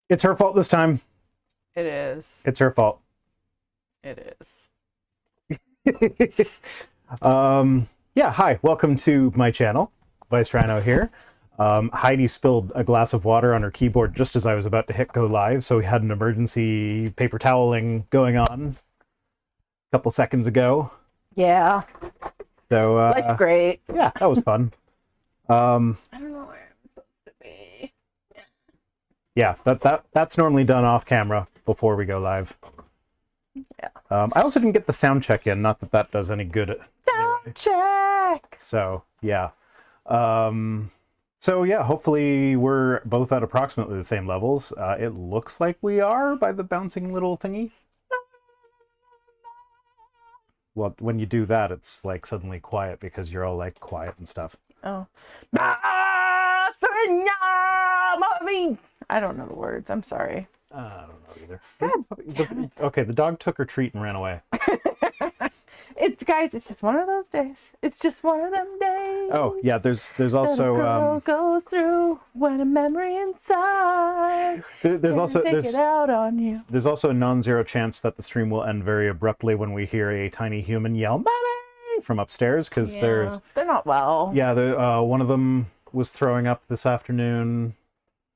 It's her fault this time. It is. It's her fault. It is. Yeah, hi. Welcome to my channel. Rhino here. Heidi spilled a glass of water on her keyboard just as I was about to hit go live, so we had an emergency paper toweling going on a couple seconds ago. Yeah. So, Life's great. yeah, that was fun. I don't know where I'm supposed to be. Yeah, that's normally done off camera before we go live. Yeah. I also didn't get the sound check in, not that that does any good. Sound check! So, yeah. So, yeah, hopefully we're both at approximately the same levels. It looks like we are by the bouncing little thingy. Well, when you do that, it's like suddenly quiet because you're all like quiet and stuff. Oh. I don't know the words. I'm sorry. I don't know either. God, Okay, the dog took her treat and ran away. Guys, it's just one of those days. It's just one of them days. Oh, yeah, there's also that a girl goes through when a memory inside. There's it out on you. There's also a non-zero chance that the stream will end very abruptly when we hear a tiny human yell "Mommy!" from upstairs, because they're not well. Yeah, one of them was throwing up this afternoon.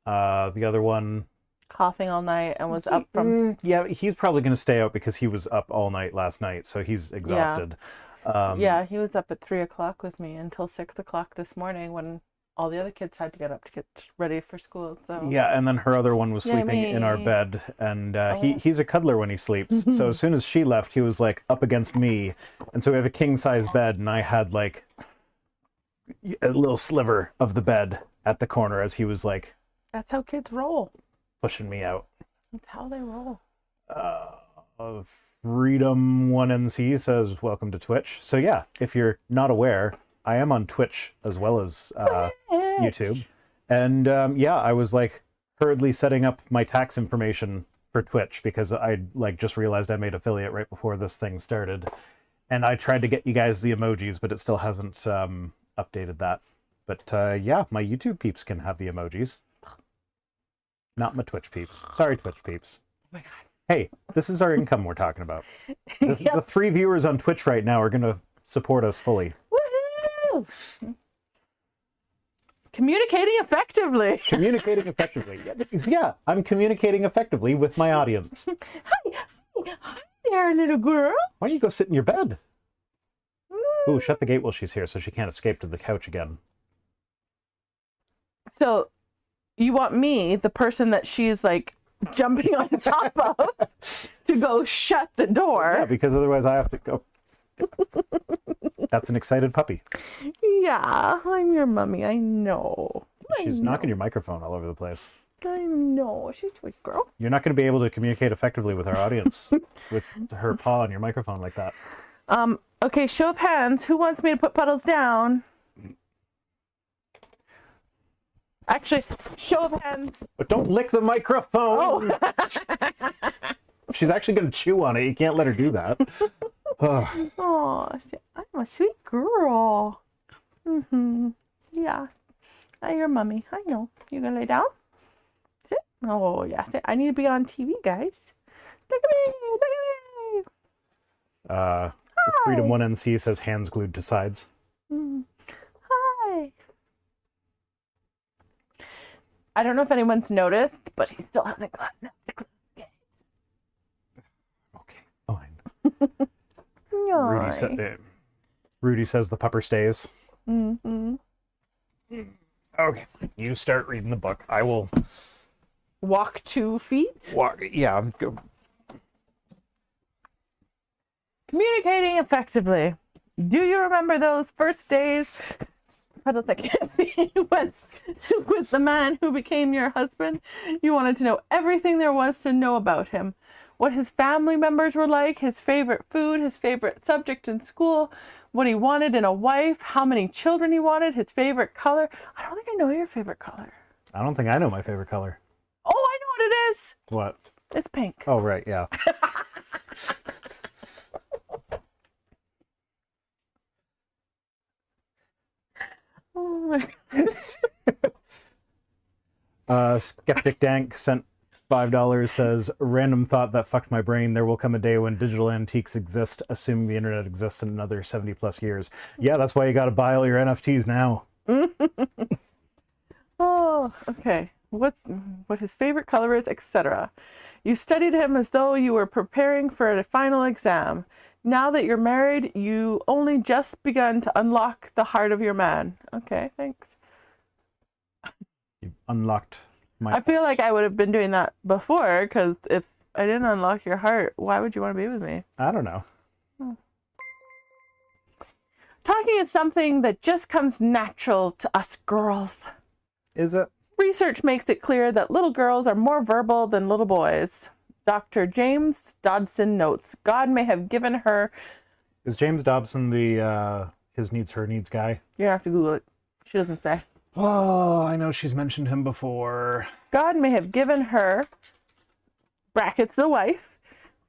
The other one coughing all night and was up from... Yeah, he's probably going to stay out because he was up all night last night, so he's exhausted. Yeah, he was up at 3 o'clock with me until 6 o'clock this morning when all the other kids had to get up to get ready for school. So yeah, and then her other one was sleeping in our bed, and he's a cuddler when he sleeps. So as soon as she left, he was like up against me, and so we have a king-size bed, and I had like a little sliver of the bed at the corner as he was like... That's how kids roll. Pushing me out. That's how they roll. Freedom1NC says, welcome to Twitch. So yeah, if you're not aware, I am on Twitch as well as YouTube. And yeah, I was like hurriedly setting up my tax information for Twitch because I like just realized I made affiliate right before this thing started. And I tried to get you guys the emojis, but it still hasn't updated that. But yeah, my YouTube peeps can have the emojis. Not my Twitch peeps. Sorry, Twitch peeps. Oh my God. Hey, this is our income we're talking about. The 3 viewers on Twitch right now are going to support us fully. Woohoo! Communicating effectively. Communicating effectively. Yeah, I'm communicating effectively with my audience. Hi there, little girl. Why don't you go sit in your bed? Ooh, shut the gate while she's here so she can't escape to the couch again. So... you want me, the person that she's like jumping on top of, to go shut the door? Yeah, because otherwise I have to go. That's an excited puppy. Yeah, I'm your mummy. I know. She's knocking your microphone all over the place. I know. She's a sweet girl. You're not going to be able to communicate effectively with our audience with her paw on your microphone like that. Okay, show of hands. Who wants me to put Puddles down? Actually, show of hands. But don't lick the microphone! Oh. She's actually going to chew on it. You can't let her do that. Oh, I'm a sweet girl. Yeah. I'm your mummy. I know. You gonna lay down? Sit. Oh, yeah. I need to be on TV, guys. Look at me. Look at me. Freedom1NC says hands glued to sides. Hi. I don't know if anyone's noticed, but he still hasn't gotten up to close the gate. Okay, fine. Rudy says the pupper stays. Okay, you start reading the book. I will walk 2 feet. Yeah, go. Communicating effectively. Do you remember those first days? Puddles, I can't see. With the man who became your husband, you wanted to know everything there was to know about him. What his family members were like, his favorite food, his favorite subject in school, what he wanted in a wife, how many children he wanted, his favorite color. I don't think I know your favorite color. I don't think I know my favorite color. Oh, I know what it is. What? It's pink. Oh, right, yeah. Oh my gosh. Skeptic Dank sent $5 says, random thought that fucked my brain. There will come a day when digital antiques exist, assuming the internet exists in another 70 plus years. Yeah, that's why you got to buy all your NFTs now. Oh, okay. What his favorite color is, etc. You studied him as though you were preparing for a final exam. Now that you're married, you only just begun to unlock the heart of your man. Okay, thanks. You unlocked my... I feel like I would have been doing that before, because if I didn't unlock your heart, why would you want to be with me? I don't know. Talking is something that just comes natural to us girls. Is it? Research makes it clear that little girls are more verbal than little boys. Dr. James Dodson notes, God may have given her... Is James Dobson the his needs, her needs guy? You're gonna have to Google it. She doesn't say. Oh, I know she's mentioned him before. God may have given her, brackets the wife,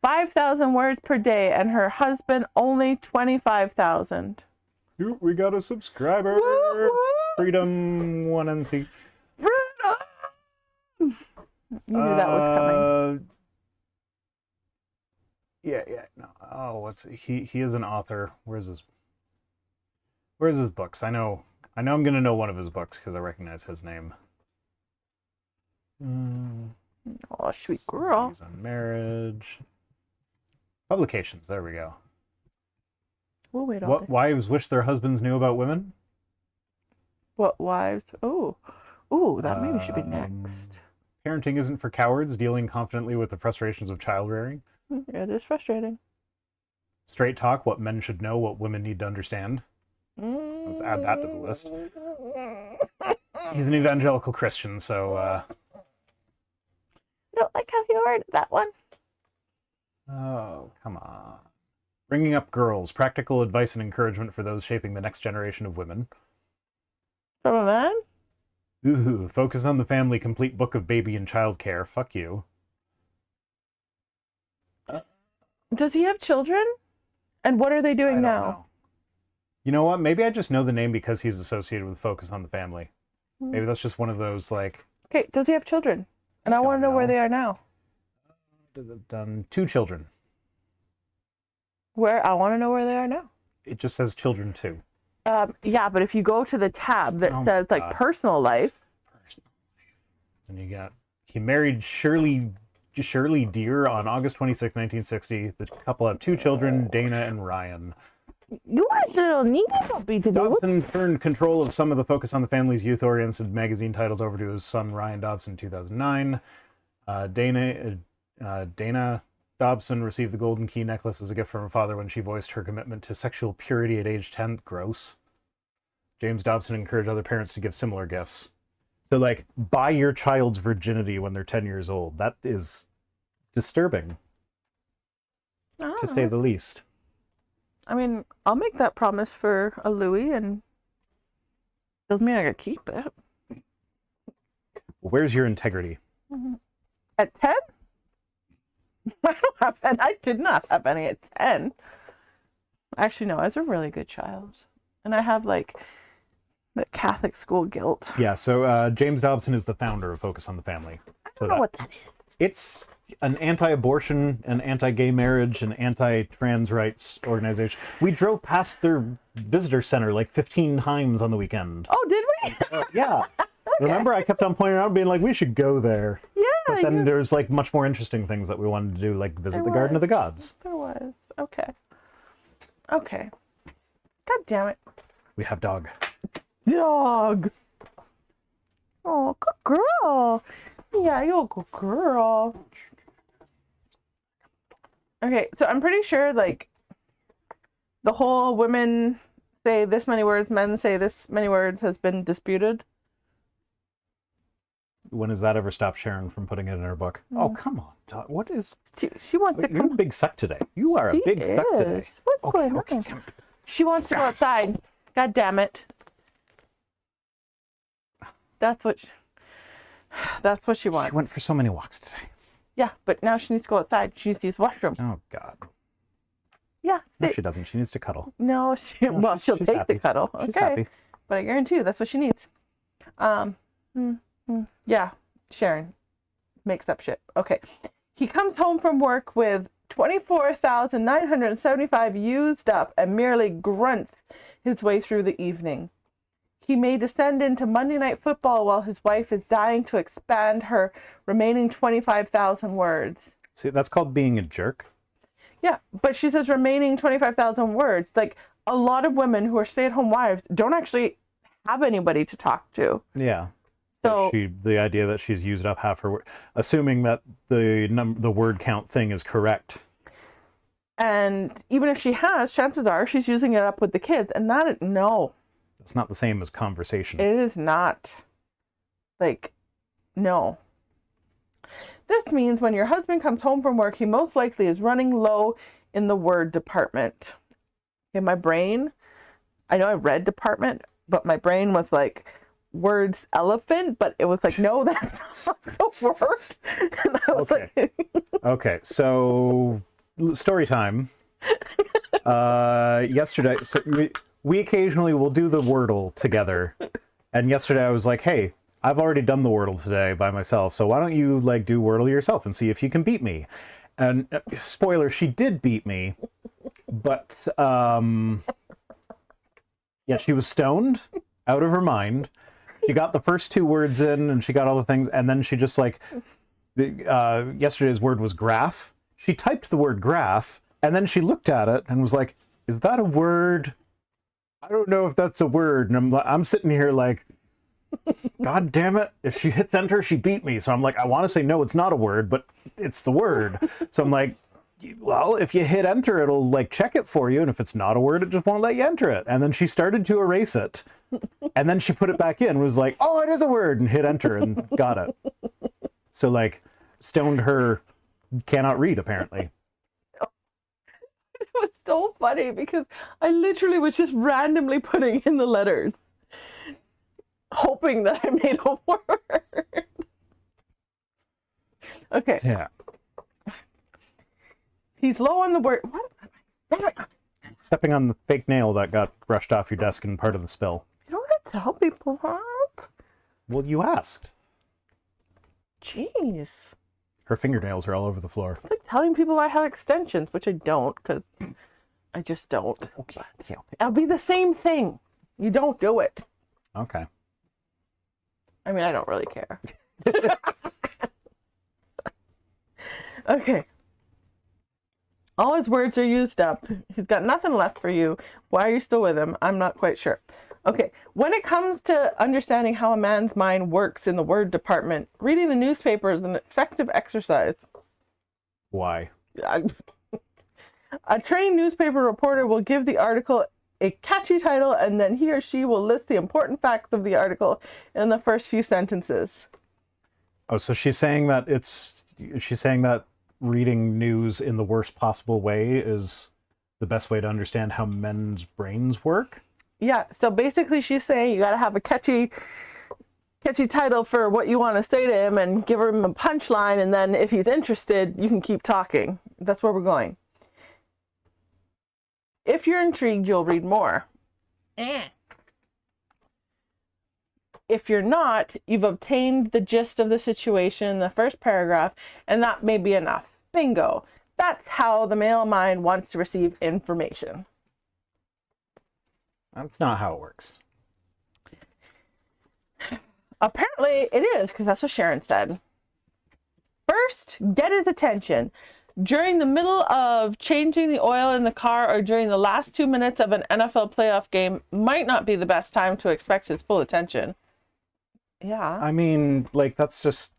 5,000 words per day, and her husband only 25,000. We got a subscriber. Woo-hoo! Freedom 1NC. You knew that was coming. Yeah. No. Oh, what's he is an author. Where's his books? I know I'm gonna know one of his books because I recognize his name. Oh, sweet girl. He's on marriage. Publications. There we go. We'll wait all What day. wives wish their husbands knew about women? What wives? Oh, that maybe should be next. Parenting isn't for cowards. Dealing confidently with the frustrations of child rearing. It is frustrating. Straight talk. What men should know. What women need to understand. Let's add that to the list. He's an evangelical Christian, so... I don't like how you worded that one. Oh, come on. Bringing up girls. Practical advice and encouragement for those shaping the next generation of women. From a man? Ooh, focus on the family. Complete book of baby and child care. Fuck you. Does he have children? And what are they I doing don't now? know. You know what? Maybe I just know the name because he's associated with Focus on the Family. Maybe that's just one of those, like... Okay, does he have children? And I want to know where they are now. Done 2 children. Where? I want to know where they are now. It just says children 2. Yeah, but if you go to the tab that Oh says, my like, God. personal life. And you got... He married Shirley Deere on August 26, 1960. The couple have 2 children, Dana and Ryan. You guys little need be to do. Dobson turned control of some of the Focus on the Family's youth-oriented magazine titles over to his son Ryan Dobson in 2009. Dana Dobson received the golden key necklace as a gift from her father when she voiced her commitment to sexual purity at age 10. Gross. James Dobson encouraged other parents to give similar gifts. So, like, buy your child's virginity when they're 10 years old. That is disturbing, to say the least. I mean, I'll make that promise for a Louis, and doesn't mean I gotta keep it. Where's your integrity? At 10? I don't have any. I did not have any at 10. Actually, no, I was a really good child. And I have, like, the Catholic school guilt. Yeah, so James Dobson is the founder of Focus on the Family. I don't know what that is. It's an anti-abortion, an anti-gay marriage, an anti-trans rights organization. We drove past their visitor center like 15 times on the weekend. Oh, did we? Yeah. Okay. Remember, I kept on pointing out, being like, we should go there. Yeah. But then there's like much more interesting things that we wanted to do, like visit the Garden of the Gods. There was. Okay. Okay. God damn it. We have dog. Dog. Oh, good girl. Yeah, you're a good girl. Okay, so I'm pretty sure, like, the whole women say this many words, men say this many words has been disputed. When has that ever stopped Sharon from putting it in her book? Oh, come on, dog. What is... She wants to You're come. a big suck today. You are a She big suck today. is. What's going on? Come. She wants to go outside. God damn it. That's what she wants. She went for so many walks today. Yeah, but now she needs to go outside. She needs to use the washroom. Oh, God. Yeah. No, she doesn't. She needs to cuddle. No, well, she'll she's take happy. the cuddle. Okay. She's happy. But I guarantee you that's what she needs. Yeah, Sharon. makes up shit. Okay. He comes home from work with 24,975 used up and merely grunts his way through the evening. He may descend into Monday Night Football while his wife is dying to expand her remaining 25,000 words. See, that's called being a jerk. Yeah, but she says remaining 25,000 words. Like, a lot of women who are stay-at-home wives don't actually have anybody to talk to. Yeah. So The idea that she's used up half her word, assuming that the word count thing is correct. And even if she has, chances are she's using it up with the kids. And no. It's not the same as conversation. It is not. Like, no. This means when your husband comes home from work, he most likely is running low in the word department. In my brain, I know I read department, but my brain was like, words elephant, but it was like, no, that's not the word. And I was Okay, so story time. Yesterday, so we occasionally will do the Wordle together, and yesterday I was like, hey, I've already done the Wordle today by myself, so why don't you like do Wordle yourself and see if you can beat me? And spoiler, she did beat me, but yeah, she was stoned out of her mind. She got the first two words in and she got all the things, and then she just like yesterday's word was graph. She typed the word graph and then she looked at it and was like, is that a word? I don't know if that's a word. And I'm sitting here like, God damn it. If she hits enter, she beat me. So I'm like, I want to say, no, it's not a word, but it's the word. So I'm like, well, if you hit enter, it'll like check it for you. And if it's not a word, it just won't let you enter it. And then she started to erase it. And then she put it back in, was like, oh, it is a word, and hit enter and got it. So like, stoned her cannot read, apparently. It was so funny because I literally was just randomly putting in the letters, hoping that I made a word. Okay. Yeah. He's low on the word. What am I doing? Stepping on the fake nail that got brushed off your desk and part of the spill. You don't have to tell people that. Well, you asked. Jeez. Her fingernails are all over the floor. It's like telling people I have extensions, which I don't, because I just don't. Okay. It'll be the same thing. You don't do it. Okay. I mean, I don't really care. Okay. All his words are used up. He's got nothing left for you. Why are you still with him? I'm not quite sure. Okay. When it comes to understanding how a man's mind works in the word department, reading the newspaper is an effective exercise. Why? A trained newspaper reporter will give the article a catchy title, and then he or she will list the important facts of the article in the first few sentences. Oh, so she's saying that reading news in the worst possible way is the best way to understand how men's brains work? Yeah, so basically she's saying you got to have a catchy title for what you want to say to him and give him a punchline, and then if he's interested, you can keep talking. That's where we're going. If you're intrigued, you'll read more. If you're not, you've obtained the gist of the situation in the first paragraph, and that may be enough. Bingo. That's how the male mind wants to receive information. That's not how it works. Apparently it is, because that's what Sharon said. First, get his attention. During the middle of changing the oil in the car or during the last 2 minutes of an NFL playoff game might not be the best time to expect his full attention. Yeah. I mean, like, that's just...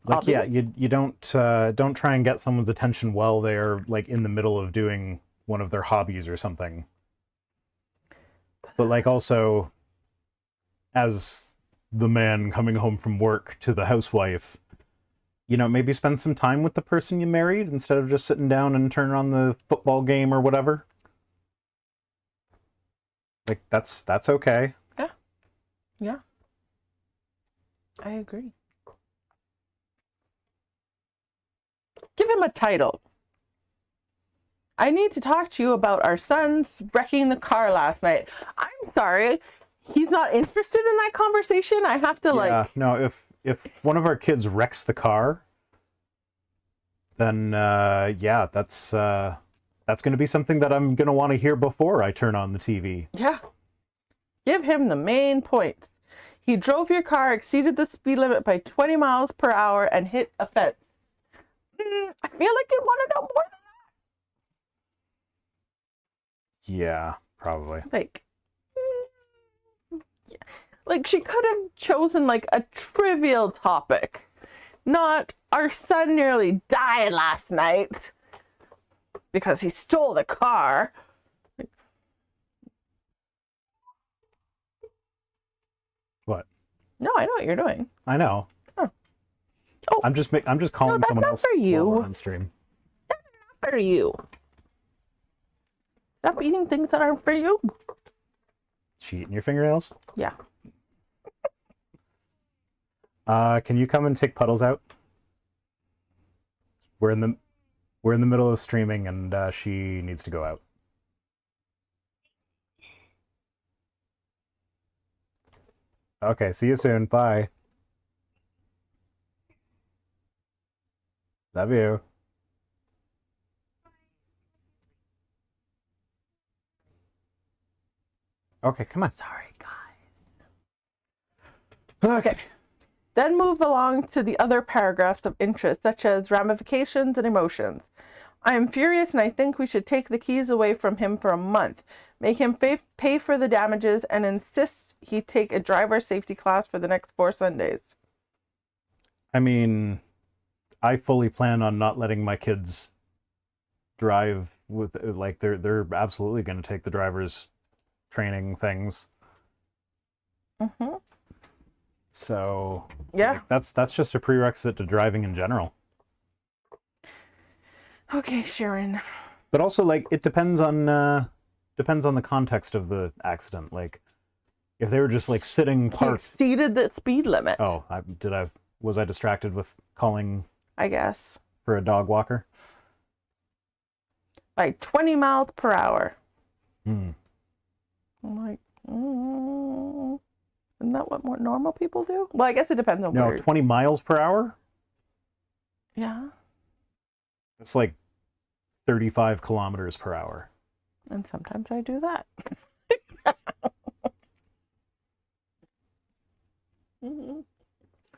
Like, yeah, you don't try and get someone's attention while they're, like, in the middle of doing one of their hobbies or something. But, like, also, as the man coming home from work to the housewife, you know, maybe spend some time with the person you married instead of just sitting down and turning on the football game or whatever. Like, that's okay. Yeah. Yeah. I agree. Give him a title. I need to talk to you about our son's wrecking the car last night. I'm sorry. He's not interested in that conversation. I have to Yeah, no, if one of our kids wrecks the car, then yeah, that's going to be something that I'm going to want to hear before I turn on the TV. Yeah. Give him the main point. He drove your car, exceeded the speed limit by 20 miles per hour, and hit a fence. I feel like you'd want to know more than Yeah, probably. that. Yeah. Like, she could have chosen, like, a trivial topic. Not, our son nearly died last night because he stole the car. What? No, I know what you're doing. I know. Oh. I'm just calling that's someone not else for you. on stream. For you. Stop eating things that aren't for you. She eating your fingernails? Yeah. Can you come and take Puddles out? We're in the middle of streaming, and she needs to go out. Okay, see you soon. Bye. Love you. Okay, come on. Sorry, guys. Okay. Then move along to the other paragraphs of interest, such as ramifications and emotions. I am furious, and I think we should take the keys away from him for a month. Make him pay for the damages and insist he take a driver's safety class for the next 4 Sundays. I mean, I fully plan on not letting my kids drive with, like, they're absolutely going to take the driver's training things. Mm-hmm. So Yeah. like, that's just a prerequisite to driving in general. Okay, Sharon. But also, like, it depends on the context of the accident. Like, if they were just like sitting He parked. exceeded the speed limit. Oh, was I distracted with calling I guess. for a dog walker? By 20 miles per hour. Hmm. I'm like, isn't that what more normal people do? Well, I guess it depends on No, where. 20 miles per hour? Yeah. That's like 35 kilometers per hour. And sometimes I do that.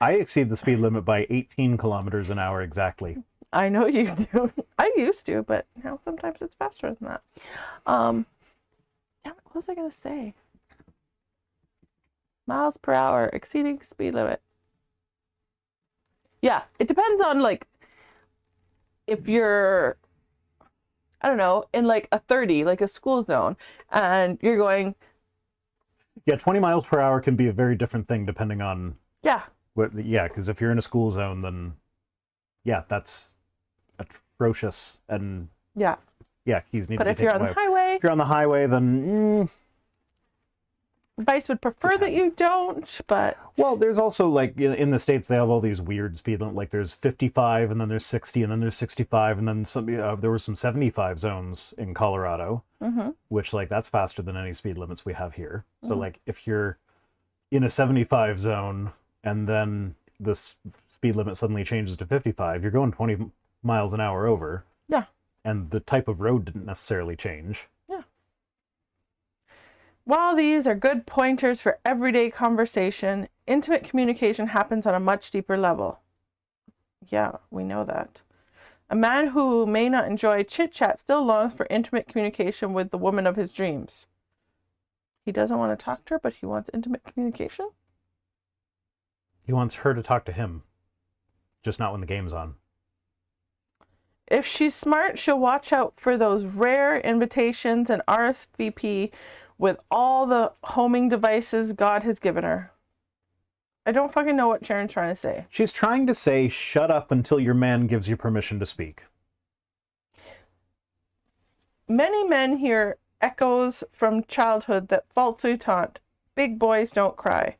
I exceed the speed limit by 18 kilometers an hour exactly. I know you do. I used to, but now sometimes it's faster than that. Damn it, what was I gonna say? Miles per hour, exceeding speed limit. Yeah, it depends on, like, if you're, I don't know, in like a 30, like a school zone, and you're going. Yeah, 20 miles per hour can be a very different thing depending on Yeah. yeah, because if you're in a school zone, then yeah, that's atrocious, and Yeah. yeah, keys need But to be if you're taken on the away. highway, If you're on the highway, then Vice would prefer that you don't, but well, there's also, like, in the States, they have all these weird speed limits. Like, there's 55, and then there's 60, and then there's 65, and then some. There were some 75 zones in Colorado, which, like, that's faster than any speed limits we have here. So, like, if you're in a 75 zone, and then the speed limit suddenly changes to 55, you're going 20 miles an hour over. Yeah. And the type of road didn't necessarily change. while these are good pointers for everyday conversation, intimate communication happens on a much deeper level. Yeah, we know that. A man who may not enjoy chit-chat still longs for intimate communication with the woman of his dreams. He doesn't want to talk to her, but he wants intimate communication? He wants her to talk to him, just not when the game's on. If she's smart, she'll watch out for those rare invitations and RSVP with all the homing devices God has given her. I don't fucking know what Sharon's trying to say. She's trying to say, shut up until your man gives you permission to speak. Many men hear echoes from childhood that falsely taunt, big boys don't cry.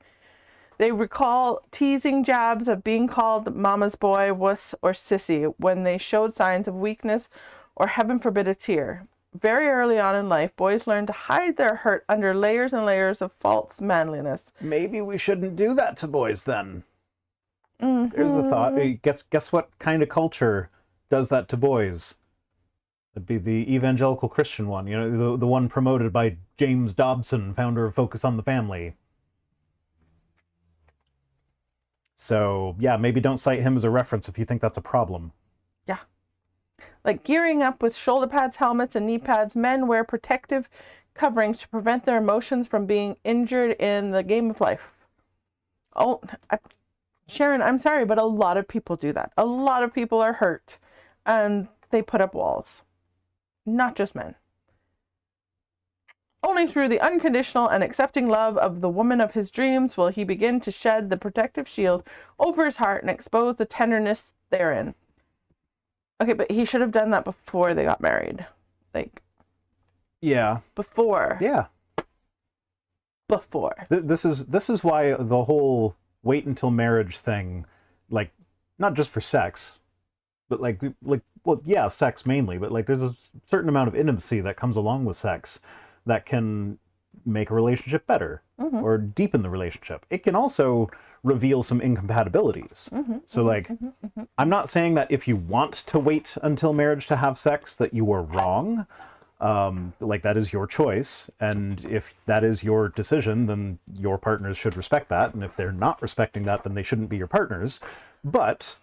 They recall teasing jabs of being called mama's boy, wuss, or sissy when they showed signs of weakness or, heaven forbid, a tear. Very early on in life, boys learn to hide their hurt under layers and layers of false manliness. Maybe we shouldn't do that to boys then. There's the thought. Hey, guess what kind of culture does that to boys? That'd be the evangelical Christian one, you know, the one promoted by James Dobson, founder of Focus on the Family. So, yeah, maybe don't cite him as a reference if you think that's a problem. Yeah. Like gearing up with shoulder pads, helmets, and knee pads, men wear protective coverings to prevent their emotions from being injured in the game of life. Oh, Sharon, I'm sorry, but a lot of people do that. A lot of people are hurt and they put up walls. Not just men. Only through the unconditional and accepting love of the woman of his dreams will he begin to shed the protective shield over his heart and expose the tenderness therein. Okay, but he should have done that before they got married. Like, yeah. Before. Yeah. Before. This is why the whole wait until marriage thing, like, not just for sex, but like well, yeah, sex mainly, but like there's a certain amount of intimacy that comes along with sex that can make a relationship better or deepen the relationship. It can also reveal some incompatibilities. So like, I'm not saying that if you want to wait until marriage to have sex that you are wrong. Like, that is your choice, and if that is your decision, then your partners should respect that, and if they're not respecting that, then they shouldn't be your partners. But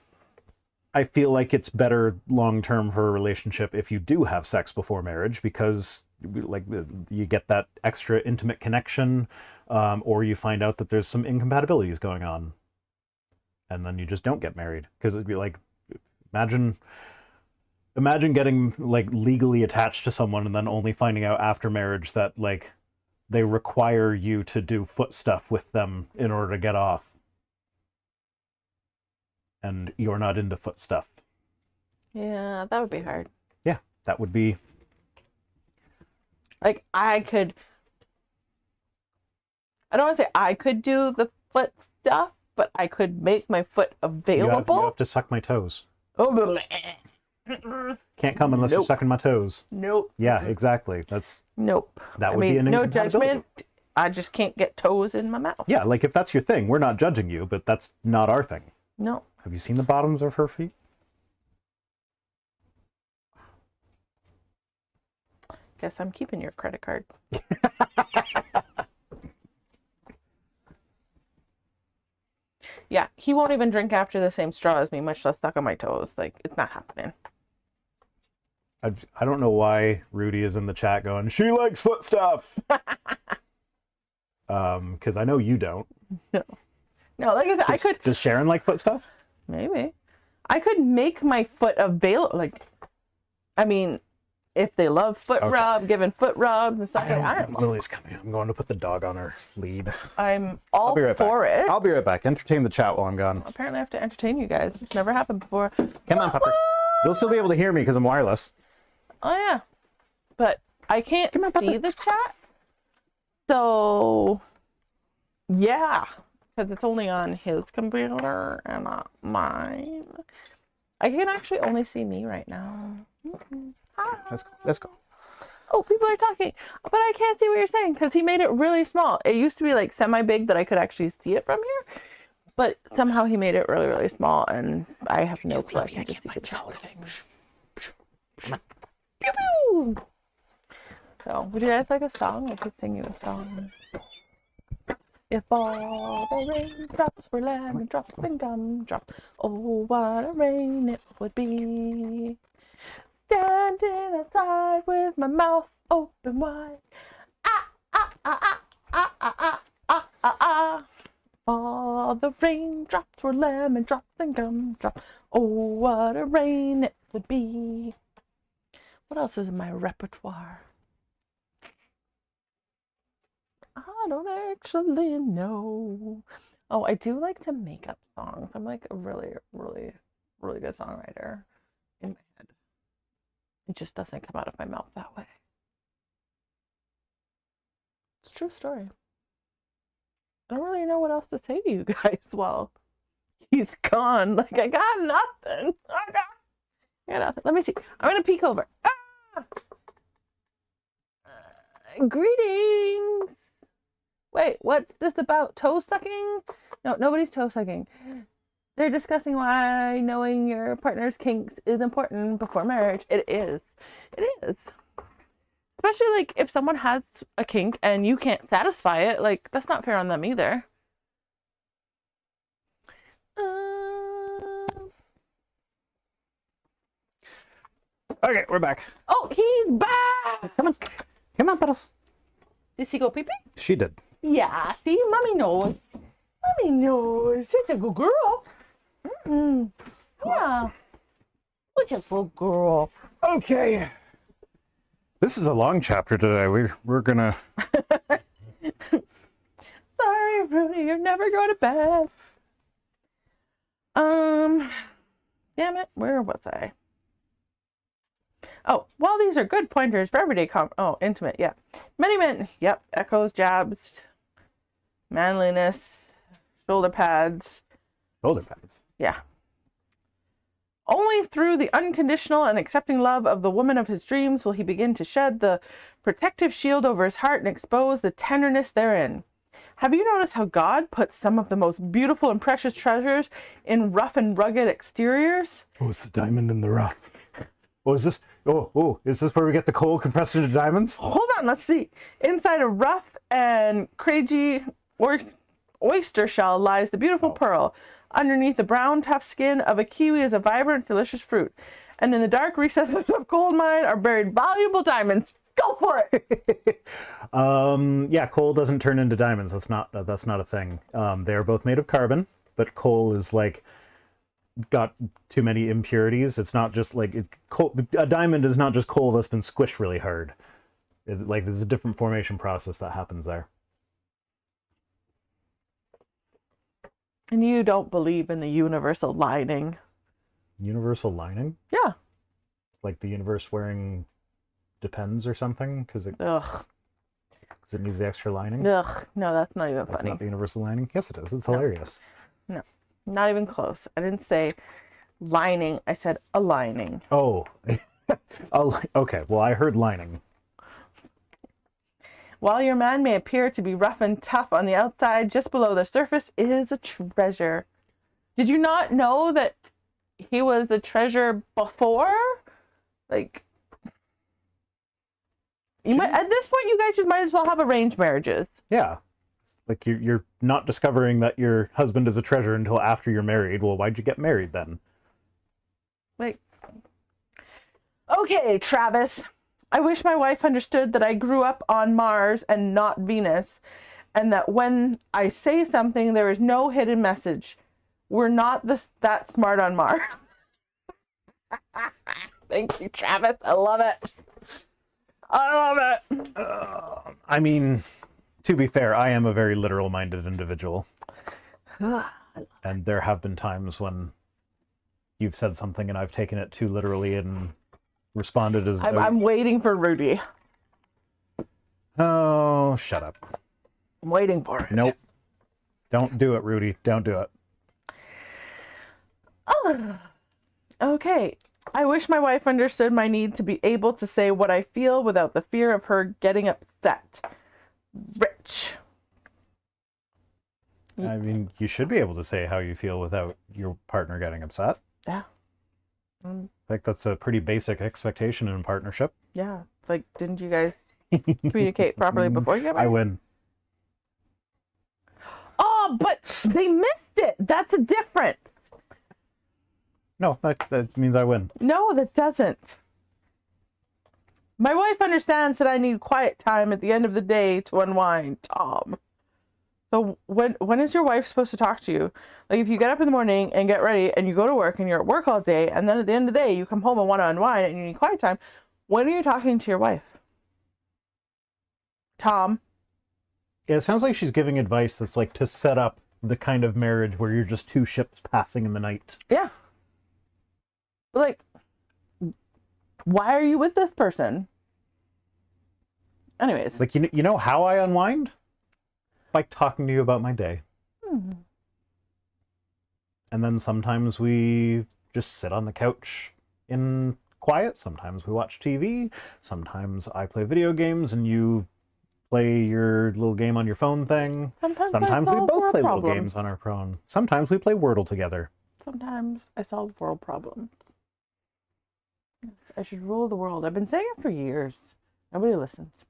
I feel like it's better long-term for a relationship if you do have sex before marriage, because like you get that extra intimate connection, or you find out that there's some incompatibilities going on, and then you just don't get married. Because it'd be like, imagine getting like legally attached to someone and then only finding out after marriage that like they require you to do foot stuff with them in order to get off. And you're not into foot stuff. Yeah, that would be hard. Yeah, that would be... Like, I don't want to say I could do the foot stuff, but I could make my foot available. You have to suck my toes. Oh, Can't come unless you're sucking my toes. Nope. Yeah, exactly. Nope. That would be an no incompatibility. judgment. I just can't get toes in my mouth. Yeah, like if that's your thing, we're not judging you, but that's not our thing. No. Have you seen the bottoms of her feet? Guess I'm keeping your credit card. Yeah, he won't even drink after the same straw as me, much less suck on my toes. Like, it's not happening. I don't know why Rudy is in the chat going, she likes foot stuff. Because I know you don't. No, like I said, I could. Does Sharon like foot stuff? Maybe. I could make my foot available. Like, I mean, if they love foot rub, giving foot rubs and stuff like that. Lily's coming. I'm going to put the dog on her lead. I'm all be right for back. it. I'll be right back. Entertain the chat while I'm gone. Apparently, I have to entertain you guys. It's never happened before. Come on, Pupper. They'll still be able to hear me because I'm wireless. Oh, yeah. But I can't see the chat. So, yeah. Because it's only on his computer and not mine. I can actually only see me right now. Hi. Let's go. Oh, people are talking. But I can't see what you're saying because he made it really small. It used to be like semi-big that I could actually see it from here. But somehow he made it really, really small. And I have no clue. I can just see the chat. Pew, pew. So, would you guys like a song? I could sing you a song. If all the raindrops were lemon drops and gumdrops, oh, what a rain it would be. Standing outside with my mouth open wide. Ah, ah, ah, ah, ah, ah, ah, ah, ah. All the raindrops were lemon drops and gumdrops. Oh, what a rain it would be. What else is in my repertoire? I don't actually know. Oh, I do like to make up songs. I'm like a really, really, really good songwriter in my head. It just doesn't come out of my mouth that way. It's a true story. I don't really know what else to say to you guys. Well, he's gone. Like, I got nothing. I got nothing. Let me see. I'm going to peek over. Ah! Greetings. Wait, what's this about? Toe sucking? No, nobody's toe sucking. They're discussing why knowing your partner's kinks is important before marriage. It is. It is. Especially, like, if someone has a kink and you can't satisfy it, like, that's not fair on them either. Okay, we're back. Oh, he's back! Come on. Come on, Puddles. Did he go pee-pee? She did. Yeah, see? Mommy knows. Mommy knows. Such a good girl. Yeah. Such a good girl. Okay. This is a long chapter today. We're gonna... Sorry, Rudy, you're never going to bed. Damn it, where was I? Oh, well, these are good pointers for everyday intimate, yeah. Many men, yep, echoes, jabs, manliness, shoulder pads. Shoulder pads. Yeah. Only through the unconditional and accepting love of the woman of his dreams will he begin to shed the protective shield over his heart and expose the tenderness therein. Have you noticed how God puts some of the most beautiful and precious treasures in rough and rugged exteriors? Oh, it's the diamond in the rough. Oh, is this? Oh, is this where we get the coal compressed into diamonds? Hold on, let's see. Inside a rough and craggy oyster shell lies the beautiful pearl. Underneath the brown, tough skin of a kiwi is a vibrant, delicious fruit. And in the dark recesses of gold mine are buried valuable diamonds. Go for it! Yeah, coal doesn't turn into diamonds. That's not a thing. They are both made of carbon, but coal is like got too many impurities. It's not just like a diamond is not just coal that's been squished really hard. It's like there's a different formation process that happens there. And you don't believe in the universal lining. Universal lining? Yeah. Like the universe wearing Depends or something? Because it needs the extra lining? Ugh. No, that's not even That's funny. not the universal lining? Yes, it is. It's hilarious. No, not even close. I didn't say lining. I said aligning. Oh. Okay. Well, I heard lining. While your man may appear to be rough and tough on the outside, just below the surface is a treasure. Did you not know that he was a treasure before? Like, you might, at this point, you guys just might as well have arranged marriages. Yeah. It's like you're not discovering that your husband is a treasure until after you're married. Well, why'd you get married then? Like, okay, Travis. I wish my wife understood that I grew up on Mars and not Venus, and that when I say something, there is no hidden message. We're not that smart on Mars. Thank you, Travis. I love it. I love it. I mean, to be fair, I am a very literal-minded individual. And there have been times when you've said something and I've taken it too literally and responded as though... I'm waiting for Rudy. Oh, shut up. I'm waiting for it. Nope. Don't do it, Rudy. Don't do it. Oh, okay. I wish my wife understood my need to be able to say what I feel without the fear of her getting upset. Rich. I mean, you should be able to say how you feel without your partner getting upset. Yeah. I think that's a pretty basic expectation in a partnership. Yeah. Like, didn't you guys communicate properly before you got married? I win. Oh, but they missed it. That's a difference. No, that means I win. No, that doesn't. My wife understands that I need quiet time at the end of the day to unwind, Tom. So when is your wife supposed to talk to you? Like, if you get up in the morning and get ready and you go to work and you're at work all day, and then at the end of the day you come home and want to unwind and you need quiet time, when are you talking to your wife? Tom? Yeah, it sounds like she's giving advice that's like to set up the kind of marriage where you're just two ships passing in the night. Yeah. Like, why are you with this person? Anyways. Like, you know how I unwind? By talking to you about my day. And then sometimes we just sit on the couch in quiet. Sometimes we watch TV. Sometimes I play video games and you play your little game on your phone thing. Sometimes we both play little games on our phone. Sometimes we play Wordle together. sometimes I solve world problems. Yes, I should rule the world. I've been saying it for years. Nobody listens.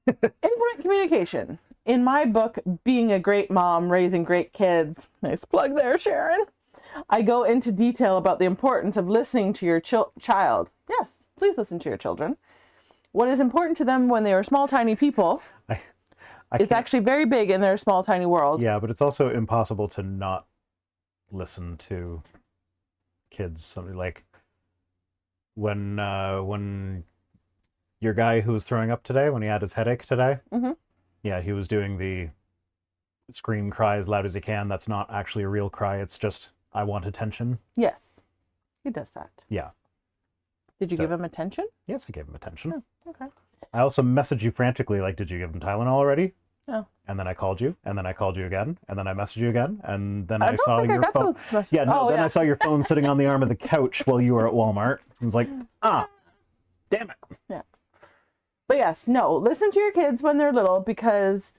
Important communication. In my book, Being a Great Mom, Raising Great Kids, nice plug there, Sharon, I go into detail about the importance of listening to your child. Yes, please listen to your children. What is important to them when they are small, tiny people is actually very big in their small, tiny world. Yeah, but it's also impossible to not listen to kids. Something like when your guy who was throwing up today, when he had his headache today, yeah, he was doing the scream, cry as loud as he can. That's not actually a real cry. It's just, I want attention. Yes, he does that. Yeah. Did you give him attention? Yes, I gave him attention. Oh, okay. I also messaged you frantically, like, did you give him Tylenol already? Oh. And then I called you, and then I called you again, and then I messaged you again, and then I saw your phone. Yeah, no, then I saw your phone sitting on the arm of the couch while you were at Walmart. I was like, damn it. Yeah. But yes, no, listen to your kids when they're little, because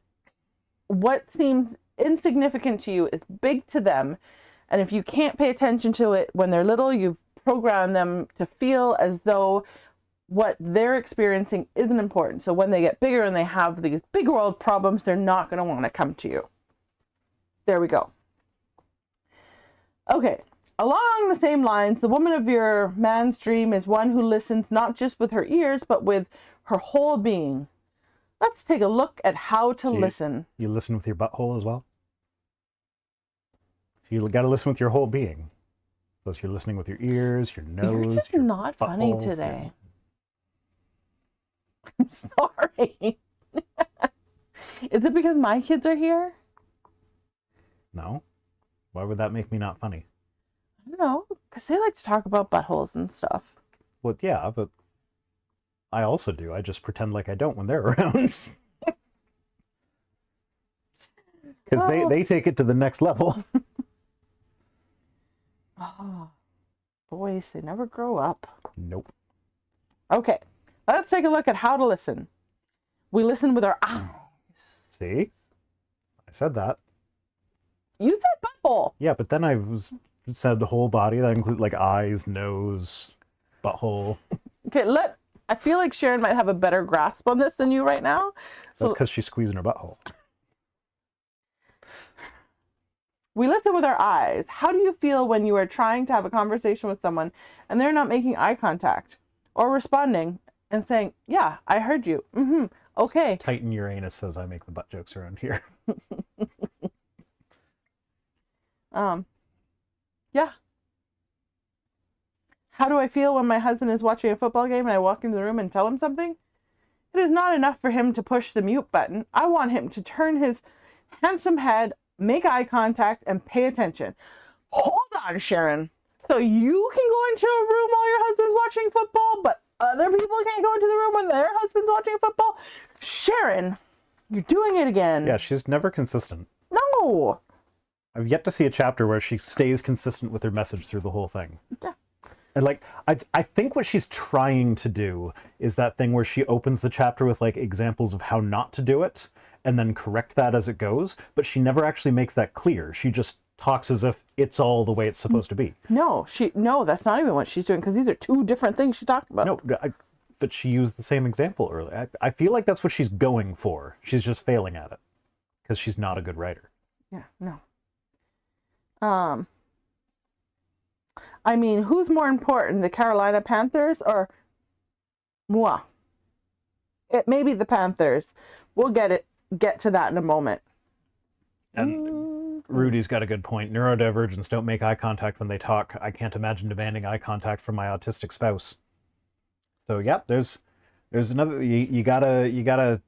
what seems insignificant to you is big to them. And if you can't pay attention to it when they're little, you've programmed them to feel as though what they're experiencing isn't important. So when they get bigger and they have these big world problems, they're not going to want to come to you. There we go. Okay. Along the same lines, the woman of your man's dream is one who listens not just with her ears, but with her whole being. Let's take a look at how to listen. You listen with your butthole as well? You got to listen with your whole being. So if you're listening with your ears, your nose, You're just not funny today. I'm sorry. Is it because my kids are here? No. Why would that make me not funny? I don't know. Because they like to talk about buttholes and stuff. Well, yeah, but I also do. I just pretend like I don't when they're around. Because they take it to the next level. Oh, boys, they never grow up. Nope. Okay, let's take a look at how to listen. We listen with our eyes. See? I said that. You said butthole. Yeah, but then I said the whole body. That includes like eyes, nose, butthole. Okay, I feel like Sharon might have a better grasp on this than you right now. That's because she's squeezing her butthole. We listen with our eyes. How do you feel when you are trying to have a conversation with someone and they're not making eye contact or responding and saying, yeah, I heard you. Mm-hmm. Okay. Titan Uranus says I make the butt jokes around here. Yeah. How do I feel when my husband is watching a football game and I walk into the room and tell him something? It is not enough for him to push the mute button. I want him to turn his handsome head, make eye contact, and pay attention. Hold on, Sharon. So you can go into a room while your husband's watching football, but other people can't go into the room when their husband's watching football? Sharon, you're doing it again. Yeah, she's never consistent. No. I've yet to see a chapter where she stays consistent with her message through the whole thing. Yeah. And like, I think what she's trying to do is that thing where she opens the chapter with like examples of how not to do it and then correct that as it goes, but she never actually makes that clear. She just talks as if it's all the way it's supposed to be. No, that's not even what she's doing, because these are two different things she's talking about. No, but she used the same example earlier. I feel like that's what she's going for. She's just failing at it because she's not a good writer. Yeah, no. I mean, who's more important, the Carolina Panthers or moi? It may be the Panthers. We'll get to that in a moment. And Rudy's got a good point. Neurodivergents don't make eye contact when they talk. I can't imagine demanding eye contact from my autistic spouse. So yeah, there's another. You gotta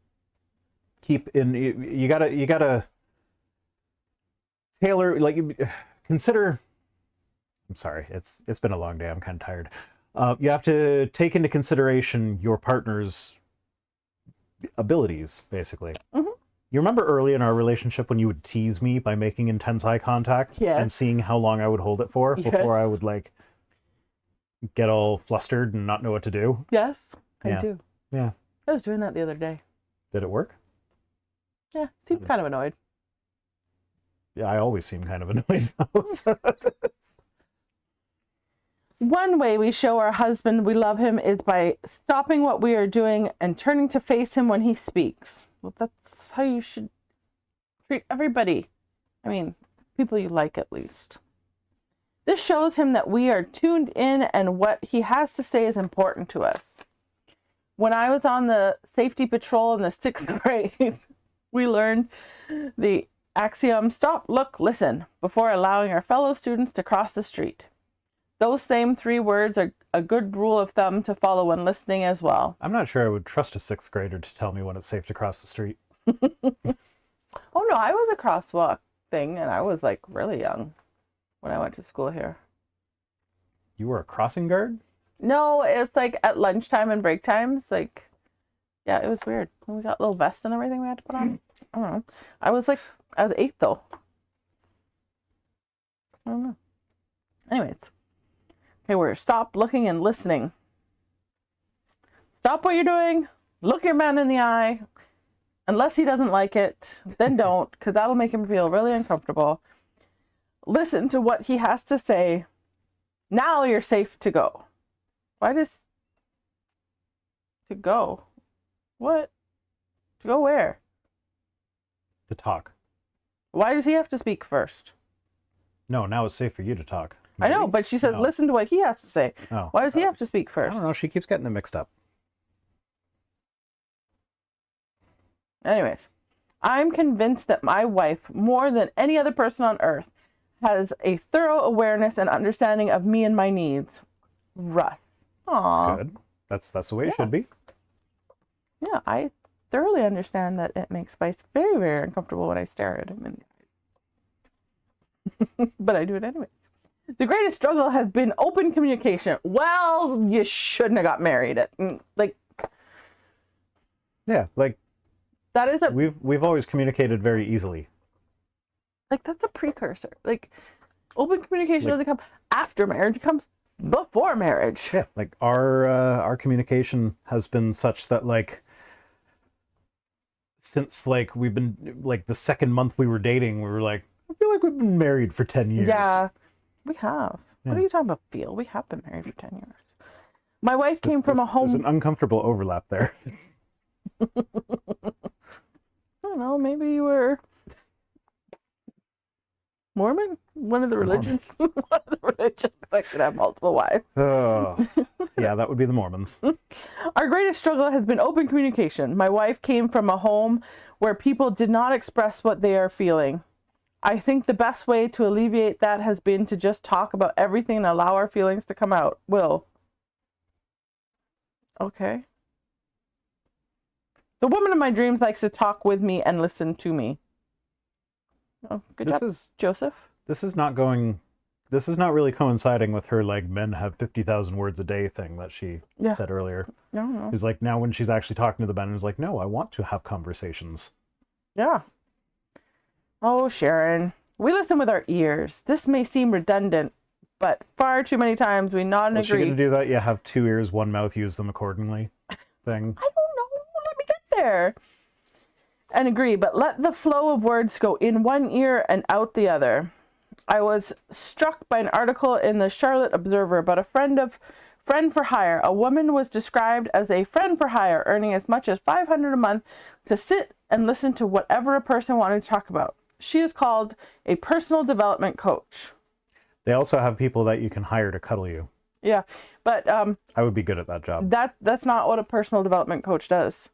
keep in. You gotta tailor, like, consider. I'm sorry, it's been a long day. I'm kind of tired. You have to take into consideration your partner's abilities, basically. Mm-hmm. You remember early in our relationship when you would tease me by making intense eye contact and seeing how long I would hold it for before I would like get all flustered and not know what to do? Yes, I do. Yeah. I was doing that the other day. Did it work? Yeah, seemed kind of annoyed. Yeah, I always seem kind of annoyed though. One way we show our husband we love him is by stopping what we are doing and turning to face him when he speaks. Well, that's how you should treat everybody. I mean, people you like at least. This shows him that we are tuned in and what he has to say is important to us. When I was on the safety patrol in the 6th grade, we learned the axiom, stop, look, listen, before allowing our fellow students to cross the street. Those same 3 words are a good rule of thumb to follow when listening as well. I'm not sure I would trust a 6th grader to tell me when it's safe to cross the street. Oh no, I was a crosswalk thing and I was like really young when I went to school here. You were a crossing guard? No, it's like at lunchtime and break times. Like, yeah, it was weird. We got little vests and everything we had to put on. I don't know. I was 8 though. I don't know. Anyways. Okay, we're stop looking and listening. Stop what you're doing. Look your man in the eye. Unless he doesn't like it, then don't, because that'll make him feel really uncomfortable. Listen to what he has to say. Now you're safe to go. Why does... To go? What? To go where? To talk. Why does he have to speak first? No, now it's safe for you to talk. I know, but she says listen to what he has to say. Oh. Why does he have to speak I first? don't know. She keeps getting it mixed up. Anyways, I'm convinced that my wife, more than any other person on earth, has a thorough awareness and understanding of me and my needs. Russ. Aww. Good. That's the way it should be. Yeah, I thoroughly understand that it makes Spice very, very uncomfortable when I stare at him in the eyes. But I do it anyway. The greatest struggle has been open communication. Well, you shouldn't have got married. Yeah, like that is we've always communicated very easily. Like that's a precursor. Like open communication doesn't come after marriage, it comes before marriage. Yeah, like our communication has been such that like since like we've been like the second month we were dating, we were like, I feel like we've been married for 10 years. Yeah, we have. Yeah. What are you talking about, feel? We have been married for 10 years. My wife came from a home... There's an uncomfortable overlap there. I don't know, maybe you were Mormon? One of the religions? One of the religions that could have multiple wives. Oh, yeah, that would be the Mormons. Our greatest struggle has been open communication. My wife came from a home where people did not express what they are feeling. I think the best way to alleviate that has been to just talk about everything and allow our feelings to come out. Will. Okay. The woman of my dreams likes to talk with me and listen to me. Oh, good job, Joseph. This is not really coinciding with her like men have 50,000 words a day thing that she said earlier. No. It's like now when she's actually talking to the men, it's like, no, I want to have conversations. Yeah. Oh, Sharon. We listen with our ears. This may seem redundant, but far too many times we nod and agree. Is she going to do that? Yeah, have 2 ears, 1 mouth, use them accordingly thing? I don't know. Let me get there. And agree, but let the flow of words go in one ear and out the other. I was struck by an article in the Charlotte Observer about a friend for hire. A woman was described as a friend for hire, earning as much as $500 a month to sit and listen to whatever a person wanted to talk about. She is called a personal development coach. They also have people that you can hire to cuddle you. Yeah, but I would be good at that job. That's not what a personal development coach does.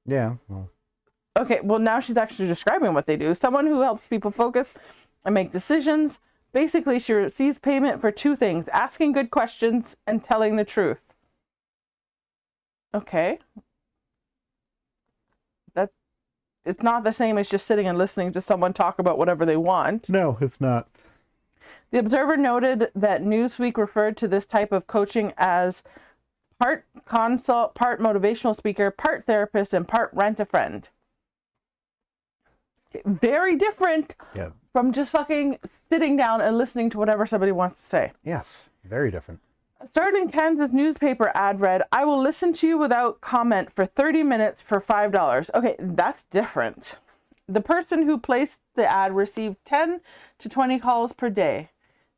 Yeah. Well. Okay, well now she's actually describing what they do. Someone who helps people focus and make decisions. Basically, she receives payment for 2 things: asking good questions and telling the truth. Okay. It's not the same as just sitting and listening to someone talk about whatever they want. No, it's not. The Observer noted that Newsweek referred to this type of coaching as part consult, part motivational speaker, part therapist, and part rent-a-friend. Very different from just fucking sitting down and listening to whatever somebody wants to say. Yes, very different. A Sterling, Kansas newspaper ad read, "I will listen to you without comment for 30 minutes for $5. Okay, that's different. The person who placed the ad received 10 to 20 calls per day.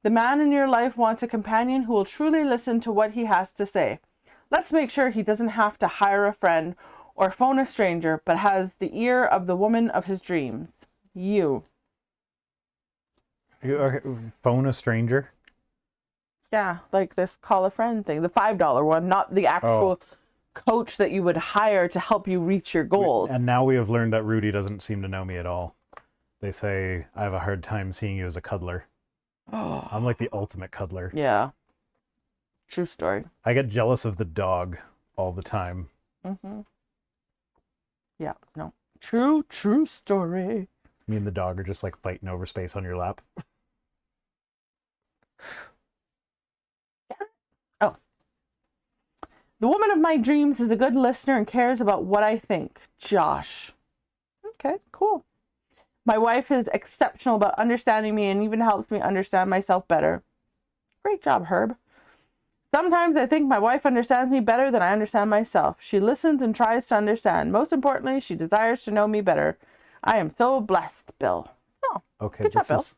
The man in your life wants a companion who will truly listen to what he has to say. Let's make sure he doesn't have to hire a friend or phone a stranger, but has the ear of the woman of his dreams. You. Phone a stranger? Yeah, like this call a friend thing. The $5 one, not the actual coach that you would hire to help you reach your goals. And now we have learned that Rudy doesn't seem to know me at all. They say I have a hard time seeing you as a cuddler. I'm like the ultimate cuddler. Yeah. True story. I get jealous of the dog all the time. Mm-hmm. Yeah, no. True story. Me and the dog are just like fighting over space on your lap. Oh. The woman of my dreams is a good listener and cares about what I think. Josh. Okay, cool. My wife is exceptional about understanding me and even helps me understand myself better. Great job, Herb. Sometimes I think my wife understands me better than I understand myself. She listens and tries to understand. Most importantly, she desires to know me better. I am so blessed, Bill. Oh, okay. Good job, Bill. Is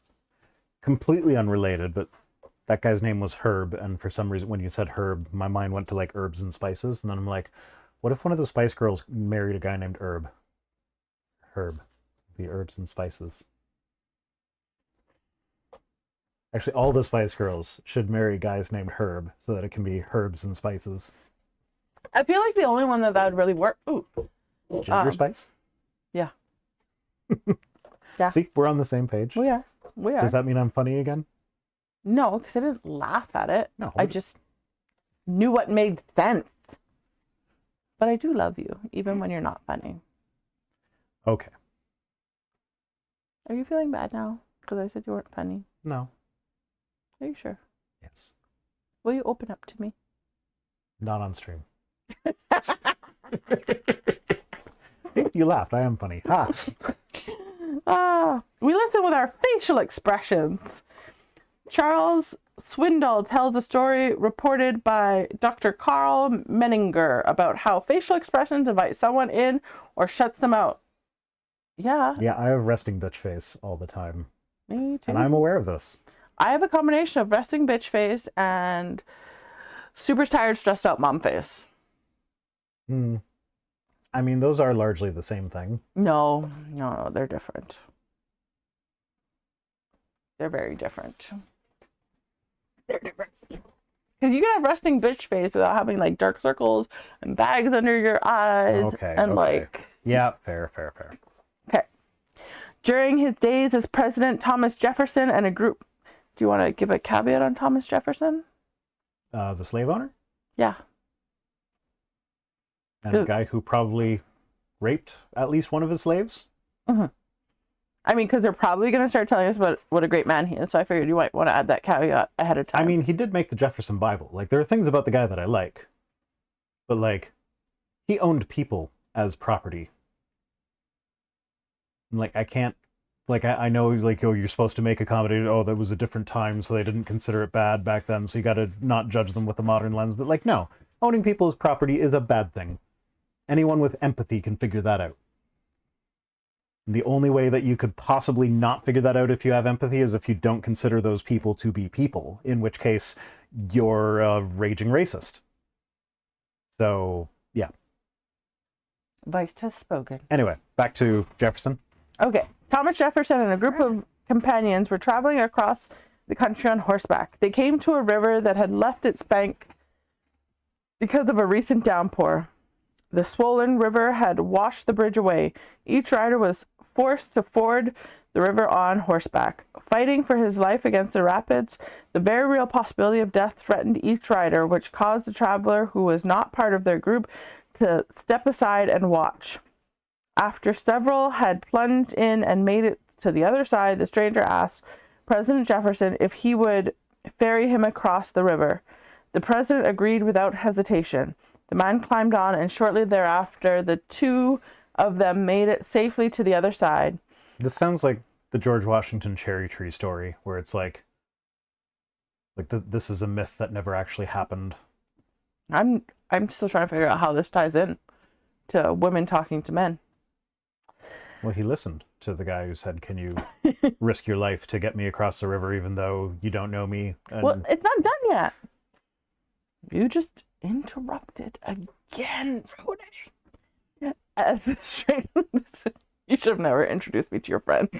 completely unrelated, but that guy's name was Herb, and for some reason, when you said Herb, my mind went to like herbs and spices, and then I'm like, what if one of the Spice Girls married a guy named Herb? Herb. The herbs and spices. Actually, all the Spice Girls should marry guys named Herb so that it can be herbs and spices. I feel like the only one that would really work. Ooh. Ginger spice? Yeah. Yeah. See, we're on the same page. We are. We are. Does that mean I'm funny again? No, because I didn't laugh at it. No. I just knew what made sense. But I do love you, even when you're not funny. Okay. Are you feeling bad now? Because I said you weren't funny. No. Are you sure? Yes. Will you open up to me? Not on stream. You laughed. I am funny. Ha! We listen with our facial expressions. Charles Swindoll tells a story reported by Dr. Carl Menninger about how facial expressions invite someone in or shuts them out. Yeah. Yeah, I have resting bitch face all the time. Me too. And I'm aware of this. I have a combination of resting bitch face and super tired, stressed out mom face. I mean, those are largely the same thing. No, they're different. They're very different. They're different. Because you can have resting bitch face without having like dark circles and bags under your eyes. Okay. And okay. like. Yeah, fair. Okay. During his days as president, Thomas Jefferson and a group. Do you want to give a caveat on Thomas Jefferson? The slave owner? Yeah. And a guy who probably raped at least one of his slaves? Mm-hmm. I mean, because they're probably going to start telling us about what a great man he is. So I figured you might want to add that caveat ahead of time. I mean, he did make the Jefferson Bible. Like, there are things about the guy that I like. But, like, he owned people as property. Like, I can't... Like, I know, like, oh, you're supposed to make a comedy. Oh, that was a different time, so they didn't consider it bad back then. So you got to not judge them with a modern lens. But, like, no. Owning people as property is a bad thing. Anyone with empathy can figure that out. And the only way that you could possibly not figure that out if you have empathy is if you don't consider those people to be people, in which case you're a raging racist. So, yeah. Vice has spoken. Anyway, back to Jefferson. Okay. Thomas Jefferson and a group of companions were traveling across the country on horseback. They came to a river that had left its bank because of a recent downpour. The swollen river had washed the bridge away. Each rider was forced to ford the river on horseback. Fighting for his life against the rapids, the very real possibility of death threatened each rider, which caused the traveler who was not part of their group to step aside and watch. After several had plunged in and made it to the other side, the stranger asked President Jefferson if he would ferry him across the river. The president agreed without hesitation. The man climbed on, and shortly thereafter, the two of them made it safely to the other side. This sounds like the George Washington cherry tree story, where it's like this is a myth that never actually happened. I'm still trying to figure out how this ties in to women talking to men. Well, he listened to the guy who said, "Can you risk your life to get me across the river, even though you don't know me?" And Well, it's not done yet. You just interrupted again, Rudy. As a stranger, you should have never introduced me to your friends.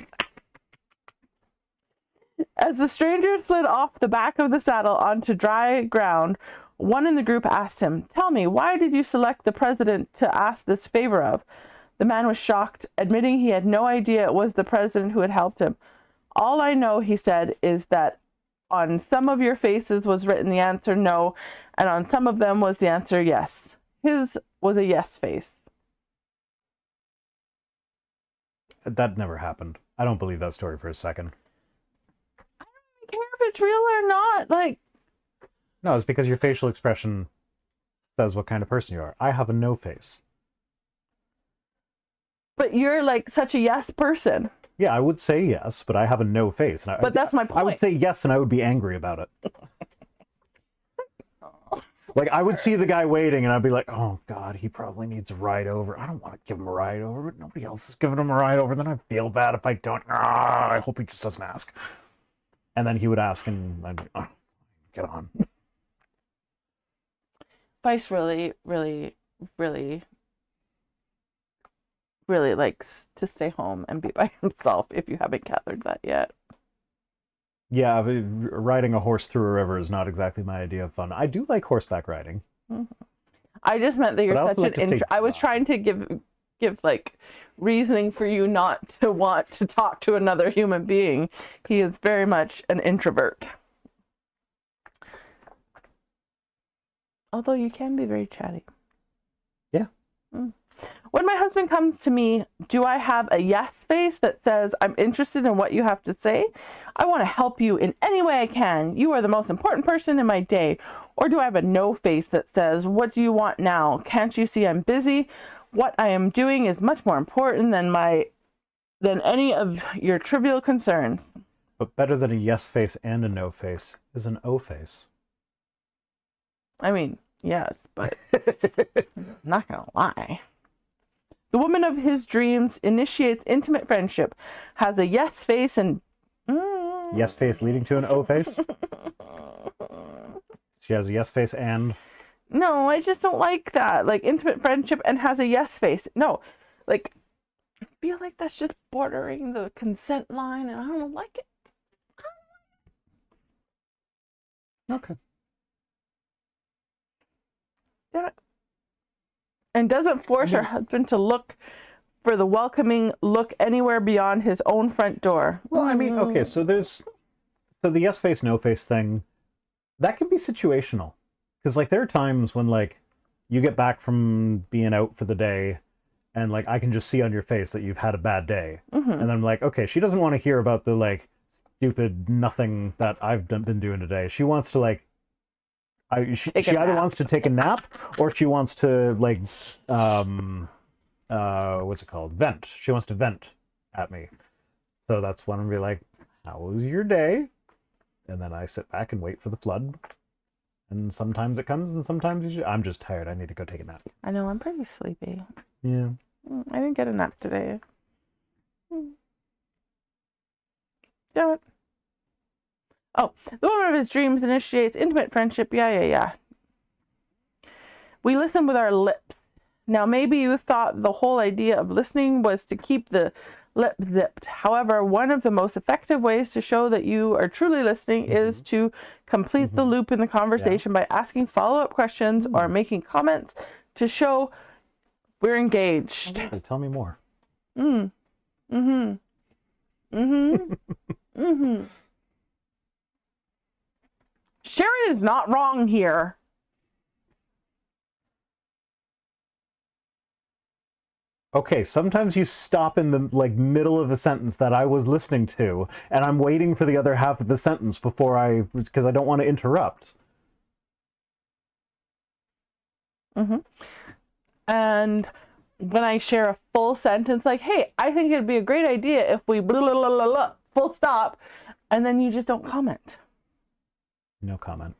As the stranger slid off the back of the saddle onto dry ground, one in the group asked him, "Tell me, why did you select the president to ask this favor of?" The man was shocked, admitting he had no idea it was the president who had helped him. "All I know," he said, "is that on some of your faces was written the answer no, and on some of them was the answer yes." His was a yes face. that never happened. I don't believe that story for a second. I don't care if it's real or not. Like, No, it's because your facial expression says what kind of person you are. I have a no face. but you're like such a yes person. Yeah, I would say yes, but I have a no face. And But that's my I would point. say yes, and I would be angry about it. Like, I would see the guy waiting, and I'd be like, "Oh, God, he probably needs a ride over. I don't want to give him a ride over, but nobody else is giving him a ride over. Then I feel bad if I don't. I hope he just doesn't ask." And then he would ask, and I'd be, "Oh, get on." Vice really, really, really, really likes to stay home and be by himself, if you haven't gathered that yet. Yeah, but riding a horse through a river is not exactly my idea of fun. I do like horseback riding. Mm-hmm. I just meant that you're But I such also an like to stay intro. I was dry. trying to give like reasoning for you not to want to talk to another human being. He is very much an introvert. Although you can be very chatty. Yeah. When my husband comes to me, do I have a yes face that says, "I'm interested in what you have to say. I want to help you in any way I can. You are the most important person in my day." Or do I have a no face that says, "What do you want now? Can't you see I'm busy? What I am doing is much more important than any of your trivial concerns." But better than a yes face and a no face is an O face. I mean, yes, but I'm not gonna lie. The woman of his dreams initiates intimate friendship, has a yes face and Yes face leading to an O face? She has a yes face and... No, I just don't like that. Like, intimate friendship and has a yes face. No, like, I feel like that's just bordering the consent line, and I don't like it. Okay. Damn it. And doesn't force her husband to look for the welcoming look anywhere beyond his own front door. Well, I mean, okay, so the yes face, no face thing, that can be situational. Because, like, there are times when, like, you get back from being out for the day, and, like, I can just see on your face that you've had a bad day. Mm-hmm. And then I'm like, okay, she doesn't want to hear about the, like, stupid nothing that I've been doing today. She wants to, like, she either wants to take a nap, or she wants to, like, what's it called? Vent. She wants to vent at me. So that's when I'm be like, "How was your day?" And then I sit back and wait for the flood. And sometimes it comes, and sometimes I'm just tired. I need to go take a nap. I know, I'm pretty sleepy. Yeah. I didn't get a nap today. Damn it. Oh, the woman of his dreams initiates intimate friendship. Yeah. We listen with our lips. Now, maybe you thought the whole idea of listening was to keep the lip zipped. However, one of the most effective ways to show that you are truly listening is to complete the loop in the conversation by asking follow-up questions or making comments to show we're engaged. Okay, tell me more. Sharon is not wrong here. Okay, sometimes you stop in the, like, middle of a sentence that I was listening to, and I'm waiting for the other half of the sentence because I don't want to interrupt. And when I share a full sentence, like, "Hey, I think it'd be a great idea if we blah, blah, blah, blah, blah," full stop, and then you just don't comment. No comment.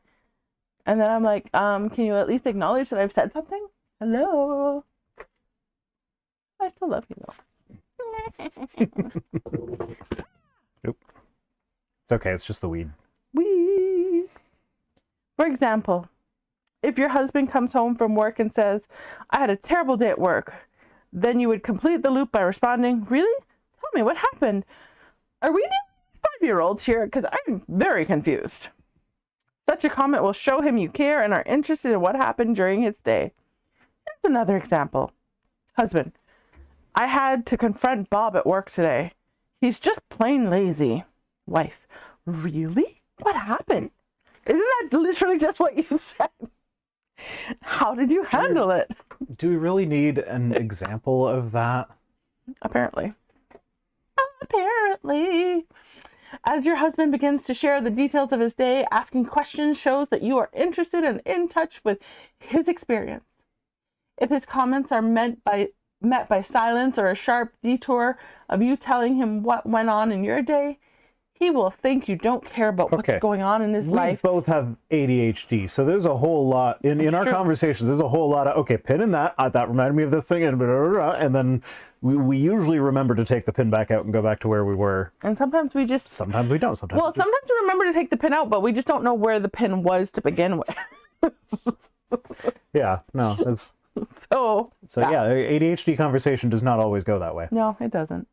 And then I'm like, can you at least acknowledge that I've said something? Hello. I still love you though. Nope. It's okay. It's just the weed. Weed. For example, if your husband comes home from work and says, I had a terrible day at work, then you would complete the loop by responding, really? Tell me what happened. Are we 5-year-olds here? Because I'm very confused. Such a comment will show him you care and are interested in what happened during his day. Here's another example. Husband, I had to confront Bob at work today. He's just plain lazy. Wife, really? What happened? Isn't that literally just what you said? How did you handle it? Do we really need an example of that? Apparently. Apparently. As your husband begins to share the details of his day, asking questions shows that you are interested and in touch with his experience. If his comments are met by silence or a sharp detour of you telling him what went on in your day, he will think you don't care about what's going on in his life. We both have ADHD, so there's a whole lot in our conversations. There's a whole lot of pin in that. That reminded me of this thing, and blah, blah, blah, and then we usually remember to take the pin back out and go back to where we were. And sometimes we just. Sometimes we don't. Sometimes. Well, sometimes we remember to take the pin out, but we just don't know where the pin was to begin with. Yeah. No. That's. So yeah, ADHD conversation does not always go that way. No, it doesn't.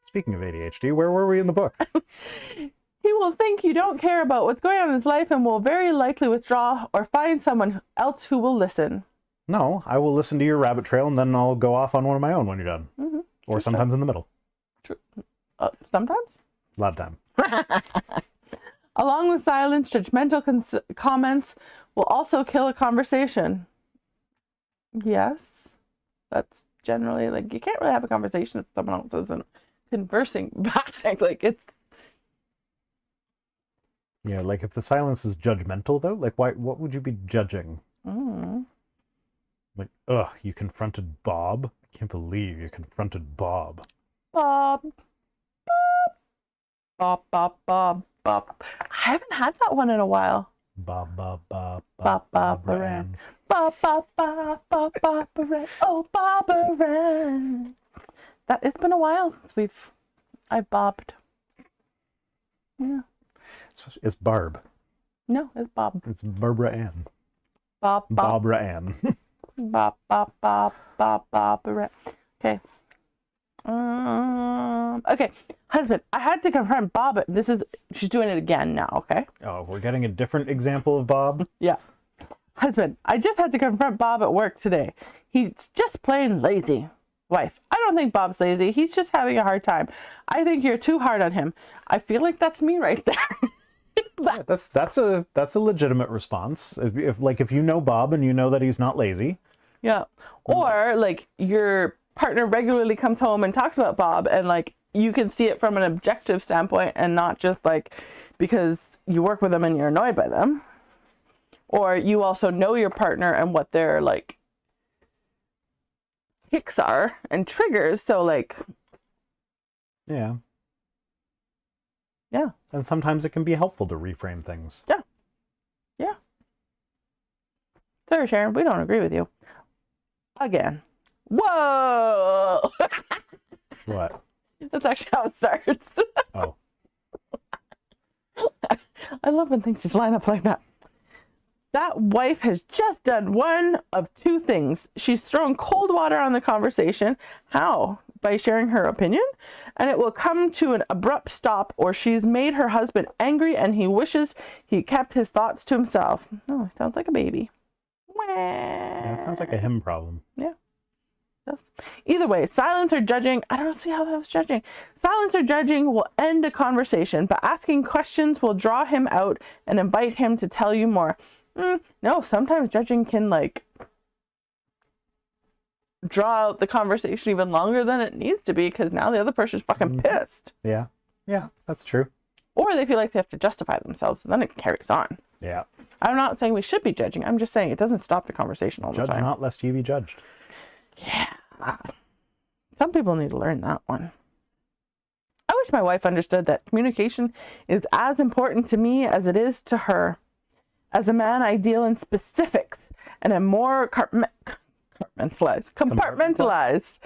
Speaking of ADHD, where were we in the book? He will think you don't care about what's going on in his life and will very likely withdraw or find someone else who will listen. No, I will listen to your rabbit trail and then I'll go off on one of my own when you're done. Or sometimes in the middle. True. Sometimes? A lot of time. Along with silence, judgmental comments will also kill a conversation. Yes. That's generally, you can't really have a conversation if someone else isn't conversing back. It's... Yeah, if the silence is judgmental, though, what would you be judging? You confronted Bob? I can't believe you confronted Bob. Bob. Bob, Bob, Bob, Bob. I haven't had that one in a while. Bob, Bob, Bob, Bob, Bob, Baran. Bob, Bob, Bob, Bob, Bob, Baran. Oh, Bob, Baran. It's been a while since I've bobbed. Yeah. It's Barb. No, it's Bob. It's Barbara Ann. Bob, Bob. Barbara Ann. Bob, Bob, Bob, Bob, Bob, Baran. Okay. Okay, husband, I had to confront Bob. She's doing it again now, okay? Oh, we're getting a different example of Bob? Yeah. Husband, I just had to confront Bob at work today. He's just plain lazy. Wife, I don't think Bob's lazy. He's just having a hard time. I think you're too hard on him. I feel like that's me right there. Yeah, that's a legitimate response. If you know Bob and you know that he's not lazy. Yeah. Or your partner regularly comes home and talks about Bob, and you can see it from an objective standpoint and not just because you work with them and you're annoyed by them. Or you also know your partner and what their ticks are and triggers, so yeah. Yeah. And sometimes it can be helpful to reframe things. Yeah. Yeah. Sorry, Sharon, we don't agree with you. Again. Whoa! What? That's actually how it starts. Oh. I love when things just line up like that. That wife has just done one of two things. She's thrown cold water on the conversation. How? By sharing her opinion? And it will come to an abrupt stop, or she's made her husband angry and he wishes he kept his thoughts to himself. Oh, sounds like a baby. Yeah, it sounds like a him problem. Yeah. Either way, silence or judging, I don't see how that was judging. Silence or judging will end a conversation, but asking questions will draw him out and invite him to tell you more. No, sometimes judging can draw out the conversation even longer than it needs to be, because now the other person's fucking pissed. Yeah. Yeah, that's true. Or they feel like they have to justify themselves, and then it carries on. Yeah. I'm not saying we should be judging. I'm just saying it doesn't stop the conversation all the time. Judge not lest you be judged. Yeah. Some people need to learn that one. I wish my wife understood that communication is as important to me as it is to her. As a man, I deal in specifics and am more Compartmentalized.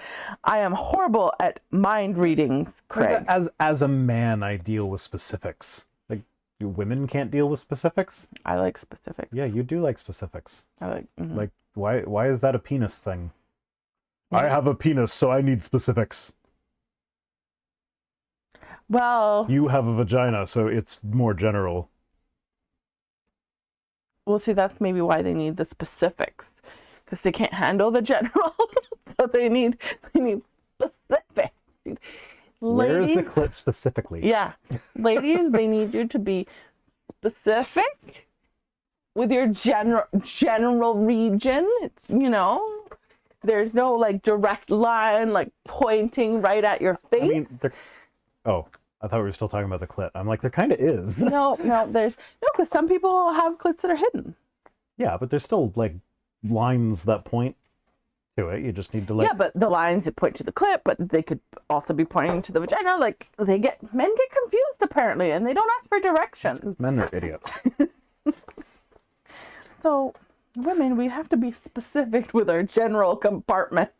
I am horrible at mind reading, Craig. As a man, I deal with specifics. Like, you women can't deal with specifics? I like specifics. Yeah, you do like specifics. I like. Like, why is that a penis thing? I have a penis, so I need specifics. Well, You have a vagina, so it's more general. we'll see. That's maybe why they need the specifics, because they can't handle the general, so they need specifics. Where's the Ladies, clit specifically? yeah, ladies, they need you to be specific with your general region. It's, there's no like direct line like pointing right at your face. I mean, oh, I thought we were still talking about the clit. I'm like, there kind of is. No, because some people have clits that are hidden. Yeah, but there's still like lines that point to it. You just need to like. Yeah, but the lines that point to the clit, but they could also be pointing to the vagina. Like men get confused apparently, and they don't ask for directions. Men are idiots. So, women, we have to be specific with our general compartment.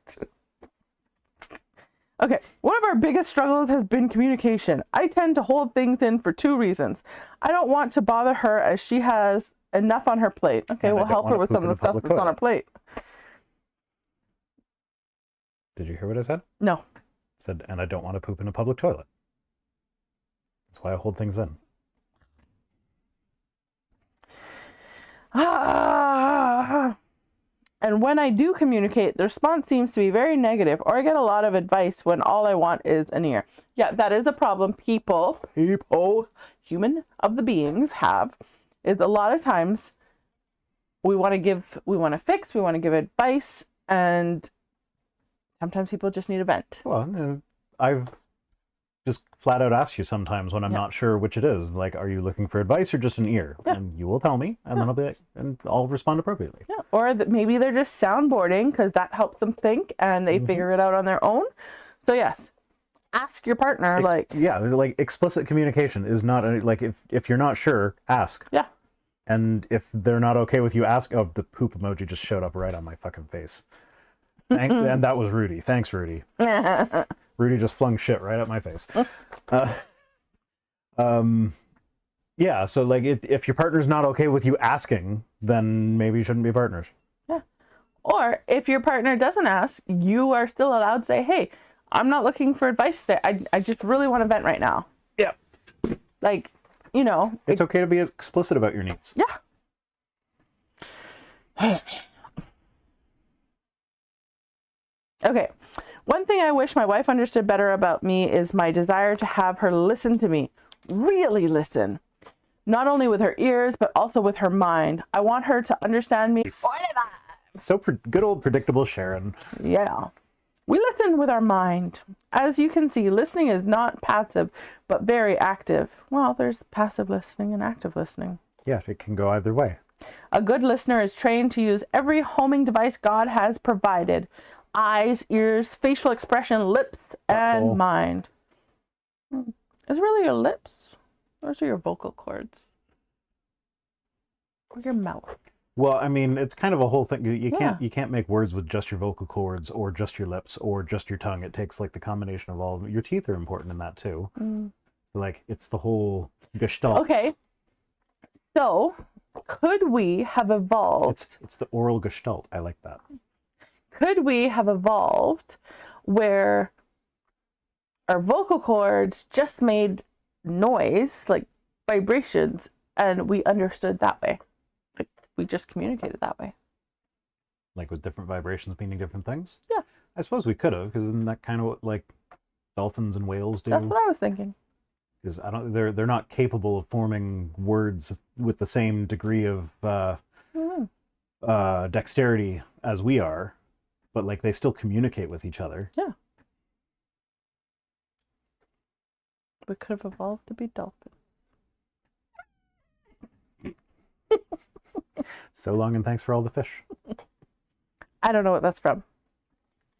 Okay, one of our biggest struggles has been communication. I tend to hold things in for 2 reasons. I don't want to bother her as she has enough on her plate. Okay, we'll help her with some of the stuff that's on her plate. Did you hear what I said? No. I said, and I don't want to poop in a public toilet. That's why I hold things in. And when I do communicate, the response seems to be very negative, or I get a lot of advice when all I want is an ear. Yeah, that is a problem people, human of the beings have, is a lot of times we want to fix, we want to give advice, and sometimes people just need a vent. Well, I've just flat out asked you sometimes when I'm not sure which it is. Like, are you looking for advice or just an ear? Yeah. And you will tell me, and then I'll be like, and I'll respond appropriately. Yeah. Or maybe they're just soundboarding because that helps them think and they figure it out on their own. So yes, ask your partner. Like explicit communication is not like if you're not sure, ask. Yeah. And if they're not okay with you, ask. Oh, the poop emoji just showed up right on my fucking face. And that was Rudy. Thanks, Rudy. Rudy just flung shit right at my face. Yeah, so like if your partner's not okay with you asking, then maybe you shouldn't be partners. Yeah. Or if your partner doesn't ask, you are still allowed to say, hey, I'm not looking for advice today. I just really want to vent right now. Yeah. Like, It's okay to be explicit about your needs. Yeah. Okay. One thing I wish my wife understood better about me is my desire to have her listen to me. Really listen. Not only with her ears, but also with her mind. I want her to understand me. So good old predictable Sharon. Yeah. We listen with our mind. As you can see, listening is not passive, but very active. Well, there's passive listening and active listening. Yeah, it can go either way. A good listener is trained to use every homing device God has provided. Eyes, ears, facial expression, lips, and mind. Is it really your lips? Or is it your vocal cords? Or your mouth? Well, I mean, it's kind of a whole thing. You can't make words with just your vocal cords or just your lips or just your tongue. It takes like the combination of all of them. Your teeth are important in that too. Like it's the whole gestalt. Okay. So, could we have evolved? It's the oral gestalt. I like that. Could we have evolved where our vocal cords just made noise, like vibrations, and we understood that way? Like we just communicated that way. Like with different vibrations meaning different things? Yeah. I suppose we could have, because isn't that kind of what like dolphins and whales do? That's what I was thinking. Because they're not capable of forming words with the same degree of dexterity as we are. But like they still communicate with each other. Yeah. We could have evolved to be dolphins. So long and thanks for all the fish. I don't know what that's from.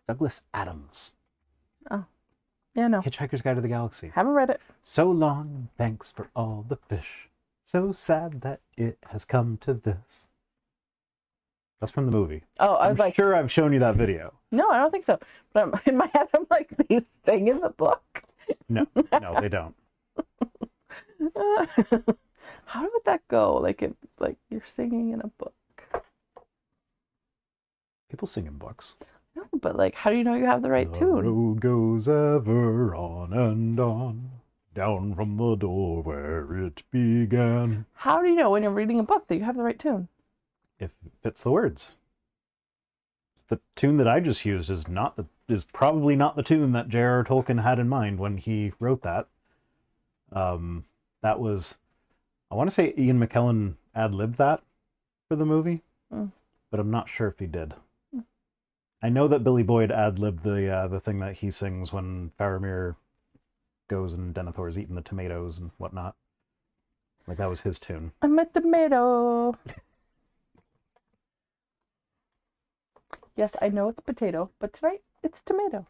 Douglas Adams. Oh. Yeah, no. Hitchhiker's Guide to the Galaxy. Haven't read it. So long and thanks for all the fish. So sad that it has come to this. That's from the movie. Oh, I was I'm like, sure I've shown you that video. no, I don't think so. But in my head, I'm like, they sing in the book. No, they don't. How would that go? Like, if like you're singing in a book. People sing in books. No, but like, how do you know you have the right The tune? road goes ever on and on, down from the door where it began. How do you know when you're reading a book that you have the right tune? If it fits the words. The tune that I just used is probably not the tune that J.R.R. Tolkien had in mind when he wrote that. That was, I want to say Ian McKellen ad-libbed that for the movie, but I'm not sure if he did. I know that Billy Boyd ad-libbed the thing that he sings when Faramir goes and Denethor's eating the tomatoes and whatnot. Like, that was his tune. I'm a tomato. Yes, I know it's potato, but tonight it's tomato.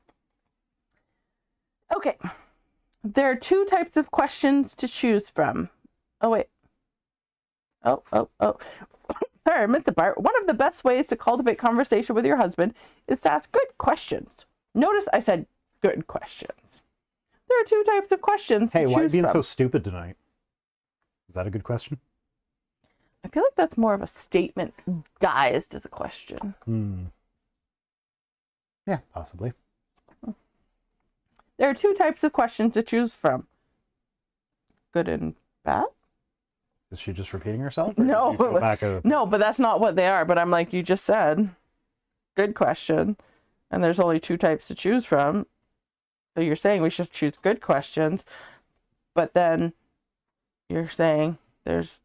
Okay. There are 2 types of questions to choose from. Oh, wait. Oh. Sorry, Mr. Bart. One of the best ways to cultivate conversation with your husband is to ask good questions. Notice I said good questions. There are 2 types of questions to choose from. Hey, why are you being so stupid tonight? Is that a good question? I feel like that's more of a statement guised as a question. Yeah, possibly. There are 2 types of questions to choose from. Good and bad? Is she just repeating herself? Or No. did you go back a... No, but that's not what they are. But I'm like, you just said, good question. And there's only 2 types to choose from. So you're saying we should choose good questions. But then you're saying there's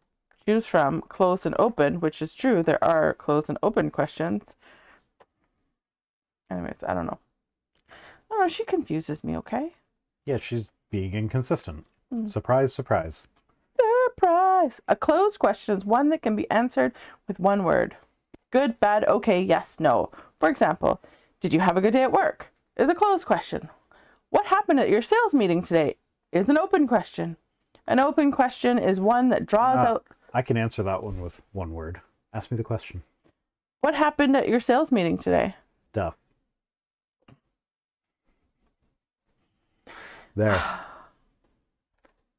choose from closed and open, which is true. There are closed and open questions. Anyways, I don't know. Oh, she confuses me, okay? Yeah, she's being inconsistent. Surprise, surprise. Surprise! A closed question is one that can be answered with one word. Good, bad, okay, yes, no. For example, did you have a good day at work? Is a closed question. What happened at your sales meeting today? Is an open question. An open question is one that draws out... I can answer that one with one word. Ask me the question. What happened at your sales meeting today? Stuff. There.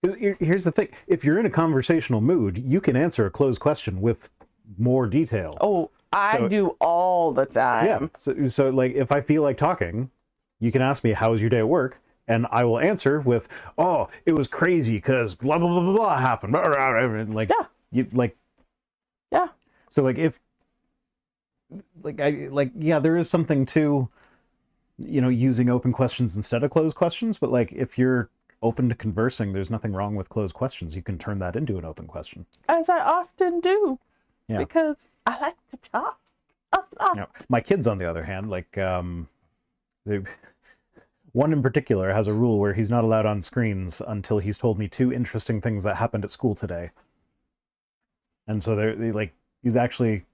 Because here's the thing. If you're in a conversational mood, you can answer a closed question with more detail. Oh, I do all the time. Yeah. So like, if I feel like talking, you can ask me, how was your day at work? And I will answer with, oh, it was crazy because blah, blah, blah, blah, blah happened. And like, yeah. So like, if, there is something to, using open questions instead of closed questions. But like, if you're open to conversing, there's nothing wrong with closed questions. You can turn that into an open question. As I often do. Yeah. Because I like to talk a lot. Now, my kids, on the other hand, one in particular has a rule where he's not allowed on screens until he's told me 2 interesting things that happened at school today. And so he's actually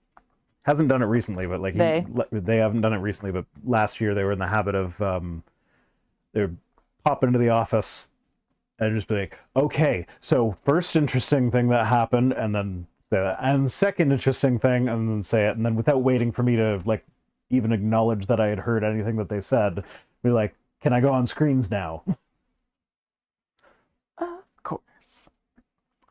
hasn't done it recently, but like they haven't done it recently. But last year they were in the habit of they'd pop into the office and just be like, okay, so first interesting thing that happened, and then and second interesting thing, and then say it, and then without waiting for me to like even acknowledge that I had heard anything that they said, be like, can I go on screens now? Of course.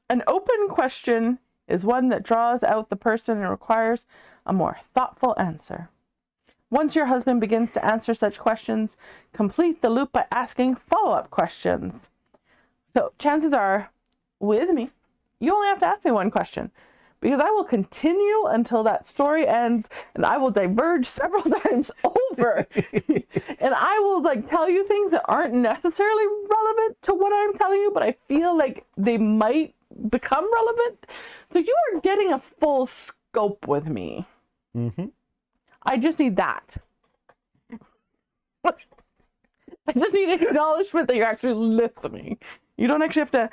An open question is one that draws out the person and requires a more thoughtful answer. Once your husband begins to answer such questions, complete the loop by asking follow-up questions. So chances are, with me, you only have to ask me one question, because I will continue until that story ends, and I will diverge several times over. And I will tell you things that aren't necessarily relevant to what I'm telling you, but I feel like they might become relevant. So you are getting a full scope with me. Mm-hmm. I just need that. I just need acknowledgement that you're actually listening. You don't actually have to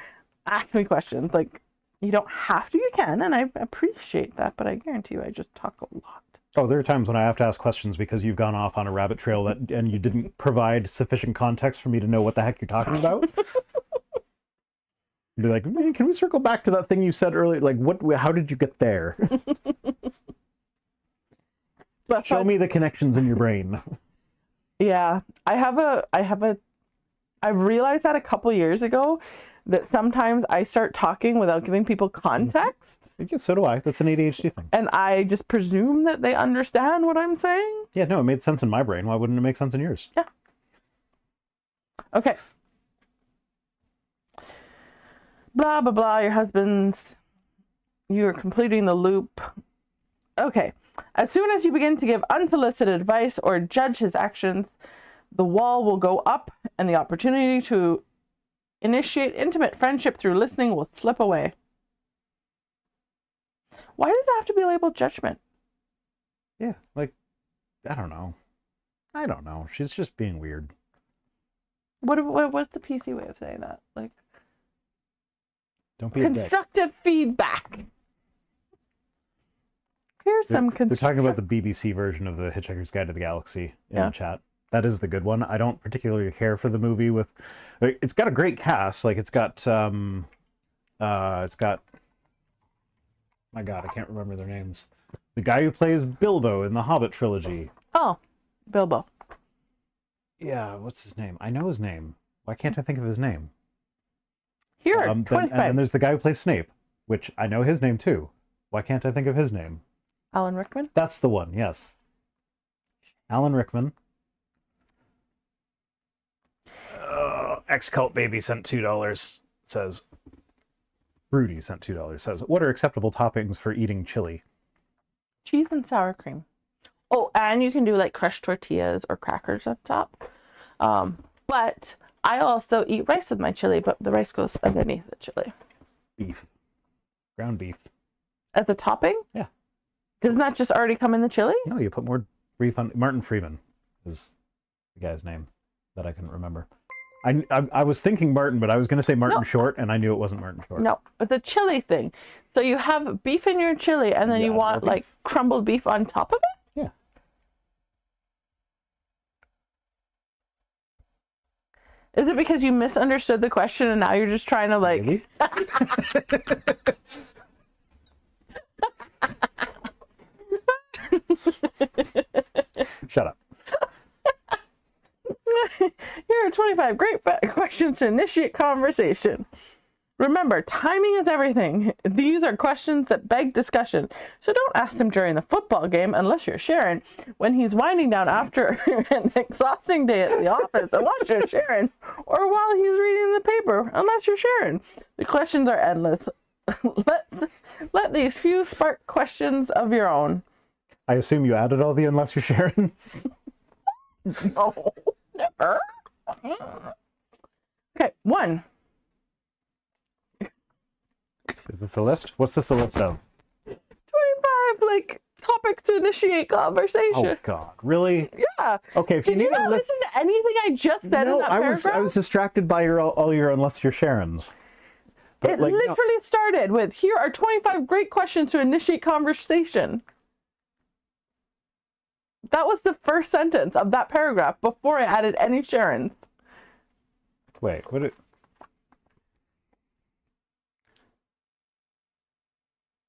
ask me questions. You don't have to, you can, and I appreciate that, but I guarantee you I just talk a lot. Oh, there are times when I have to ask questions because you've gone off on a rabbit trail and you didn't provide sufficient context for me to know what the heck you're talking about. Be like, can we circle back to that thing you said earlier? How did you get there? Show me the connections in your brain. Yeah, I realized that a couple years ago that sometimes I start talking without giving people context. Yeah, so do I. That's an ADHD thing. And I just presume that they understand what I'm saying. Yeah, no, it made sense in my brain. Why wouldn't it make sense in yours? Yeah. Okay. Blah, blah, blah. Your husband's... You're completing the loop. Okay. As soon as you begin to give unsolicited advice or judge his actions, the wall will go up and the opportunity to initiate intimate friendship through listening will slip away. Why does it have to be labeled judgment? Yeah, like, I don't know. She's just being weird. What's the PC way of saying that? Like, don't be a dick. Constructive feedback. Here's some They're talking about the BBC version of the Hitchhiker's Guide to the Galaxy in the chat. That is the good one. I don't particularly care for the movie with... It's got a great cast. Like, it's got... My God, I can't remember their names. The guy who plays Bilbo in the Hobbit trilogy. Oh, Bilbo. Yeah, what's his name? I know his name. Why can't I think of his name? Here, And then there's the guy who plays Snape, which I know his name too. Why can't I think of his name? Alan Rickman? That's the one, yes. Alan Rickman. X-Cult Baby sent $2. Says... Rudy sent $2. Says, what are acceptable toppings for eating chili? Cheese and sour cream. Oh, and you can do like crushed tortillas or crackers up top. But I also eat rice with my chili, but the rice goes underneath the chili. Beef. Ground beef. As a topping? Yeah. Doesn't that just already come in the chili? No, you put more beef on... Martin Freeman is the guy's name that I couldn't remember. I was thinking Martin, but I was going to say Martin Short, and I knew it wasn't Martin Short. No, it's a chili thing. So you have beef in your chili, and then you want like crumbled beef on top of it? Yeah. Is it because you misunderstood the question and now you're just trying to like... Maybe. Shut up. Here are 25 great questions to initiate conversation. Remember, timing is everything. These are questions that beg discussion, so don't ask them during the football game unless you're Sharon, when he's winding down after an exhausting day at the office, unless you're Sharon, or while he's reading the paper, unless you're Sharon. The questions are endless. Let these few spark questions of your own. I assume you added all the unless you're Sharon's? No, never. Okay, 1. Is this a list? What's this a list of? 25, like, topics to initiate conversation. Oh, God. Really? Yeah. Okay, if Did you you need not a list... listen to anything I just said in that paragraph? I was distracted by all your unless you're Sharon's. But, it like, literally started with, here are 25 great questions to initiate conversation. That was the first sentence of that paragraph before I added any Sharon's. Wait, what it...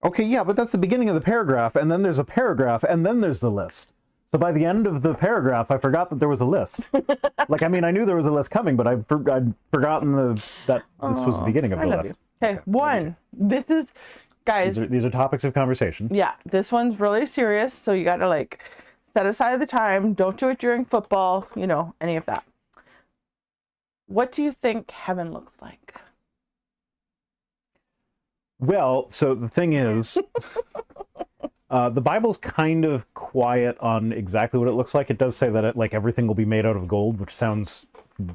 Okay, yeah, but that's the beginning of the paragraph, and then there's a paragraph, and then there's the list. So by the end of the paragraph, I forgot that there was a list. Like, I mean, I knew there was a list coming, but I'd forgotten that this was the beginning of the list. Okay, 1. This is, guys... These are topics of conversation. Yeah, this one's really serious, so you gotta, like, set aside the time. Don't do it during football, you know, any of that. What do you think heaven looks like? Well, so the thing is, the Bible's kind of quiet on exactly what it looks like. It does say that like everything will be made out of gold, which sounds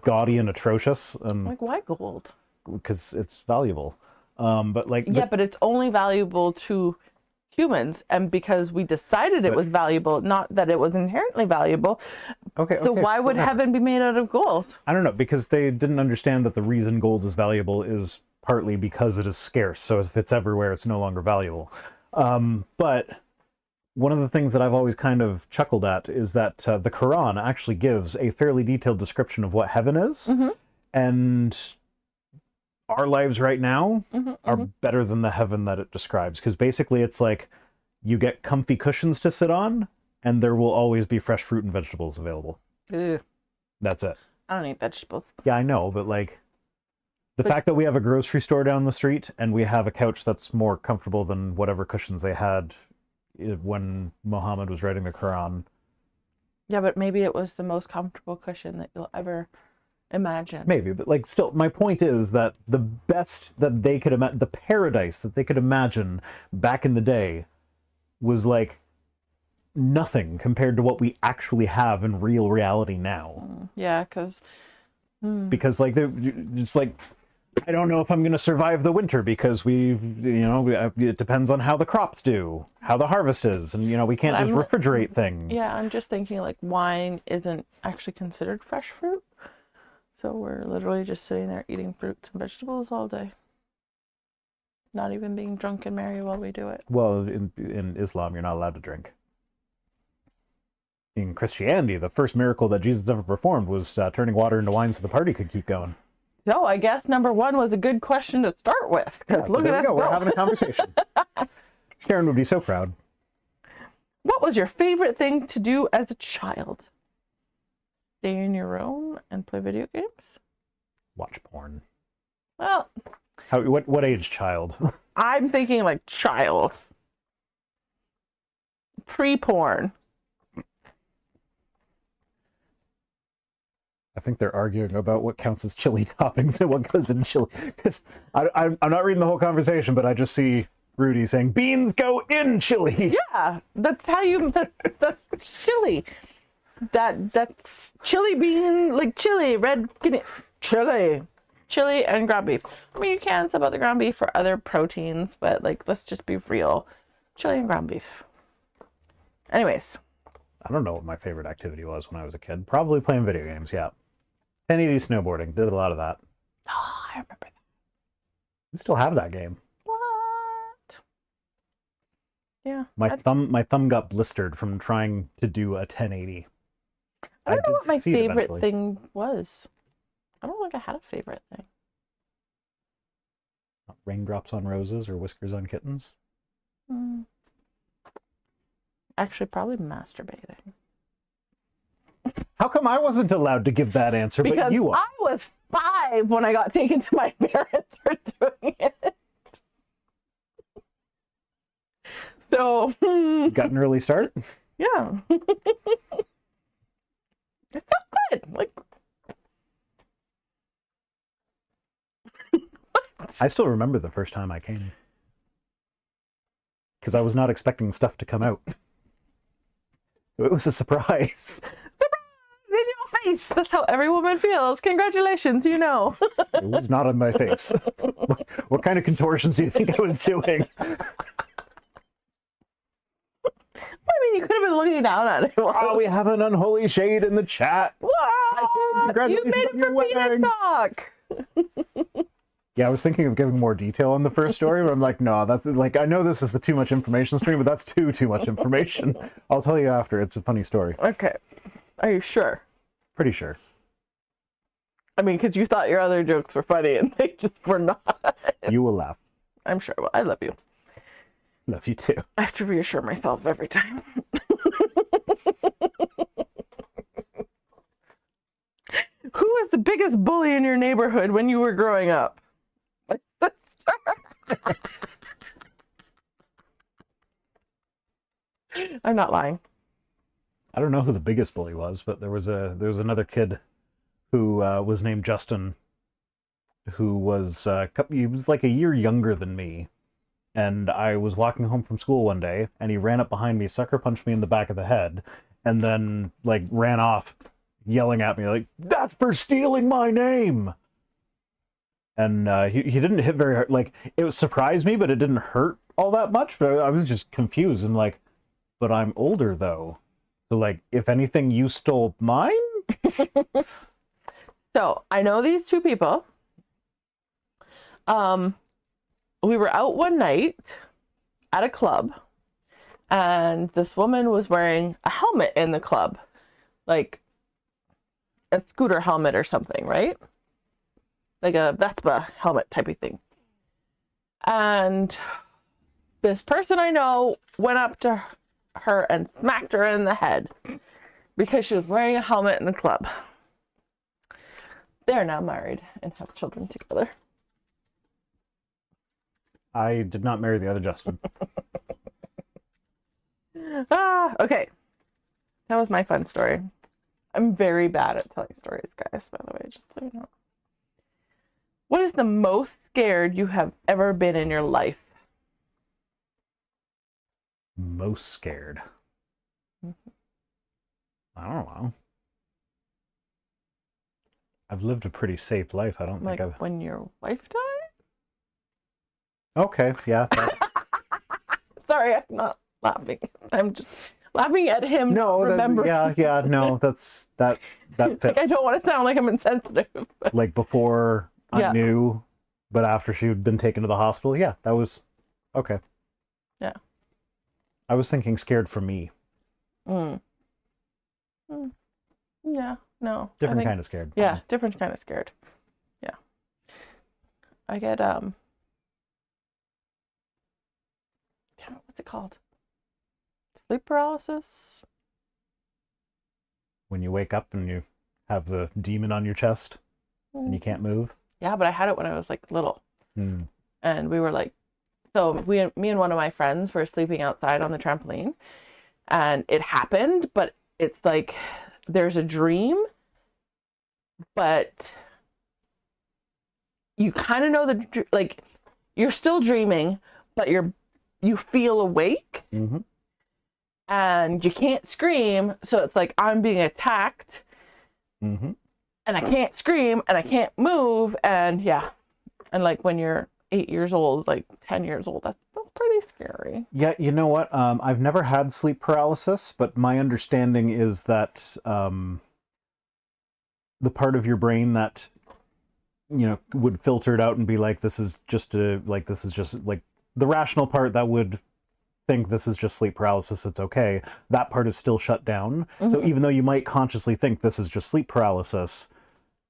gaudy and atrocious. Like, why gold? Because it's valuable. But like, yeah, but it's only valuable to humans, and because we decided it was valuable, not that it was inherently valuable. Okay. So why would heaven be made out of gold? I don't know, because they didn't understand that the reason gold is valuable is partly because it is scarce. So if it's everywhere, it's no longer valuable. But one of the things that I've always kind of chuckled at is that the Quran actually gives a fairly detailed description of what heaven is. Mm-hmm. And our lives right now are better than the heaven that it describes. Because basically it's like you get comfy cushions to sit on, and there will always be fresh fruit and vegetables available. Ugh. That's it. I don't eat vegetables. Yeah, I know, but like the fact that we have a grocery store down the street and we have a couch that's more comfortable than whatever cushions they had when Muhammad was writing the Quran. Yeah, but maybe it was the most comfortable cushion that you'll ever imagine. Maybe, but like still, my point is that the best that they could imagine, the paradise that they could imagine back in the day was like nothing compared to what we actually have in real reality now. Yeah, because like it's like, I don't know if I'm going to survive the winter because it depends on how the crops do, how the harvest is, and we can't just refrigerate things. Yeah, I'm just thinking like wine isn't actually considered fresh fruit, so we're literally just sitting there eating fruits and vegetables all day, not even being drunk and merry while we do it. Well, in Islam, you're not allowed to drink. In Christianity, the first miracle that Jesus ever performed was turning water into wine so the party could keep going. So I guess number one was a good question to start with. Yeah, look at us go. We're having a conversation. Sharon would be so proud. What was your favorite thing to do as a child? Stay in your room and play video games? Watch porn. Well, what age child? I'm thinking like child. Pre-porn. I think they're arguing about what counts as chili toppings and what goes in chili. Because I'm not reading the whole conversation, but I just see Rudy saying, beans go in chili. Yeah, that's how that's chili. That's chili bean, like chili, red, chili and ground beef. I mean, you can sub out the ground beef for other proteins, but like, let's just be real. Chili and ground beef. Anyways. I don't know what my favorite activity was when I was a kid. Probably playing video games, yeah. 1080 snowboarding. Did a lot of that. Oh, I remember that. We still have that game. What? Yeah. My thumb got blistered from trying to do a 1080. I don't know what my favorite eventually. thing was. I don't think I had a favorite thing. Raindrops on roses or whiskers on kittens? Actually, probably masturbating. How come I wasn't allowed to give that answer, Because but you are? I was 5 when I got taken to my parents for doing it. So... Got an early start? Yeah. It felt good. Like... I still remember the first time I came. Because I was not expecting stuff to come out. So it was a surprise. In your face. That's how every woman feels. Congratulations, you know. It was not on my face. What kind of contortions do you think I was doing? I mean, you could have been looking down at it. Oh, we have an unholy shade in the chat. Wow! You made it for penis talk. Yeah, I was thinking of giving more detail on the first story, but I'm like, no, that's like, I know this is the too much information stream, but that's too much information. I'll tell you after. It's a funny story. Okay. Are you sure? Pretty sure. I mean, because you thought your other jokes were funny and they just were not. You will laugh. I'm sure. Well, I love you. Love you too. I have to reassure myself every time. Who was the biggest bully in your neighborhood when you were growing up? I'm not lying. I don't know who the biggest bully was, but there was another kid who was named Justin, who was he was like a year younger than me, and I was walking home from school one day, and he ran up behind me, sucker punched me in the back of the head, and then like ran off, yelling at me like, "That's for stealing my name!" And he didn't hit very hard. Like, it surprised me, but it didn't hurt all that much. But I was just confused and like, but I'm older though. So like, if anything, you stole mine? So I know these two people. We were out one night at a club, and this woman was wearing a helmet in the club, like a scooter helmet or something, right? Like a Vespa helmet type of thing. And this person I know went up to her and smacked her in the head because she was wearing a helmet in the club. They're now married and have children together. I did not marry the other Justin. Okay. That was my fun story. I'm very bad at telling stories, guys, by the way, just so you know. What is the most scared you have ever been in your life? Most scared. I don't know. I've lived a pretty safe life. I don't Like think I've... when your wife died? Okay, yeah. Sorry, I'm not laughing. I'm just laughing at him. No, remembering. yeah, no, that fits. Like, I don't want to sound like I'm insensitive. Like before I Yeah. knew, but after she had been taken to the hospital, yeah, that was okay. Yeah. I was thinking scared for me. Yeah, no. Different kind of scared. Yeah, different kind of scared. Yeah. I get, damn it, what's it called? Sleep paralysis? When you wake up and you have the demon on your chest and you can't move. Yeah, but I had it when I was like little. Hmm. And we were like, so me and one of my friends were sleeping outside on the trampoline, and it happened, but it's like there's a dream, but you kind of know like you're still dreaming, but you feel awake, and you can't scream, so it's like I'm being attacked, and I can't scream, and I can't move, and yeah, and like when you're 8 years old, like 10 years old, that's pretty scary. Yeah, you know what? I've never had sleep paralysis, but my understanding is that the part of your brain that, you know, would filter it out and be like, this is just like the rational part that would think this is just sleep paralysis, it's okay. That part is still shut down. So even though you might consciously think this is just sleep paralysis,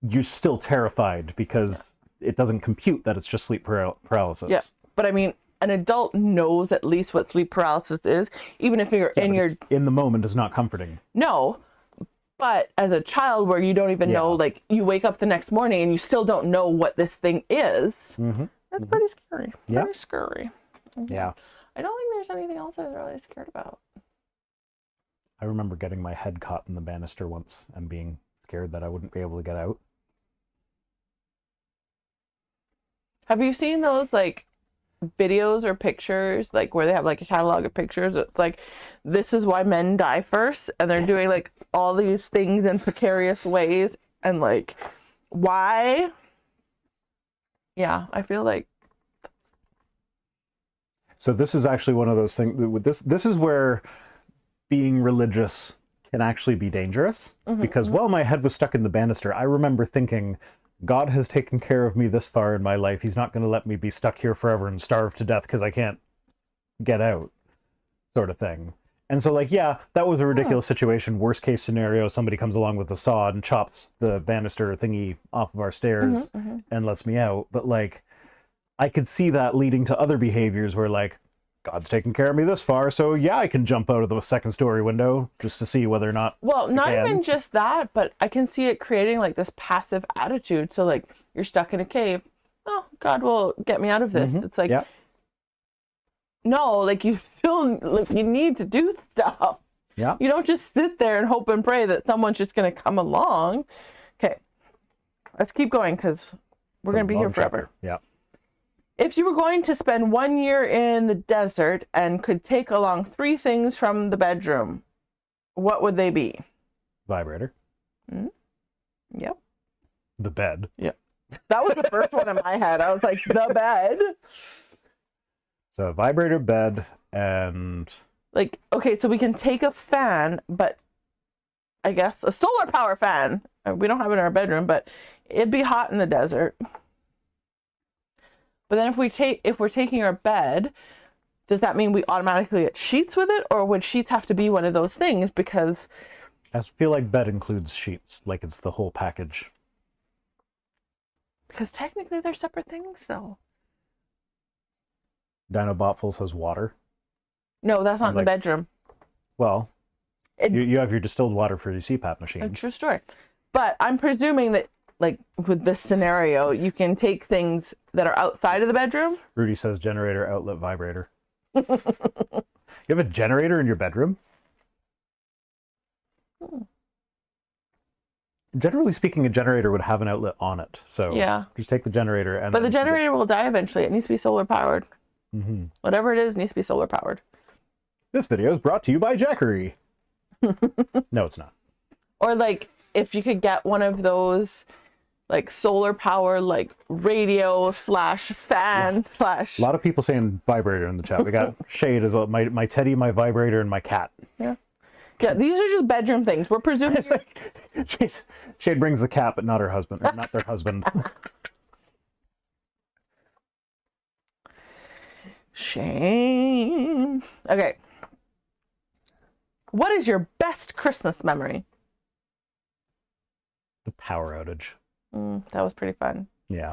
you're still terrified because it doesn't compute that it's just sleep paralysis. Yeah, but I mean, an adult knows at least what sleep paralysis is, even if you're in the moment is not comforting. No, but as a child where you don't even know, like you wake up the next morning and you still don't know what this thing is, that's pretty scary. Very scary. Yeah. I don't think there's anything else I was really scared about. I remember getting my head caught in the banister once and being scared that I wouldn't be able to get out. Have you seen those like videos or pictures like where they have like a catalog of pictures? It's like, this is why men die first, and they're doing like all these things in precarious ways, and like why? Yeah, I feel like. So this is actually one of those things. This is where being religious can actually be dangerous, because while my head was stuck in the banister, I remember thinking, God has taken care of me this far in my life. He's not going to let me be stuck here forever and starve to death because I can't get out, sort of thing. And so, like, yeah, that was a ridiculous situation. Worst case scenario, somebody comes along with a saw and chops the banister thingy off of our stairs and lets me out. But, like, I could see that leading to other behaviors where, like, God's taken care of me this far, so yeah, I can jump out of the second story window just to see whether or not. Well, not even just that, but I can see it creating like this passive attitude. So like you're stuck in a cave. Oh, God will get me out of this. It's like, no, like you feel like you need to do stuff. Yeah. You don't just sit there and hope and pray that someone's just going to come along. Okay, let's keep going because we're going to be here forever. Yeah. If you were going to spend 1 year in the desert and could take along 3 things from the bedroom, what would they be? Vibrator. Yep. The bed. Yep. That was the first one in my head. I was like, the bed. So vibrator, bed, and... Like, okay, so we can take a fan, but I guess a solar power fan. We don't have it in our bedroom, but it'd be hot in the desert. But then if we're taking our bed, does that mean we automatically get sheets with it, or would sheets have to be one of those things? Because I feel like bed includes sheets, like it's the whole package. Because technically they're separate things, so. Dinobotful says water. No, that's not in the bedroom. Well, It- you have your distilled water for your CPAP A machine. true story. But I'm presuming that, like, with this scenario, you can take things that are outside of the bedroom. Rudy says generator, outlet, vibrator. You have a generator in your bedroom? Generally speaking, a generator would have an outlet on it. So Yeah. just take the generator and But the then generator will die eventually. It needs to be solar powered. Mm-hmm. Whatever it is needs to be solar powered. This video is brought to you by Jackery. No, it's not. Or, like, if you could get one of those, like, solar power, like, radio / fan / A lot of people saying vibrator in the chat. We got Shade as well. My teddy, my vibrator, and my cat. Yeah. Yeah, these are just bedroom things. We're presuming. Shade brings the cat, but not her husband, or not their husband. Shame. Okay. What is your best Christmas memory? The power outage. That was pretty fun. Yeah.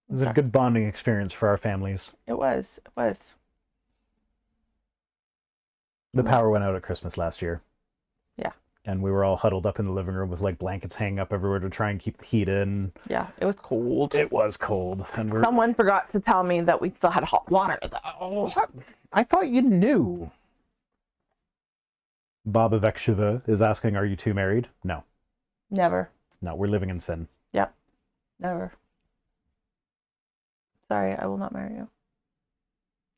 It was a Okay. good bonding experience for our families. It was. It was. The power went out at Christmas last year. Yeah. And we were all huddled up in the living room with like blankets hanging up everywhere to try and keep the heat in. Yeah, it was cold. It was cold. And Someone forgot to tell me that we still had hot water, though. I thought you knew. Bob avec cheveux is asking, are you two married? No. Never. No, we're living in sin. Yep. Never. Sorry, I will not marry you.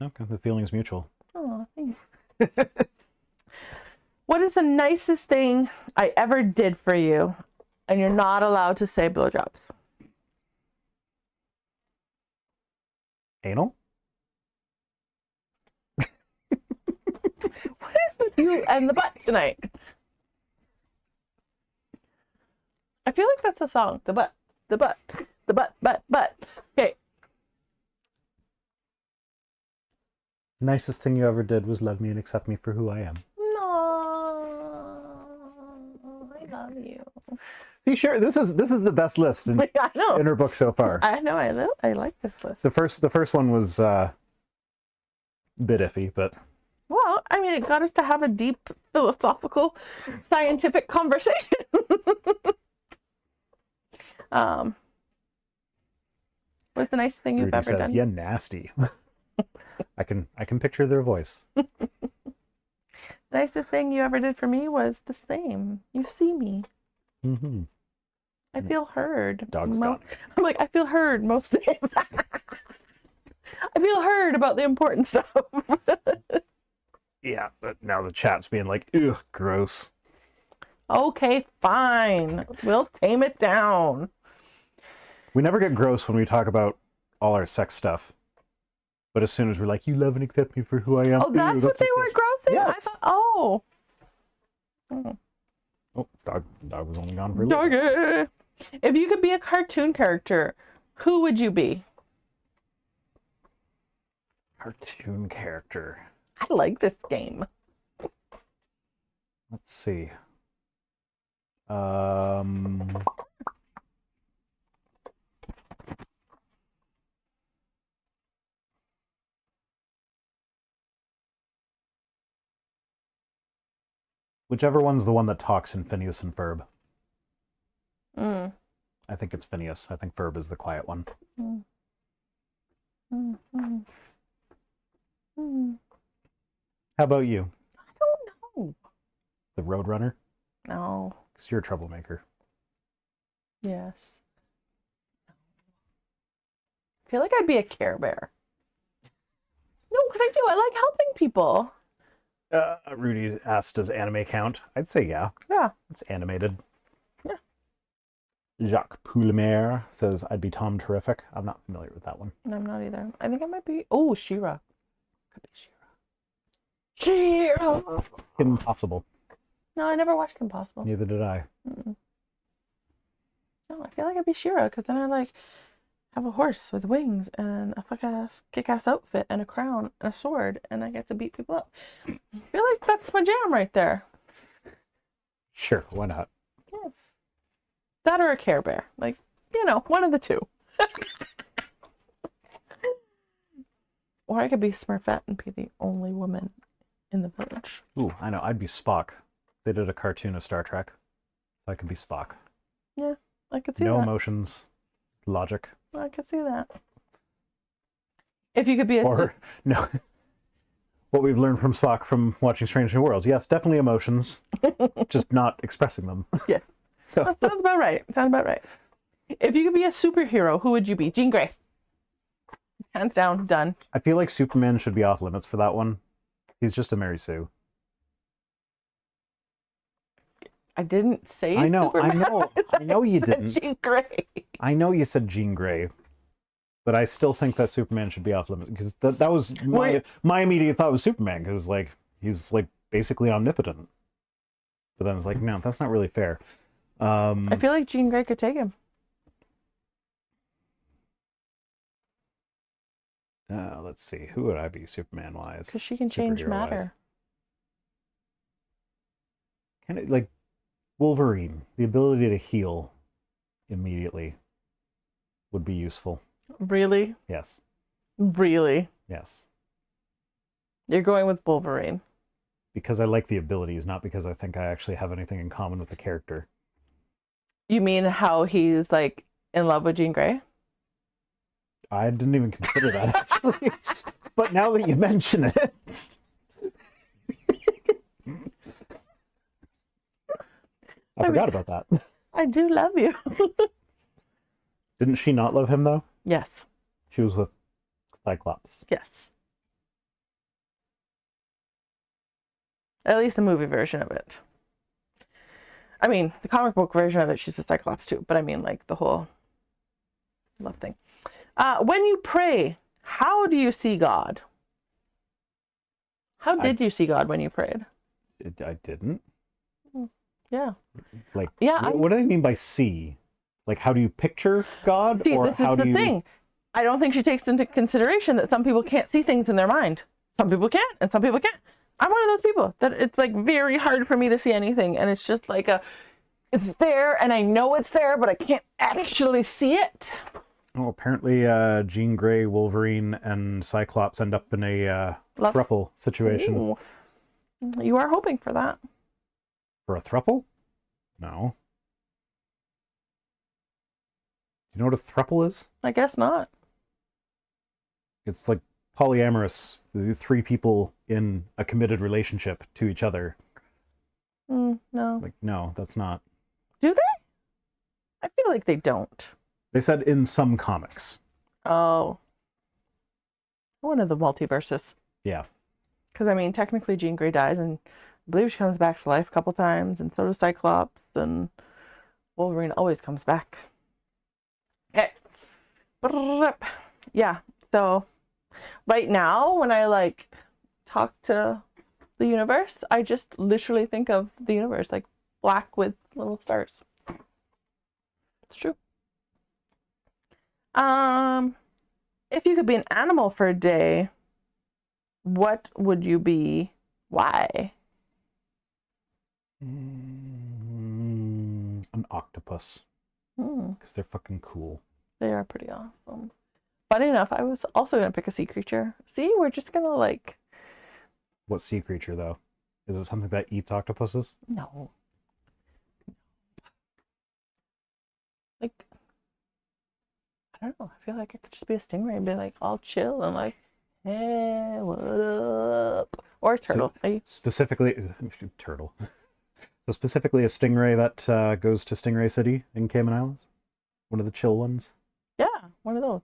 Okay, the feeling's mutual. Oh, thanks. What is the nicest thing I ever did for you? And you're not allowed to say blowjobs. Anal? What is with you and the butt tonight? I feel like that's a song. The butt, the butt, the butt. Okay. Nicest thing you ever did was love me and accept me for who I am. No, I love you. See, sure, this is the best list in I know. her book so far. I know. I like this list. The first one was a bit iffy, but Well, I mean, it got us to have a deep philosophical, scientific conversation. What's the nicest thing you've Rudy ever says, done? "Yeah, nasty." I can picture their voice. The nicest thing you ever did for me was the same. You see me. Mm-hmm. I feel heard. Dog's gone. I'm like, I feel heard most days. I feel heard about the important stuff. Yeah, but now the chat's being like, "Ugh, gross." Okay, fine. We'll tame it down. We never get gross when we talk about all our sex stuff. But as soon as we're like, "You love and accept me for who I am," Oh, that's what they were grossing? I Yes. thought, oh. Oh, dog was only gone for a little bit. Doggy. If you could be a cartoon character, who would you be? Cartoon character. I like this game. Let's see. Whichever one's the one that talks in Phineas and Ferb. Mm. I think it's Phineas. I think Ferb is the quiet one. Mm. Mm. Mm. Mm. How about you? I don't know. The Roadrunner? No. Because you're a troublemaker. Yes. I feel like I'd be a Care Bear. No, because I do. I like helping people. Rudy asked, does anime count? I'd say yeah. Yeah. It's animated. Yeah. Jacques Poulimer says, I'd be Tom Terrific. I'm not familiar with that one. No, I'm not either. I think I might be. Oh, She-Ra. Could be She-Ra. She-Ra. Impossible. No, I never watched Kim Possible. Neither did I. Mm-mm. No, I feel like I'd be She-Ra because then I like have a horse with wings and a kick-ass outfit and a crown and a sword and I get to beat people up. I feel like that's my jam right there. Sure, why not? Yeah. That or a Care Bear. Like, you know, one of the two. Or I could be Smurfette and be the only woman in the village. Ooh, I know. I'd be Spock. They did a cartoon of Star Trek. I could be Spock. Yeah, I could see No that. emotions, logic. I could see that. If you could be a Or, no. What we've learned from Spock from watching Strange New Worlds. Yes, definitely emotions, just not expressing them. Yeah. So That sounds about right. Sounds about right. If you could be a superhero, who would you be? Jean Grey. Hands down, done. I feel like Superman should be off limits for that one. He's just a Mary Sue. I didn't say I know you I said didn't. Jean Grey. I know you said Jean Grey, but I still think that Superman should be off limits because that was my immediate thought was Superman because like he's like basically omnipotent. But then it's like no, that's not really fair. I feel like Jean Grey could take him. Let's see, who would I be Superman wise? Because she can change Superhero-wise. matter. Kind of like Wolverine, the ability to heal immediately would be useful. Really? Yes. Really? Yes. You're going with Wolverine. Because I like the abilities, not because I think I actually have anything in common with the character. You mean how he's like in love with Jean Grey? I didn't even consider that actually. But now that you mention it. I forgot about that. I do love you. Didn't she not love him though? Yes. She was with Cyclops. Yes. At least the movie version of it. I mean, the comic book version of it, she's with Cyclops too. But I mean, like, the whole love thing. When you pray, how do you see God? How did you see God when you prayed? I didn't. Yeah. Like, Yeah, what do they mean by see? Like, how do you picture God? See, or this how is do the you... thing. I don't think she takes into consideration that some people can't see things in their mind. Some people can, and some people can't. I'm one of those people that it's like very hard for me to see anything, and it's just like it's there, and I know it's there, but I can't actually see it. Oh, apparently Jean Grey, Wolverine, and Cyclops end up in a thruple situation. Ooh. You are hoping for that. For a thruple? No. Do you know what a thruple is? I guess not. It's like polyamorous, three people in a committed relationship to each other. No. Like, no, that's not. Do they? I feel like they don't. They said in some comics. Oh. One of the multiverses. Yeah. Because, I mean, technically Jean Grey dies, and I believe she comes back to life a couple times, and so does Cyclops, and Wolverine always comes back. Okay. Yeah, so right now, when I, like, talk to the universe, I just literally think of the universe, like, black with little stars. It's true. If you could be an animal for a day, what would you be? Why? An octopus. Because they're fucking cool. They are pretty awesome. Funny enough, I was also going to pick a sea creature. See, we're just going to like... What sea creature, though? Is it something that eats octopuses? No. Like, I don't know. I feel like I could just be a stingray and be like all chill and like, hey, what up? Or a turtle. So, specifically, turtle. So specifically a stingray that goes to Stingray City in Cayman Islands? One of the chill ones? Yeah, one of those.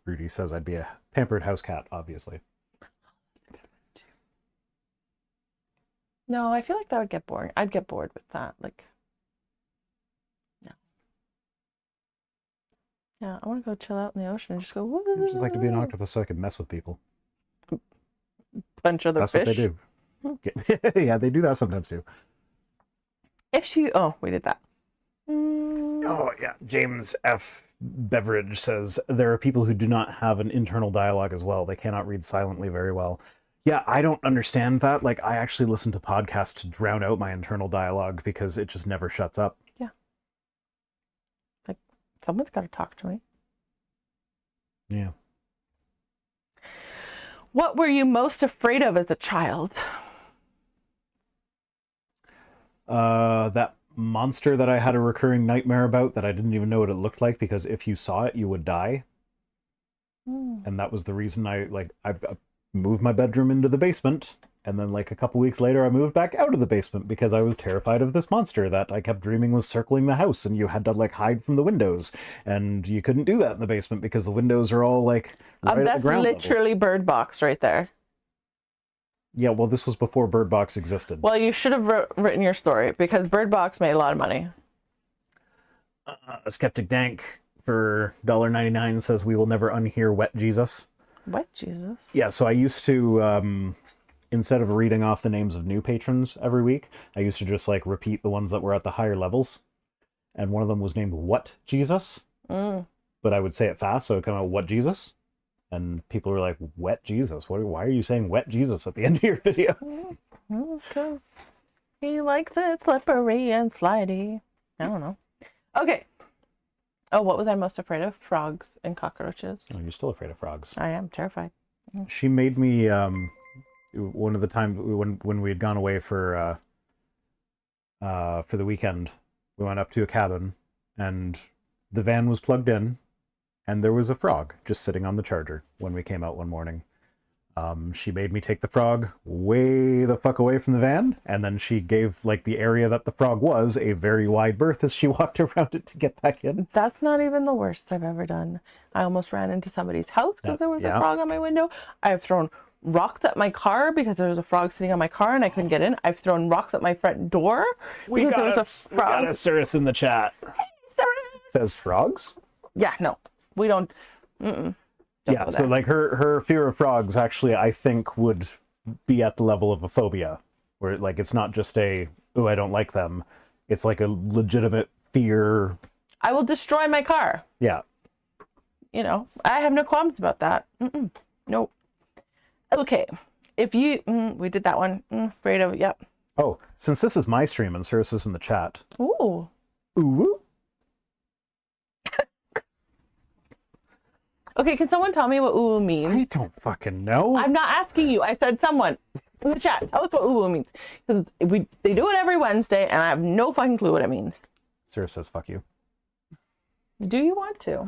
Rudy says I'd be a pampered house cat, obviously. No, I feel like that would get boring. I'd get bored with that. Like, no. Yeah, I want to go chill out in the ocean and just go, woo. I'd just like to be an octopus so I can mess with people. Bunch of other That's fish. what they do. Yeah, they do that sometimes too. If you, oh, we did that. Oh, yeah. James F. Beveridge says, there are people who do not have an internal dialogue as well. They cannot read silently very well. Yeah, I don't understand that. Like, I actually listen to podcasts to drown out my internal dialogue because it just never shuts up. Yeah. Like, someone's got to talk to me. Yeah. What were you most afraid of as a child? That monster that I had a recurring nightmare about that I didn't even know what it looked like, because if you saw it, you would die. And that was the reason I moved my bedroom into the basement, and then like a couple weeks later I moved back out of the basement because I was terrified of this monster that I kept dreaming was circling the house, and you had to like hide from the windows, and you couldn't do that in the basement because the windows are all like right at the That's ground level. literally Bird Box right there. Yeah, well, this was before Bird Box existed. Well, you should have written your story, because Bird Box made a lot of money. Skeptic Dank for $1.99 says we will never unhear Wet Jesus. What, Jesus? Yeah, so I used to, instead of reading off the names of new patrons every week, I used to just like repeat the ones that were at the higher levels. And one of them was named What Jesus? But I would say it fast, so it would come out What Jesus? And people were like, Wet Jesus? Why are you saying Wet Jesus at the end of your videos? Because he likes it slippery and slidey. I don't know. Okay. Oh, what was I most afraid of? Frogs and cockroaches. Oh, you're still afraid of frogs. I am terrified. She made me, one of the times when we had gone away for the weekend, we went up to a cabin, and the van was plugged in, and there was a frog just sitting on the charger when we came out one morning. She made me take the frog way the fuck away from the van, and then she gave like the area that the frog was a very wide berth as she walked around it to get back in. That's not even the worst I've ever done. I almost ran into somebody's house because there was a frog on my window. I've thrown rocks at my car because there was a frog sitting on my car and I couldn't get in. I've thrown rocks at my front door because there was a frog. We got a Cirrus in the chat. Says frogs? Yeah, no, we don't. Yeah, so like her fear of frogs actually, I think, would be at the level of a phobia, where like it's not just a, oh, I don't like them. It's like a legitimate fear. I will destroy my car. Yeah. You know, I have no qualms about that. Nope. Okay, if you, we did that one. Afraid of, yep. Oh, since this is my stream and Cirrus is in the chat. Ooh. Ooh. Okay, can someone tell me what ooh means? I don't fucking know. I'm not asking you. I said someone in the chat. Tell us what ooh means. Because they do it every Wednesday, and I have no fucking clue what it means. Cirrus says, fuck you. Do you want to?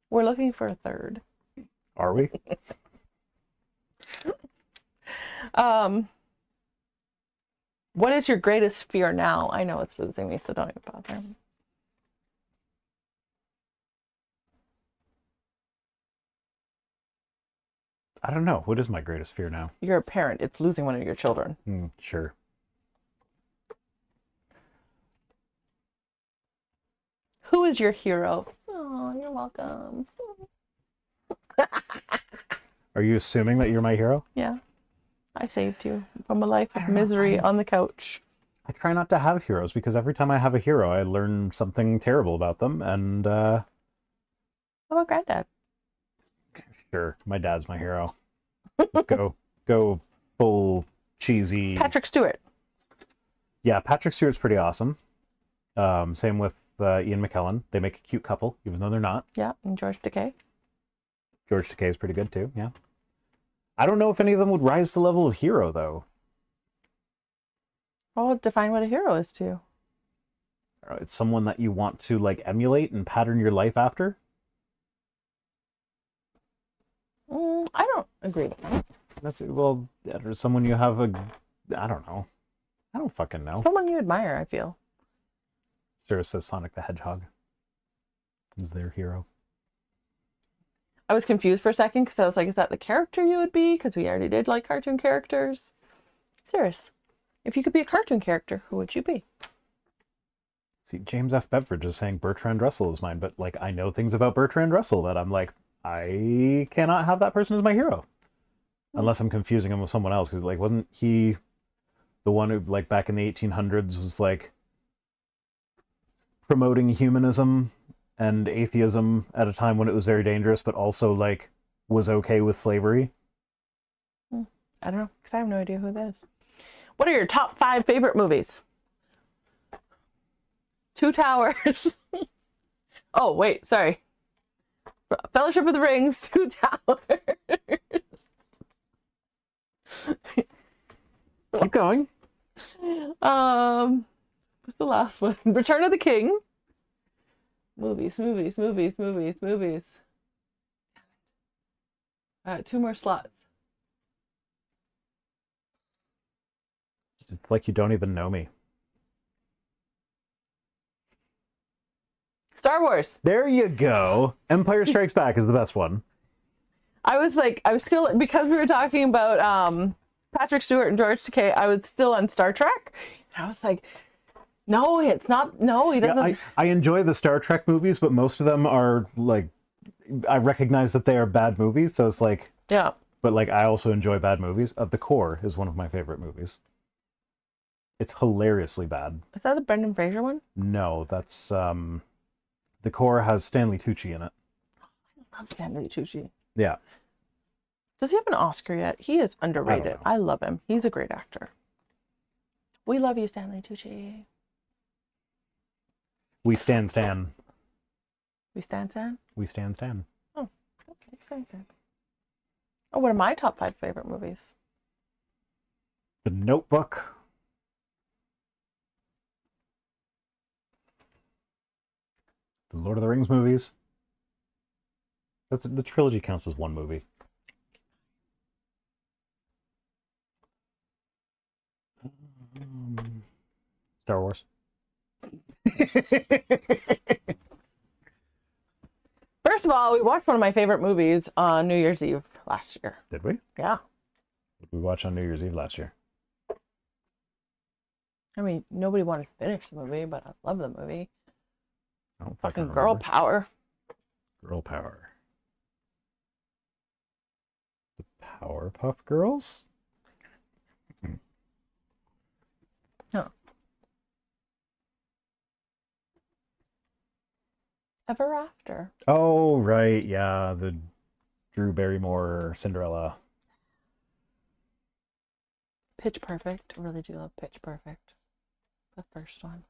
We're looking for a third. Are we? What is your greatest fear now? I know it's losing me, so don't even bother. I don't know. What is my greatest fear now? You're a parent. It's losing one of your children. Sure. Who is your hero? Oh, you're welcome. Are you assuming that you're my hero? Yeah. I saved you from a life of misery on the couch. I try not to have heroes because every time I have a hero, I learn something terrible about them, and How about Granddad? Sure, my dad's my hero. Just go full cheesy. Patrick Stewart. Yeah, Patrick Stewart's pretty awesome. Same with Ian McKellen. They make a cute couple, even though they're not. Yeah, and George Takei. George Takei is pretty good too. Yeah. I don't know if any of them would rise to the level of hero though. Well, define what a hero is to you. It's someone that you want to like emulate and pattern your life after. I don't agree with that. That's well, or someone you have a. I don't know. I don't fucking know. Someone you admire, I feel. Sarah says Sonic the Hedgehog is their hero. I was confused for a second because I was like, is that the character you would be? Because we already did like cartoon characters. Serious. If you could be a cartoon character, who would you be? See, James F. Bedford is saying Bertrand Russell is mine, but like I know things about Bertrand Russell that I'm like, I cannot have that person as my hero. Unless I'm confusing him with someone else, because like wasn't he the one who like back in the 1800s was like promoting humanism and atheism at a time when it was very dangerous, but also like was okay with slavery? I don't know, because I have no idea who that is. What are your top 5 favorite movies? Two Towers. Oh, wait, sorry. Fellowship of the Rings, Two Towers. Keep going. What's the last one? Return of the King. Movies. 2 more slots. It's like you don't even know me. Star Wars. There you go. Empire Strikes Back is the best one. I was still, because we were talking about Patrick Stewart and George Takei, I was still on Star Trek. And I was like, no, it's not. No, he doesn't. Yeah, I enjoy the Star Trek movies, but most of them are like, I recognize that they are bad movies. So it's like, yeah. But like, I also enjoy bad movies. The Core is one of my favorite movies. It's hilariously bad. Is that the Brendan Fraser one? No, that's The Core has Stanley Tucci in it. I love Stanley Tucci. Yeah. Does he have an Oscar yet? He is underrated. I love him. He's a great actor. We love you, Stanley Tucci. We stand Stan. We stand Stan? We stand Stan. Oh, okay. Stand Stan. Oh, what are my top 5 favorite movies? The Notebook. The Lord of the Rings movies. The trilogy counts as one movie. Star Wars. First of all, we watched one of my favorite movies on New Year's Eve last year. Did we? Yeah. What did we watch on New Year's Eve last year? I mean, nobody wanted to finish the movie, but I love the movie. I don't Fucking remember. girl power. Girl power. The Powerpuff Girls? No. Ever After. Oh, right. Yeah. The Drew Barrymore Cinderella. Pitch Perfect. I really do love Pitch Perfect. The first one.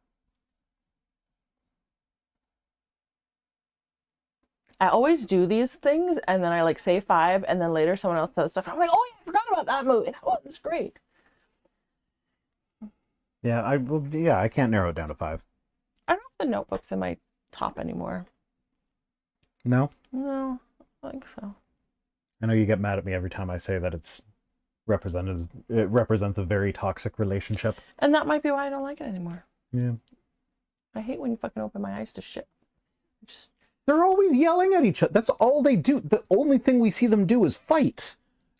I always do these things and then I like say 5 and then later someone else says stuff. I'm like, oh yeah, I forgot about that movie. That was great. Yeah, I can't narrow it down to 5. I don't have The Notebook's in my top anymore. No? No, I think so. I know you get mad at me every time I say that it represents a very toxic relationship. And that might be why I don't like it anymore. Yeah. I hate when you fucking open my eyes to shit. They're always yelling at each other. That's all they do. The only thing we see them do is fight.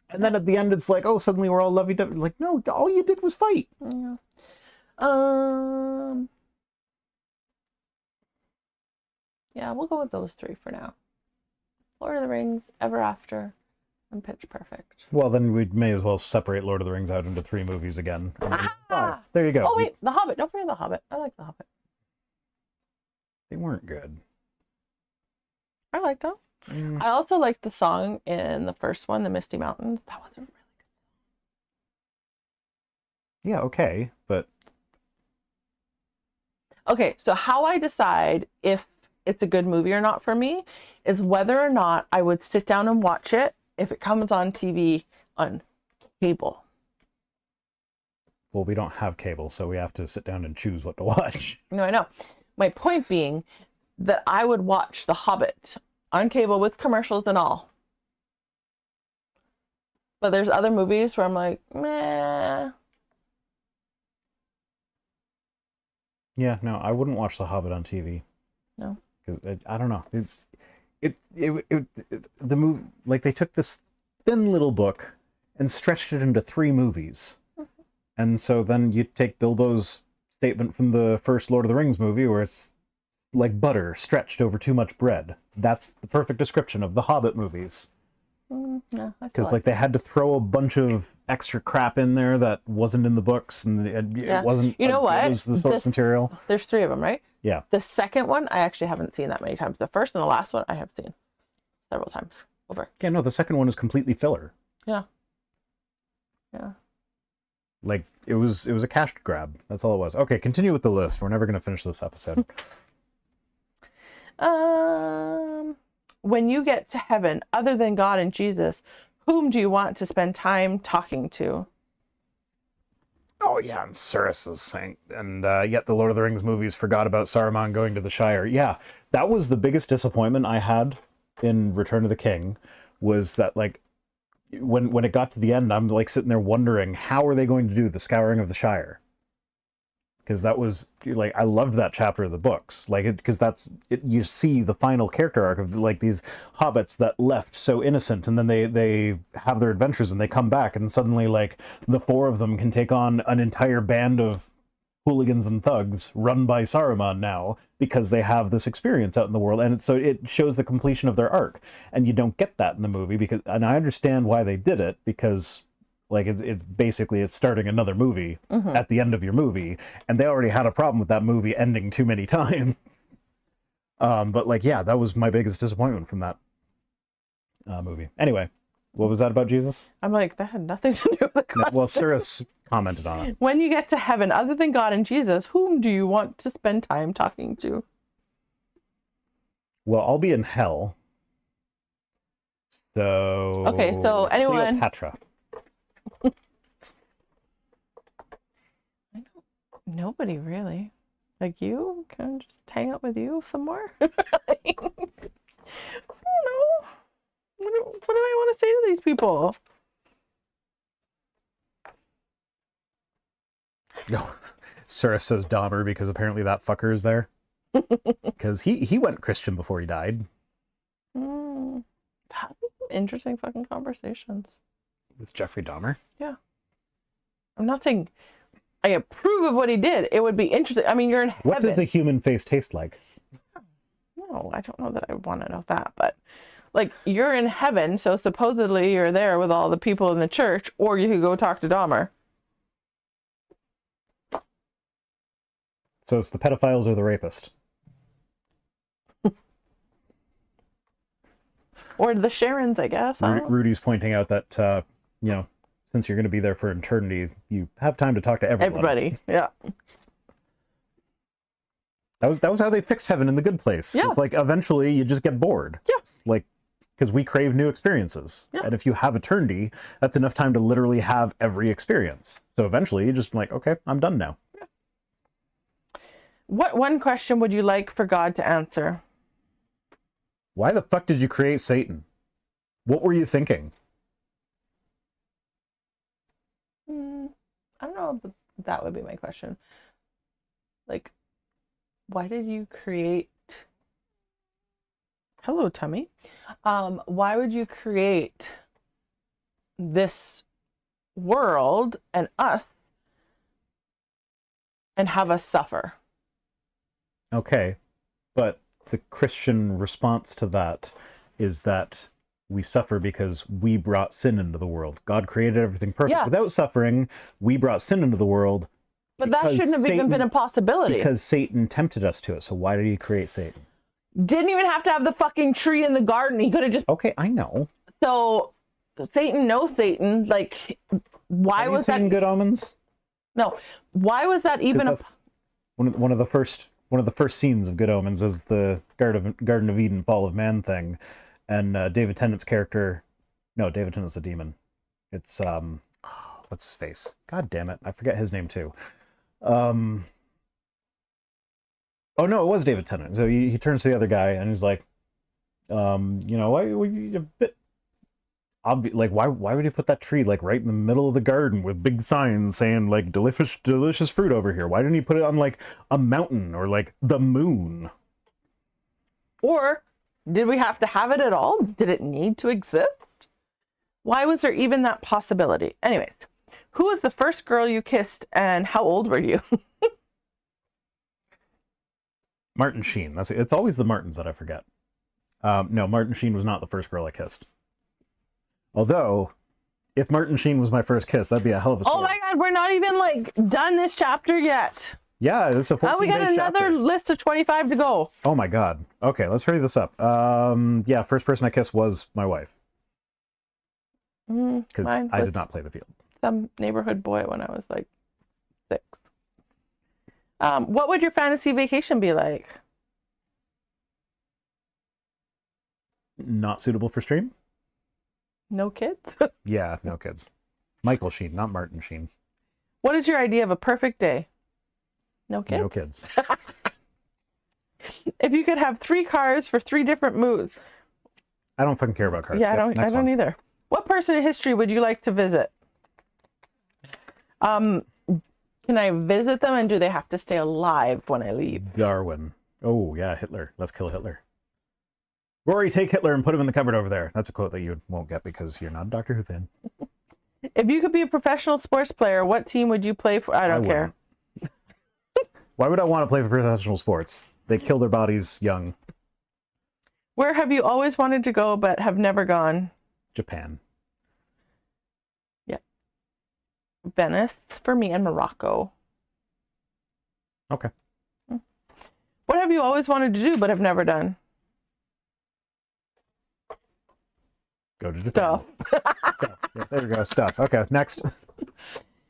And then at the end, it's like, oh, suddenly we're all lovey-dovey. Like, no, all you did was fight. Yeah. Yeah, we'll go with those 3 for now. Lord of the Rings, Ever After, and Pitch Perfect. Well, then we may as well separate Lord of the Rings out into 3 movies again. Ah! There you go. Oh, wait, The Hobbit. Don't forget The Hobbit. I like The Hobbit. They weren't good. I liked them. I also liked the song in the first one, The Misty Mountains. That was a really good. Yeah, okay, but... Okay, so how I decide if it's a good movie or not for me is whether or not I would sit down and watch it if it comes on TV on cable. Well, we don't have cable, so we have to sit down and choose what to watch. No, I know. My point being that I would watch The Hobbit on cable with commercials and all. But there's other movies where I'm like, meh. Yeah, no, I wouldn't watch The Hobbit on TV. No. Because I don't know. The movie, like, they took this thin little book and stretched it into 3 movies. Mm-hmm. And so then you take Bilbo's statement from the first Lord of the Rings movie where it's like butter stretched over too much bread. That's the perfect description of the Hobbit movies. Yeah, because like they had to throw a bunch of extra crap in there that wasn't in the books, and it wasn't. You know what? As the source material. There's 3 of them, right? Yeah. The second one I actually haven't seen that many times. The first and the last one I have seen several times over. Yeah, no, the second one is completely filler. Yeah. Yeah. Like it was a cash grab. That's all it was. Okay, continue with the list. We're never gonna finish this episode. When you get to heaven, other than God and Jesus, whom do you want to spend time talking to? oh yeah, and Surus is saying, and yet the Lord of the Rings movies forgot about Saruman going to the Shire. Yeah, that was the biggest disappointment I had in Return of the King, was that, like, when it got to the end, I'm like sitting there wondering, how are they going to do the Scouring of the Shire? Because that was, like, I loved that chapter of the books, like, because that's it, you see the final character arc of, like, these hobbits that left so innocent, and then they have their adventures and they come back, and suddenly, like, the four of them can take on an entire band of hooligans and thugs run by Saruman now, because they have this experience out in the world, and so it shows the completion of their arc, and you don't get that in the movie, because, and I understand why they did it, because, like, it's basically, it's starting another movie at the end of your movie, and they already had a problem with that movie ending too many times. But, like, yeah, that was my biggest disappointment from that movie. Anyway, what was that about Jesus? I'm like, that had nothing to do with the question. Well, Surus commented on it. When you get to heaven, other than God and Jesus, whom do you want to spend time talking to? Well, I'll be in hell. So... Okay, so anyone... Cleopatra. Nobody really. Like, you? Can I just hang out with you somewhere? I don't know. What do I want to say to these people? No, Surus says Dahmer because apparently that fucker is there. Because he went Christian before he died. That'd be some interesting fucking conversations. With Jeffrey Dahmer? Yeah. I'm not saying I approve of what he did. It would be interesting. I mean, you're in heaven. What does a human face taste like? No, I don't know that I want to know that, but like, you're in heaven, so supposedly you're there with all the people in the church, or you could go talk to Dahmer. So it's the pedophiles or the rapist? Or the Sharons, I guess. I don't know. Rudy's pointing out that, you know, since you're going to be there for eternity, you have time to talk to everybody. Yeah. That was how they fixed heaven in The Good Place. Yeah. It's like, eventually you just get bored. Yeah. Like, because we crave new experiences. Yeah. And if you have eternity, that's enough time to literally have every experience. So eventually you just like, okay, I'm done now. Yeah. What one question would you like for God to answer? Why the fuck did you create Satan? What were you thinking? I don't know if that would be my question. Like, why did you create... Hello, Tummy. Why would you create this world and us and have us suffer? Okay, but the Christian response to that is that we suffer because we brought sin into the world. God created everything perfect without suffering. We brought sin into the world. But that shouldn't have even been a possibility. Because Satan tempted us to it. So why did he create Satan? Didn't even have to have the fucking tree in the garden. He could have just... Okay, I know. So, Satan knows Satan. Like, why was that... Have you seen Good Omens? No. Why was that even a... One of the first scenes of Good Omens is the Garden of Eden Fall of Man thing. And David Tennant's character... No, David Tennant's the demon. It's, what's his face? God damn it. I forget his name, too. Oh, no, it was David Tennant. So he turns to the other guy, and he's like, you know, why a bit... Like, why would you put that tree, like, right in the middle of the garden with big signs saying, like, delicious fruit over here? Why didn't he put it on, like, a mountain or, like, the moon? Or... did we have to have it at all? Did it need to exist? Why was there even that possibility? Anyways, who was the first girl you kissed and how old were you? Martin Sheen. It's always the Martins that I forget. No, Martin Sheen was not the first girl I kissed. Although, if Martin Sheen was my first kiss, that'd be a hell of a story. Oh my god, we're not even like done this chapter yet. Yeah, it's a 14-page we got another chapter. list of 25 to go. Oh my god. Okay, let's hurry this up. Yeah, first person I kissed was my wife. Because I did not play the field. Some neighborhood boy when I was like 6. What would your fantasy vacation be like? Not suitable for stream? No kids? Yeah, no kids. Michael Sheen, not Martin Sheen. What is your idea of a perfect day? No kids? No kids. If you could have 3 cars for 3 different moods. I don't fucking care about cars. Yeah, Yep, I don't either. What person in history would you like to visit? Can I visit them, and do they have to stay alive when I leave? Darwin. Oh, yeah, Hitler. Let's kill Hitler. Rory, take Hitler and put him in the cupboard over there. That's a quote that you won't get because you're not a Doctor Who fan. If you could be a professional sports player, what team would you play for? I don't care. Why would I want to play for professional sports? They kill their bodies young. Where have you always wanted to go but have never gone? Japan. Yeah. Venice for me, and Morocco. Okay. What have you always wanted to do but have never done? Go to Japan. Stuff. Yeah, there we go. Stuff. Okay, next.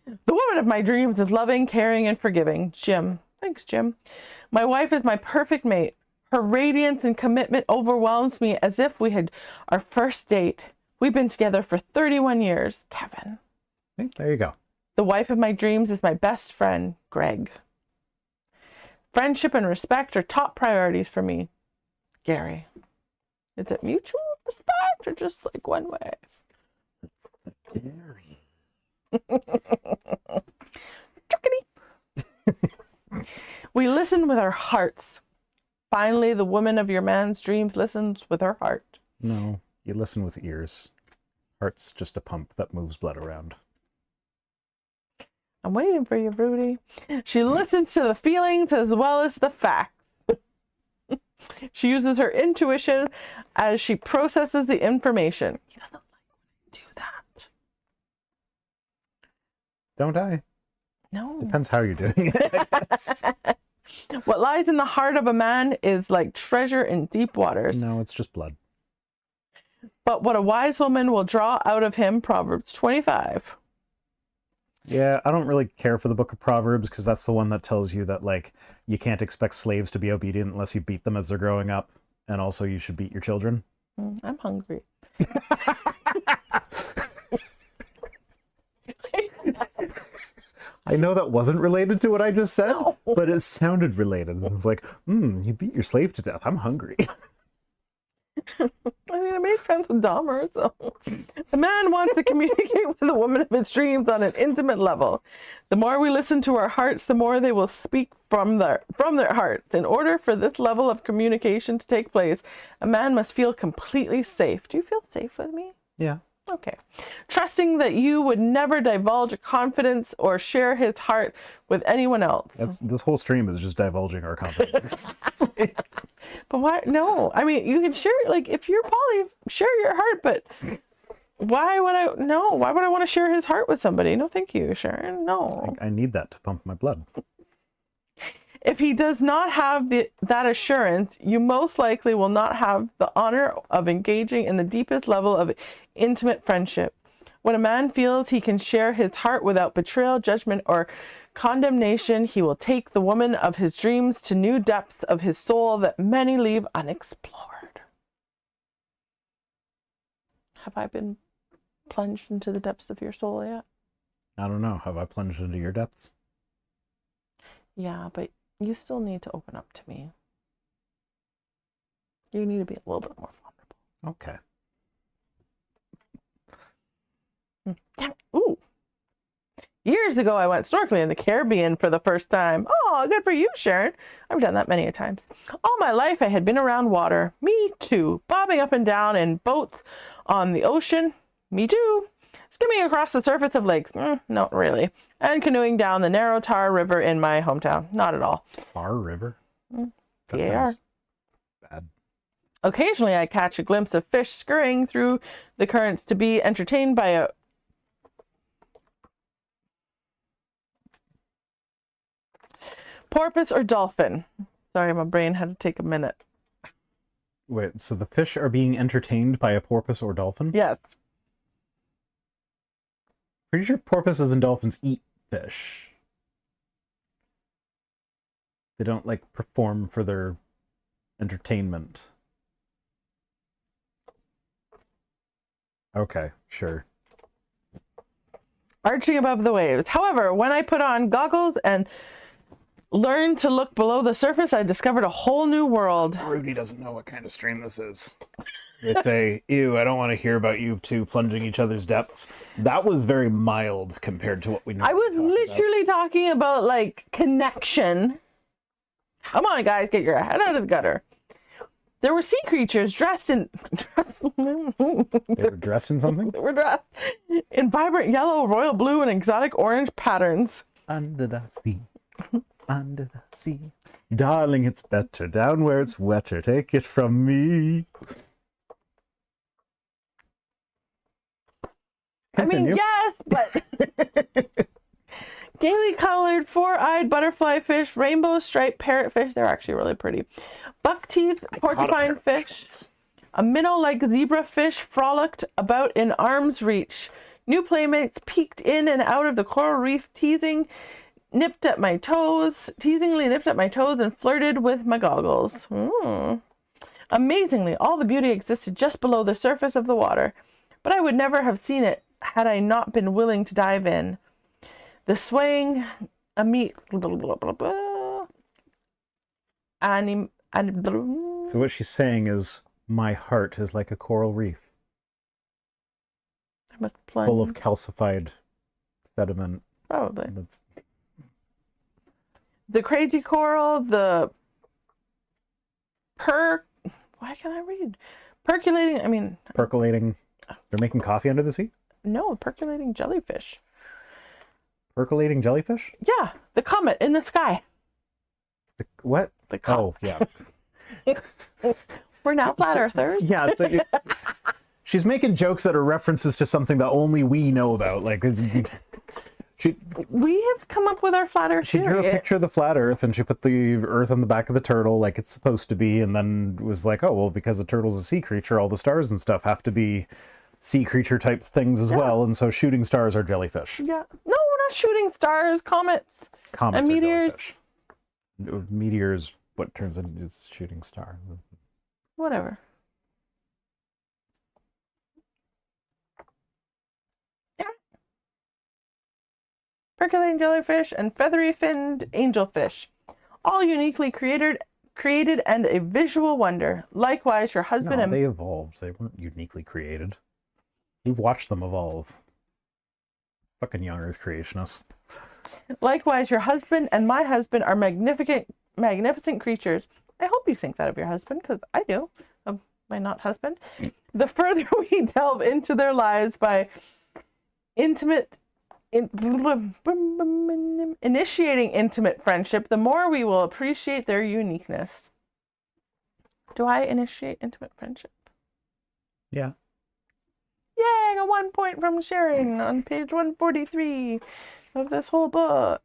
The woman of my dreams is loving, caring, and forgiving. Jim. Thanks, Jim. My wife is my perfect mate. Her radiance and commitment overwhelms me as if we had our first date. We've been together for 31 years. Kevin. Okay, there you go. The wife of my dreams is my best friend. Greg. Friendship and respect are top priorities for me. Gary. Is it mutual respect or just like one way? It's the Gary. We listen with our hearts. Finally, the woman of your man's dreams listens with her heart. No, you listen with ears. Heart's just a pump that moves blood around. I'm waiting for you, Rudy. She listens to the feelings as well as the facts. She uses her intuition as she processes the information. He doesn't like when I do that. Don't I? No. Depends how you're doing it, I guess. What lies in the heart of a man is like treasure in deep waters. No, it's just blood. But what a wise woman will draw out of him, Proverbs 25. Yeah, I don't really care for the Book of Proverbs because that's the one that tells you that, like, you can't expect slaves to be obedient unless you beat them as they're growing up. And also you should beat your children. I'm hungry. I know that wasn't related to what I just said, No. but it sounded related. I was like, you beat your slave to death. I'm hungry. I mean, I made friends with Dahmer, so. The man wants to communicate with the woman of his dreams on an intimate level. The more we listen to our hearts, the more they will speak from their hearts. In order for this level of communication to take place, a man must feel completely safe. Do you feel safe with me? Yeah. Okay. Trusting that you would never divulge a confidence or share his heart with anyone else. This whole stream is just divulging our confidence. But why? No. I mean, you can share, like, if you're poly, share your heart, but why would I? No. Why would I want to share his heart with somebody? No, thank you, Sharon. No. I need that to pump my blood. If he does not have that assurance, you most likely will not have the honor of engaging in the deepest level of intimate friendship. When a man feels he can share his heart without betrayal, judgment, or condemnation, he will take the woman of his dreams to new depths of his soul that many leave unexplored. Have I been plunged into the depths of your soul yet? I don't know. Have I plunged into your depths? Yeah, but you still need to open up to me. You need to be a little bit more vulnerable. Okay. Ooh. Years ago, I went snorkeling in the Caribbean for the first time. Oh, good for you, Sharon. I've done that many a times. All my life, I had been around water. Me too. Bobbing up and down in boats on the ocean. Me too. Skimming across the surface of lakes. Not really. And canoeing down the narrow Tar River in my hometown. Not at all. Tar River? That Yeah. sounds bad. Occasionally, I catch a glimpse of fish scurrying through the currents to be entertained by a porpoise or dolphin. Sorry, my brain had to take a minute. Wait, so the fish are being entertained by a porpoise or dolphin? Yes. Pretty sure porpoises and dolphins eat fish. They don't, like, perform for their entertainment. Okay, sure. arching above the waves. However, when I put on goggles and learned to look below the surface, I discovered a whole new world. Rudy doesn't know what kind of stream this is. They say, ew, I don't want to hear about you two plunging each other's depths. That was very mild compared to what we know. I was literally talking about, like, connection. Come on, guys, get your head out of the gutter. There were sea creatures dressed in... They were dressed in something? They were dressed in vibrant yellow, royal blue, and exotic orange patterns. Under the sea, under the sea. Darling, it's better down where it's wetter. Take it from me. Continue. I mean, yes, but... Gaily colored, four-eyed butterfly fish, rainbow striped parrotfish. They're actually really pretty. Buck-teeth porcupine fish. A minnow-like zebra fish frolicked about in arm's reach. New playmates peeked in and out of the coral reef, teasingly nipped at my toes, and flirted with my goggles. Amazingly, all the beauty existed just below the surface of the water, but I would never have seen it had I not been willing to dive in. The swaying So what she's saying is, my heart is like a coral reef, full of calcified sediment. Probably. The crazy coral, the why can't I read? Percolating. They're making coffee under the sea? No, percolating jellyfish. Percolating jellyfish? Yeah, the comet in the sky. What? The comet. Oh, yeah. We're now flat earthers. Yeah, she's making jokes that are references to something that only we know about. Like, we have come up with our flat earth She drew a picture of the flat earth and she put the earth on the back of the turtle like it's supposed to be, and then was like, oh, well, because a turtle's a sea creature, all the stars and stuff have to be sea creature type things as well, and so shooting stars are jellyfish. Yeah. No, we're not shooting stars, comets and meteors. Meteors, what turns into shooting star. Whatever. Yeah. Percolating jellyfish and feathery finned angelfish, all uniquely created and a visual wonder. Likewise, your husband and they evolved. They weren't uniquely created. We've watched them evolve. Fucking young Earth creationists. Likewise, your husband and my husband are magnificent creatures. I hope you think that of your husband, because I do, of my not husband. The further we delve into their lives by initiating intimate friendship, the more we will appreciate their uniqueness. Do I initiate intimate friendship? Yeah. Yay, I got 1 point from Sharon on page 143 of this whole book.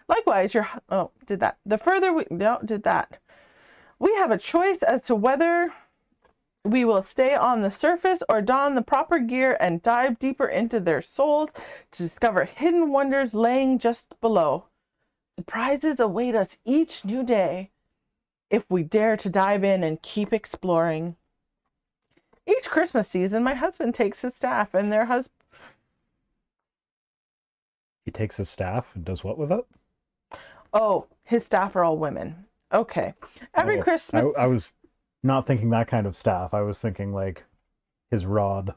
Likewise, the further we did that. We have a choice as to whether we will stay on the surface or don the proper gear and dive deeper into their souls to discover hidden wonders laying just below. Surprises await us each new day if we dare to dive in and keep exploring. Each Christmas season, my husband takes his staff and their husband. He takes his staff and does what with it? Oh, his staff are all women. Okay. Every Christmas. I was not thinking that kind of staff. I was thinking like his rod.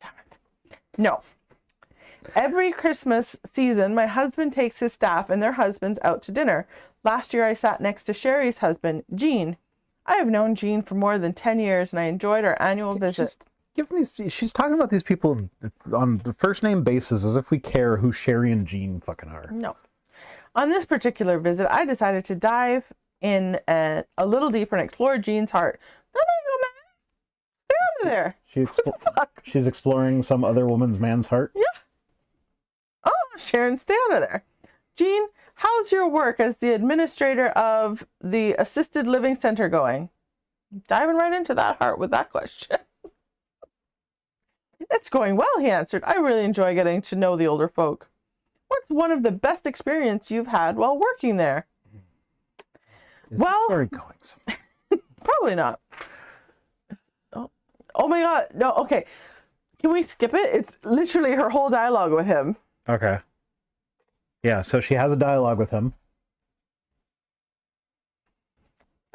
Damn it. No. Every Christmas season, my husband takes his staff and their husbands out to dinner. Last year, I sat next to Sherry's husband, Jean. I have known Jean for more than 10 years, and I enjoyed our annual visit. She's talking about these people on the first name basis as if we care who Sherry and Jean fucking are. No. On this particular visit, I decided to dive in a little deeper and explore Jean's heart. No, man. Stay over there. She's exploring some other woman's man's heart? Yeah. Oh, Sharon, stay out of there. Jean, how's your work as the administrator of the assisted living center going? Diving right into that heart with that question. It's going well, he answered. I really enjoy getting to know the older folk. What's one of the best experiences you've had while working there? Is this story going somewhere? Probably not. Oh my God. No, okay. Can we skip it? It's literally her whole dialogue with him. Okay. Yeah, so she has a dialogue with him.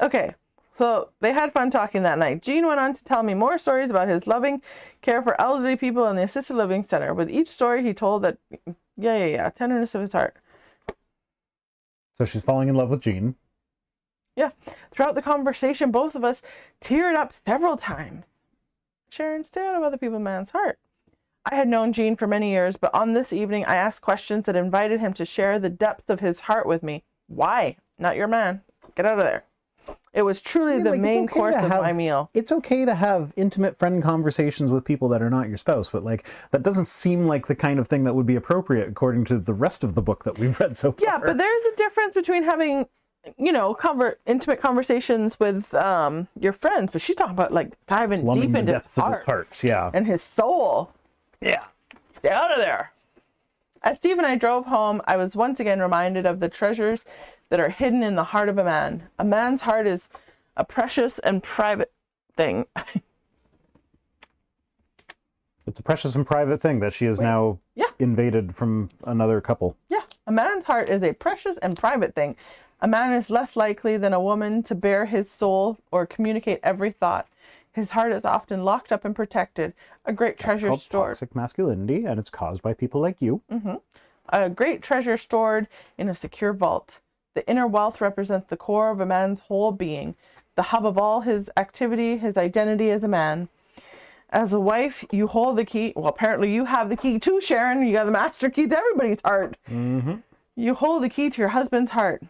Okay, so they had fun talking that night. Gene went on to tell me more stories about his loving care for elderly people in the assisted living center. With each story, he told that, tenderness of his heart. So she's falling in love with Gene. Yeah. Throughout the conversation, both of us teared up several times. Sharon stared out of other people's man's heart. I had known Gene for many years, but on this evening, I asked questions that invited him to share the depth of his heart with me. Why? Not your man. Get out of there. It was truly the main course of my meal. It's okay to have intimate friend conversations with people that are not your spouse, but like that doesn't seem like the kind of thing that would be appropriate according to the rest of the book that we've read so far. Yeah, but there's a difference between having, intimate conversations with your friends, but she's talking about like diving Plumbing deep into the depths of his hearts, yeah. And his soul. Yeah. Stay out of there. As Steve and I drove home, I was once again reminded of the treasures that are hidden in the heart of a man. A man's heart is a precious and private thing. It's a precious and private thing that she has now invaded from another couple. Yeah, a man's heart is a precious and private thing. A man is less likely than a woman to bare his soul or communicate every thought. His heart is often locked up and protected. A great treasure stored. Toxic masculinity, and it's caused by people like you. Mm-hmm. A great treasure stored in a secure vault. The inner wealth represents the core of a man's whole being, the hub of all his activity, his identity as a man. As a wife, you hold the key. Well, apparently you have the key too, Sharon. You got the master key to everybody's heart. Mm-hmm. You hold the key to your husband's heart.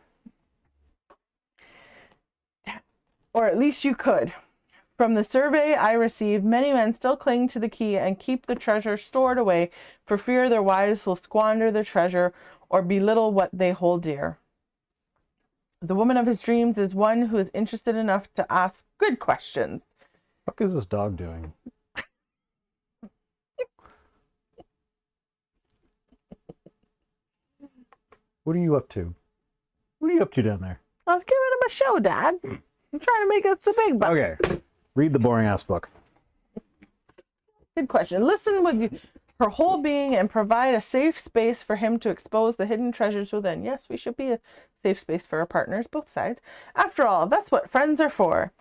Or at least you could. From the survey I received, many men still cling to the key and keep the treasure stored away for fear their wives will squander the treasure or belittle what they hold dear. The woman of his dreams is one who is interested enough to ask good questions. What is this dog doing? What are you up to? What are you up to down there? I was giving him a show, Dad. I'm trying to make us the big buck. Okay. Read the boring ass book. Good question. Listen with her whole being and provide a safe space for him to expose the hidden treasures within. Yes, we should be a safe space for our partners, both sides. After all, that's what friends are for.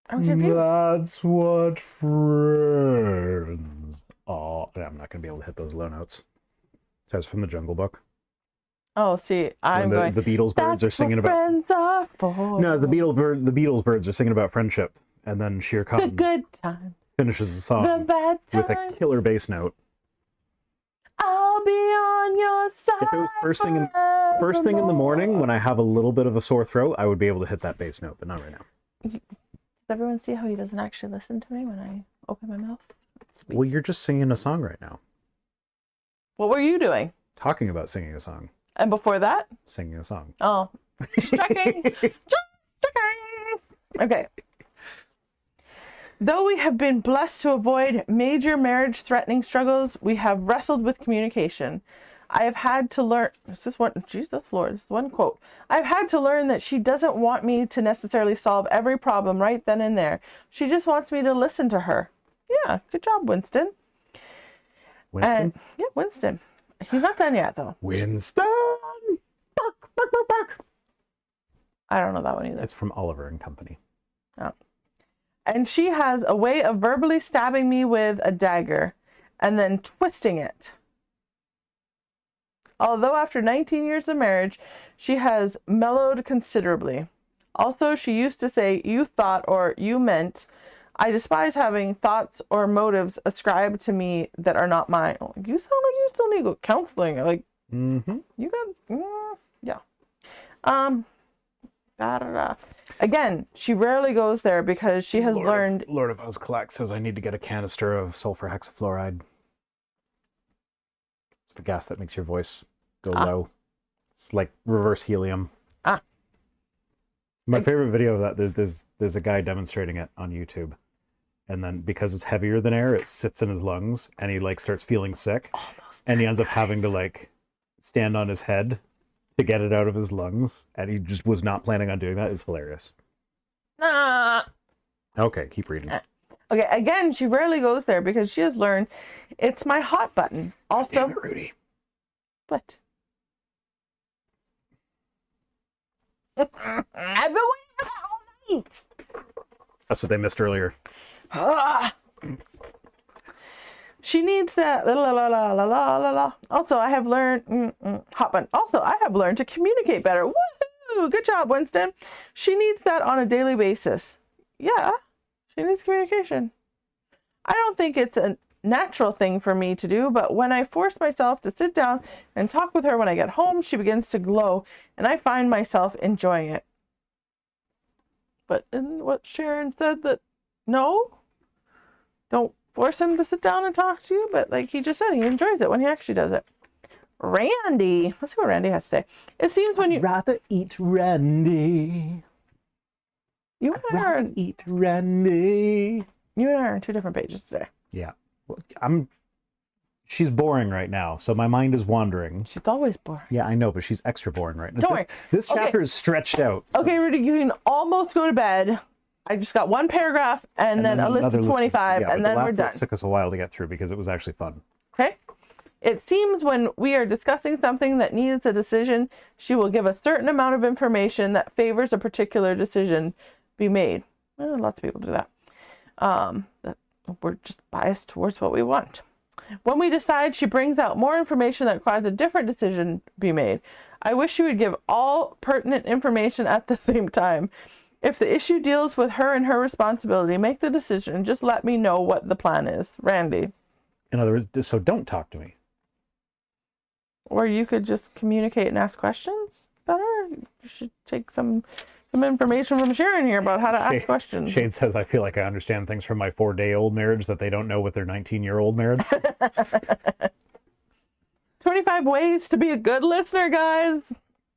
That's what friends are. I'm not going to be able to hit those low notes. That's from the Jungle Book. Oh, see, I'm when the Beatles birds are singing about friends are for. No, the Beatles birds are singing about friendship, and then Shere Khan the good times finishes the song the bad times. with a killer bass note. I'll be on your side. If it was first thing in the morning when I have a little bit of a sore throat, I would be able to hit that bass note, but not right now. Does everyone see how he doesn't actually listen to me when I open my mouth? Well, you're just singing a song right now. What were you doing? Talking about singing a song. And before that? Singing a song. Oh. Checking. Okay. Though we have been blessed to avoid major marriage-threatening struggles, we have wrestled with communication. I have had to learn... Is this one? Jesus Lord, this is one quote. I've had to learn that she doesn't want me to necessarily solve every problem right then and there. She just wants me to listen to her. Yeah, good job, Winston. Winston? Yeah, Winston. He's not done yet, though. Winston! Bark, bark, bark, bark. I don't know that one either. It's from Oliver and Company. Oh. And she has a way of verbally stabbing me with a dagger and then twisting it. Although after 19 years of marriage, she has mellowed considerably. Also, she used to say, you thought or you meant. I despise having thoughts or motives ascribed to me that are not mine. Oh, you sound like you still need counseling. Like, you got, yeah. Again, she rarely goes there because she has learned. Lord of Oz says I need to get a canister of sulfur hexafluoride. It's the gas that makes your voice go low. It's like reverse helium. My favorite video of that, there's a guy demonstrating it on YouTube. And then because it's heavier than air, it sits in his lungs and he like starts feeling sick. And he ends up having to like stand on his head to get it out of his lungs. And he just was not planning on doing that. It's hilarious. Okay, keep reading. Okay, again, she rarely goes there because she has learned it's my hot button. Also, Damn it, Rudy. what? I've been waiting for that all night. That's what they missed earlier. Ah. She needs that. La, la, la, la, la, la, la, la. Also, I have learned hot button. Also, I have learned to communicate better. Woohoo! Good job, Winston. She needs that on a daily basis. Yeah, she needs communication. I don't think it's a natural thing for me to do, but when I force myself to sit down and talk with her when I get home, she begins to glow, and I find myself enjoying it. But in what Sharon said, that no, don't force him to sit down and talk to you, but like he just said, he enjoys it when he actually does it. Randy, let's see what Randy has to say. It seems when you rather eat Randy. You and I are Eat Randy. You and I are on 2 different pages today. Yeah. She's boring right now, so my mind is wandering. She's always boring. Yeah, I know, but she's extra boring right now. Don't worry. This chapter is stretched out. So. Okay, Rudy, you can almost go to bed. I just got 1 paragraph and then a list of 25, and then we're done. It took us a while to get through because it was actually fun. Okay. It seems when we are discussing something that needs a decision, she will give a certain amount of information that favors a particular decision be made. Well, lots of people do that. We're just biased towards what we want. When we decide, she brings out more information that requires a different decision be made. I wish she would give all pertinent information at the same time. If the issue deals with her and her responsibility, make the decision. Just let me know what the plan is. Randy. In other words, so don't talk to me. Or you could just communicate and ask questions better. You should take some information from Sharon here about how to ask questions. Shane says, I feel like I understand things from my 4-day-old marriage that they don't know with their 19-year-old marriage. 25 ways to be a good listener, guys.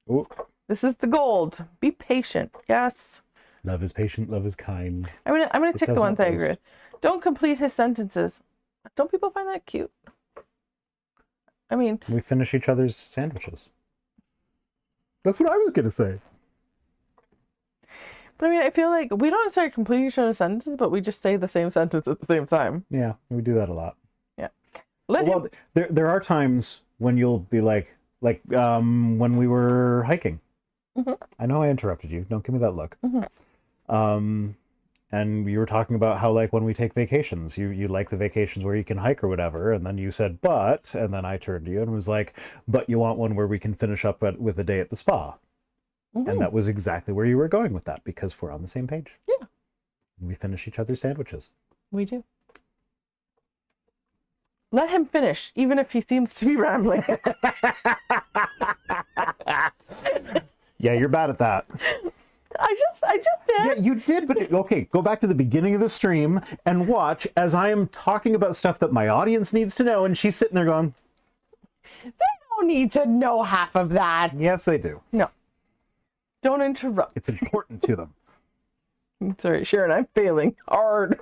Ooh. This is the gold. Be patient. Yes. Love is patient, love is kind. I'm gonna tick the ones I agree with. Don't complete his sentences. Don't people find that cute? I mean, we finish each other's sandwiches. That's what I was gonna say. But I mean, I feel like we don't necessarily complete each other's sentences, but we just say the same sentence at the same time. Yeah, we do that a lot. Yeah. There are times when you'll be like when we were hiking. Mm-hmm. I know I interrupted you. Don't give me that look. Mm-hmm. And you were talking about how, like, when we take vacations, you like the vacations where you can hike or whatever, and then you said, but, and then I turned to you and was like, but you want one where we can finish up with a day at the spa. Mm-hmm. And that was exactly where you were going with that, because we're on the same page. Yeah. We finish each other's sandwiches. We do. Let him finish, even if he seems to be rambling. Yeah, you're bad at that. I just did. Yeah, you did, but okay, go back to the beginning of the stream and watch as I am talking about stuff that my audience needs to know, and she's sitting there going, they don't need to know half of that. Yes, they do. No. Don't interrupt. It's important to them. I'm sorry, Sharon, I'm failing hard.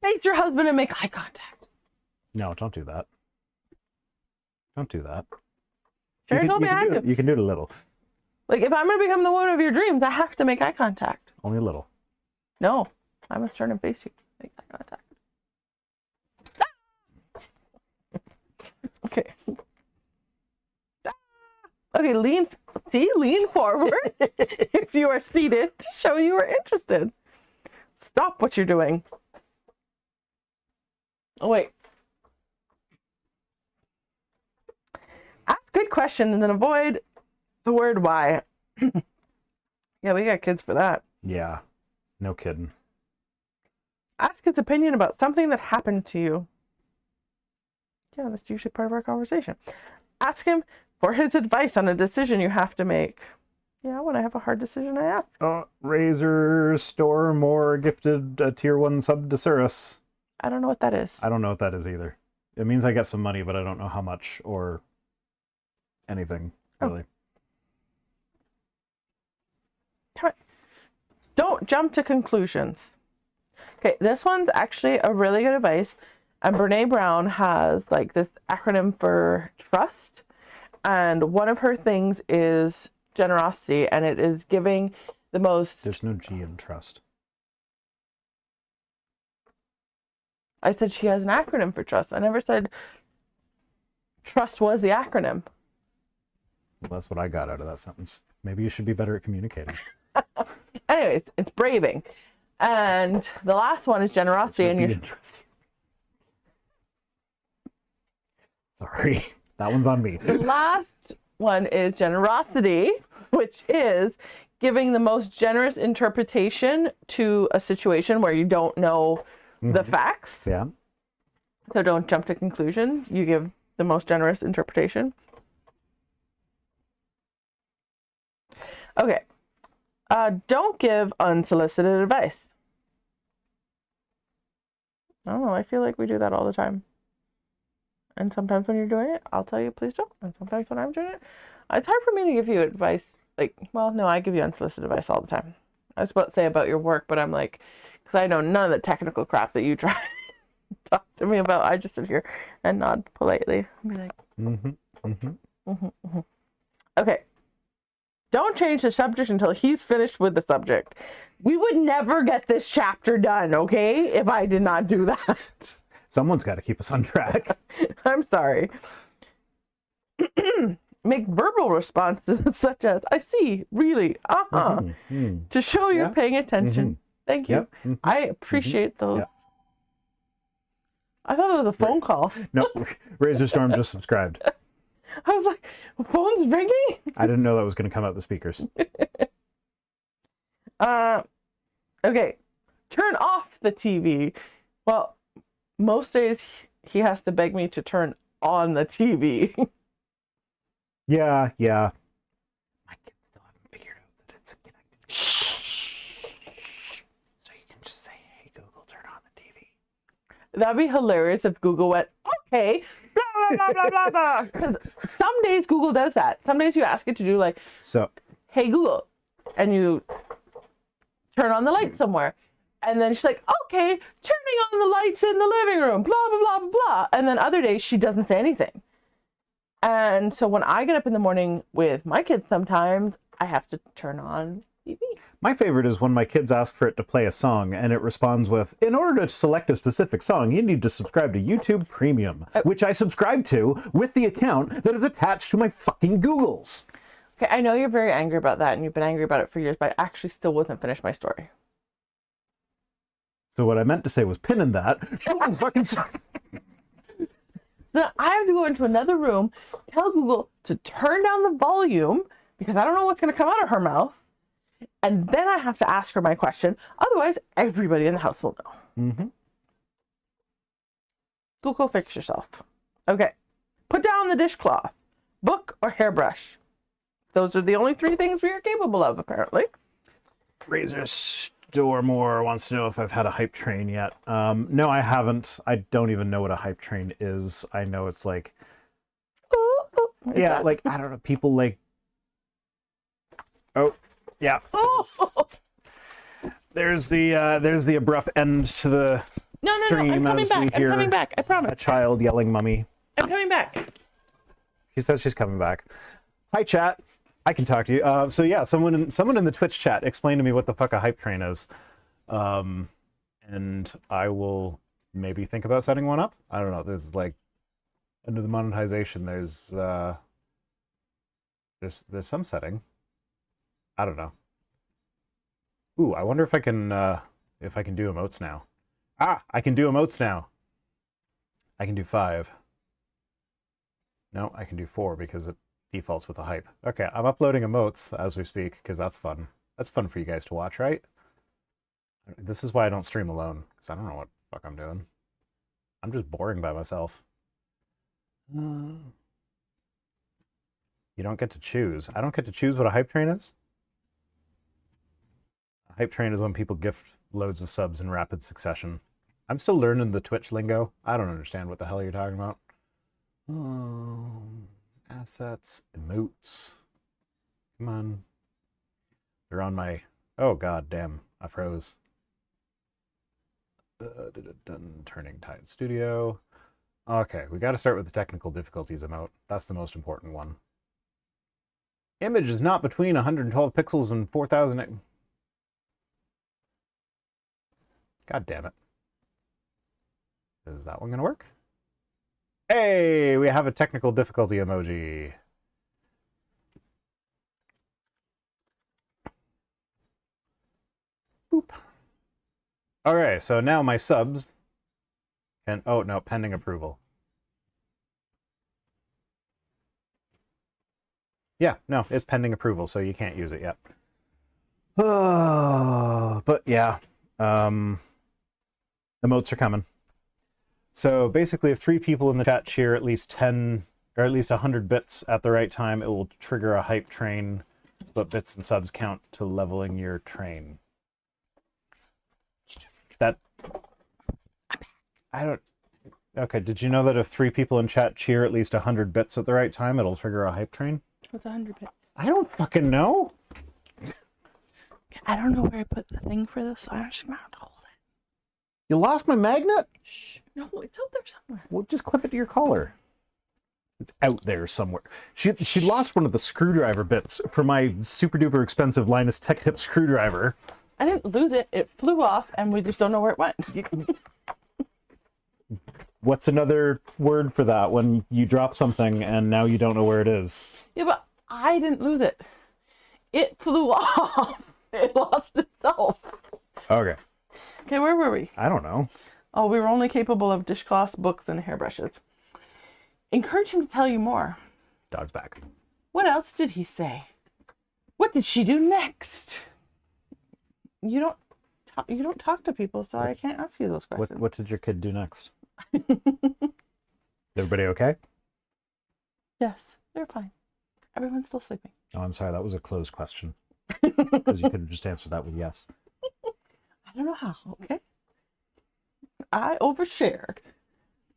Face your husband and make eye contact. No, don't do that. Don't do that. Sharon told me I had to. You can do it a little. Like, if I'm going to become the woman of your dreams, I have to make eye contact. Only a little. No, I must turn and face you. Make eye contact. Okay. Okay, lean forward if you are seated to show you are interested. Stop what you're doing. Oh, wait. Ask good question and then avoid the word why. Yeah, we got kids for that. Yeah, no kidding. Ask his opinion about something that happened to you. Yeah, that's usually part of our conversation. Ask him for his advice on a decision you have to make. Yeah, when I have a hard decision, I ask. Razor Storm or gifted a tier 1 sub to Cirrus. I don't know what that is. I don't know what that is either. It means I get some money, but I don't know how much or anything, really. Don't jump to conclusions. Okay, this one's actually a really good advice. And Brene Brown has like this acronym for trust. And one of her things is generosity. And it is giving the most... There's no G in trust. I said she has an acronym for trust. I never said trust was the acronym. Well, that's what I got out of that sentence. Maybe you should be better at communicating. Anyways, it's braving. And the last one is generosity. And you're interesting. Sorry, that one's on me. the last one is generosity, which is giving the most generous interpretation to a situation where you don't know the facts. Yeah. So don't jump to conclusion. You give the most generous interpretation. Okay. Don't give unsolicited advice. I don't know. I feel like we do that all the time. And sometimes when you're doing it, I'll tell you, please don't. And sometimes when I'm doing it, it's hard for me to give you advice. Like, well, no, I give you unsolicited advice all the time. I was about to say about your work, but I'm like, because I know none of the technical crap that you try to talk to me about. I just sit here and nod politely and be like, Okay. Don't change the subject until he's finished with the subject. We would never get this chapter done, okay, if I did not do that. Someone's got to keep us on track. I'm sorry. Make verbal responses such as, I see, really, to show you're paying attention. Thank you. I appreciate those. Yeah. I thought it was a phone call. No, Razor Storm just subscribed. I was like, phone's ringing? I didn't know that was going to come out the speakers. Okay. Turn off the TV. Well, most days he has to beg me to turn on the TV. Yeah. My kids still haven't figured out that it's connected. So you can just say, hey, Google, turn on the TV. That'd be hilarious if Google went, okay, blah, blah, blah, blah, blah. Because some days Google does that. Some days you ask it to do like, So, hey, Google, and you turn on the light somewhere. And then she's like, okay, turning on the lights in the living room, blah, blah, blah, blah, blah. And then other days she doesn't say anything. And so when I get up in the morning with my kids, sometimes I have to turn on TV. my favorite is when my kids ask for it to play a song and it responds with, in order to select a specific song, you need to subscribe to YouTube Premium, which I subscribe to with the account that is attached to my fucking Googles. Okay, I know you're very angry about that and you've been angry about it for years, but I actually still wasn't finished my story. So what I meant to say was pin in that. Fucking Then I have to go into another room, tell Google to turn down the volume because I don't know what's going to come out of her mouth. And then I have to ask her my question. Otherwise, everybody in the house will know. Google, fix yourself. Okay. Put down the dishcloth, book, or hairbrush. Those are the only three things we are capable of, apparently. Razor Stormore wants to know if I've had a hype train yet. No, I haven't. I don't even know what a hype train is. I know it's like, yeah, like, I don't know, people like, oh, yeah. There's the abrupt end to the stream. I'm coming back. I'm coming back. I promise. A child yelling mummy. I'm coming back. She says she's coming back. Hi, chat. I can talk to you. So yeah, someone in the Twitch chat explained to me what the fuck a hype train is. And I will maybe think about setting one up. I don't know. There's like, under the monetization, there's some setting. I don't know. Ooh, I wonder if I can do emotes now. Ah, I can do emotes now. I can do 5. No, I can do 4 because it defaults with a hype. Okay, I'm uploading emotes as we speak because that's fun. That's fun for you guys to watch, right? This is why I don't stream alone, because I don't know what the fuck I'm doing. I'm just boring by myself. You don't get to choose. I don't get to choose what a hype train is? A hype train is when people gift loads of subs in rapid succession. I'm still learning the Twitch lingo. I don't understand what the hell you're talking about. Assets, emotes. Come on. They're on my... Oh, god damn. I froze. Turning Tide Studio. Okay, we got to start with the technical difficulties emote. That's the most important one. Image is not between 112 pixels and 4000... God damn it. Is that one going to work? Hey, we have a technical difficulty emoji. Boop. Okay, so now my subs can... Oh, no, pending approval. Yeah, no, it's pending approval, so you can't use it yet. But yeah, emotes are coming. So basically, if 3 people in the chat cheer at least 10 or at least 100 bits at the right time, it will trigger a hype train, but bits and subs count to leveling your train. That... I don't... Okay, did you know that if 3 people in chat cheer at least 100 bits at the right time, it'll trigger a hype train? What's 100 bits? I don't fucking know. I don't know where I put the thing for this, so I'm just gonna have to hold it. You lost my magnet? Shh. No, it's out there somewhere. Well, just clip it to your collar. It's out there somewhere. She lost one of the screwdriver bits for my super duper expensive Linus Tech Tip screwdriver. I didn't lose it. It flew off, and we just don't know where it went. What's another word for that when you drop something and now you don't know where it is? Yeah, but I didn't lose it. It flew off. It lost itself. Okay. Okay, where were we? I don't know. Oh, we were only capable of dishcloths, books, and hairbrushes. Encourage him to tell you more. Dog's back. What else did he say? What did she do next? You don't talk to people, so I can't ask you those questions. What did your kid do next? Everybody okay? Yes, they're fine. Everyone's still sleeping. Oh, I'm sorry. That was a closed question. Because you could have just answered that with yes. I don't know how, okay? I overshare.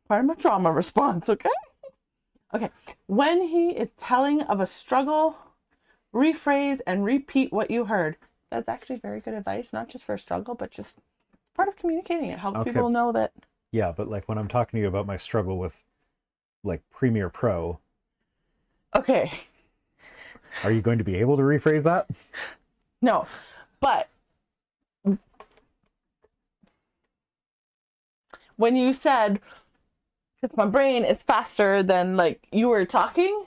Part of my trauma response, okay? Okay. When he is telling of a struggle, rephrase and repeat what you heard. That's actually very good advice, not just for a struggle, but just part of communicating. It helps people know that. Yeah, but like when I'm talking to you about my struggle with like Premiere Pro. Okay. Are you going to be able to rephrase that? No, but when you said, because my brain is faster than like you were talking.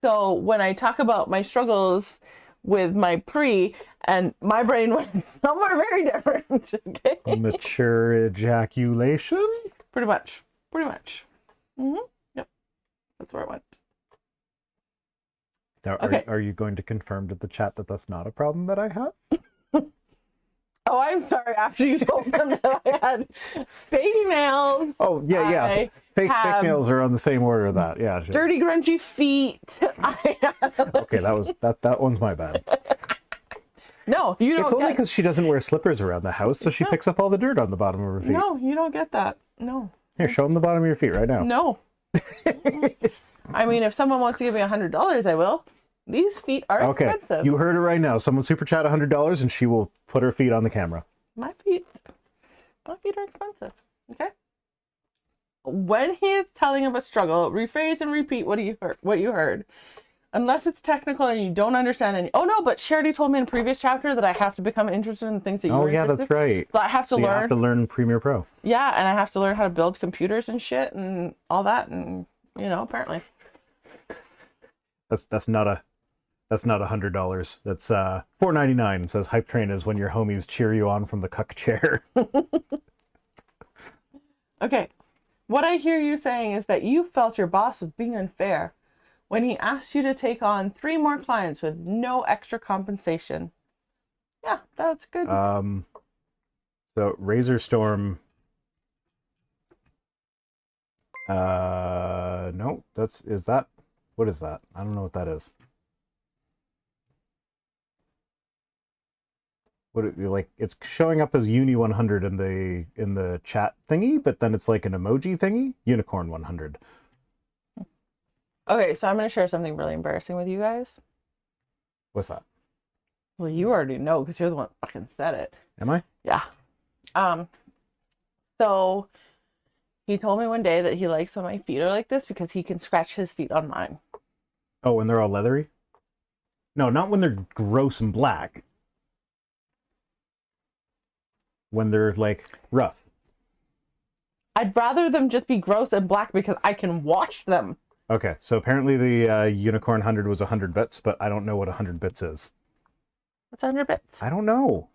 So when I talk about my struggles with my pre, and my brain went somewhere very different. Okay. Mature ejaculation? Pretty much. Pretty much. Mm-hmm. Yep. That's where it went. Now, Okay. Are you going to confirm to the chat that that's not a problem that I have? Oh, I'm sorry. After you told them that I had fake nails. Oh, yeah. Fake nails are on the same order of that. Yeah. Sure. Dirty, grungy feet. Okay, that one's my bad. No, you don't. It's only because she doesn't wear slippers around the house, so she picks up all the dirt on the bottom of her feet. No, you don't get that. No. Here, show them the bottom of your feet right now. No. I mean, if someone wants to give me $100, I will. These feet are expensive. You heard it right now. Someone super chat $100 and she will put her feet on the camera. My feet are expensive. Okay. When he is telling of a struggle, rephrase and repeat what you heard. Unless it's technical and you don't understand any. Oh no, but she already told me in a previous chapter that I have to become interested in things that you. Oh yeah, that's right. So I have to learn. You have to learn Premiere Pro. Yeah, and I have to learn how to build computers and shit and all that, and apparently. That's not $100. That's $4.99. It says hype train is when your homies cheer you on from the cuck chair. Okay. What I hear you saying is that you felt your boss was being unfair when he asked you to take on 3 more clients with no extra compensation. Yeah, that's good. So Razor Storm. No, what is that? I don't know what that is. It's showing up as Uni 100 in the chat thingy, but then it's like an emoji thingy. Unicorn 100. Okay, so I'm going to share something really embarrassing with you guys. What's that? Well, you already know because you're the one that fucking said it. Am I? Yeah. So he told me one day that he likes when my feet are like this because he can scratch his feet on mine. Oh, when they're all leathery? No, not when they're gross and black. When they're like rough. I'd rather them just be gross and black because I can wash them. Okay, so apparently the Unicorn 100 was 100 bits, but I don't know what 100 bits is. What's 100 bits? I don't know.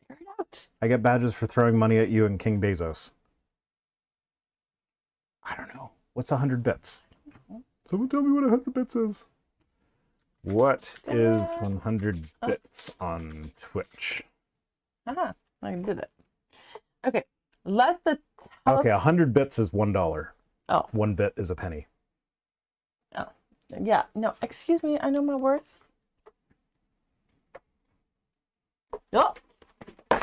Figure it out. I get badges for throwing money at you and King Bezos. I don't know. What's 100 bits? Someone tell me what 100 bits is. What is 100 bits on Twitch? Ah, I did it. Okay, let the... Okay, 100 bits is $1. Oh. 1 bit is a penny. Oh, yeah. No, excuse me. I know my worth. Oh. She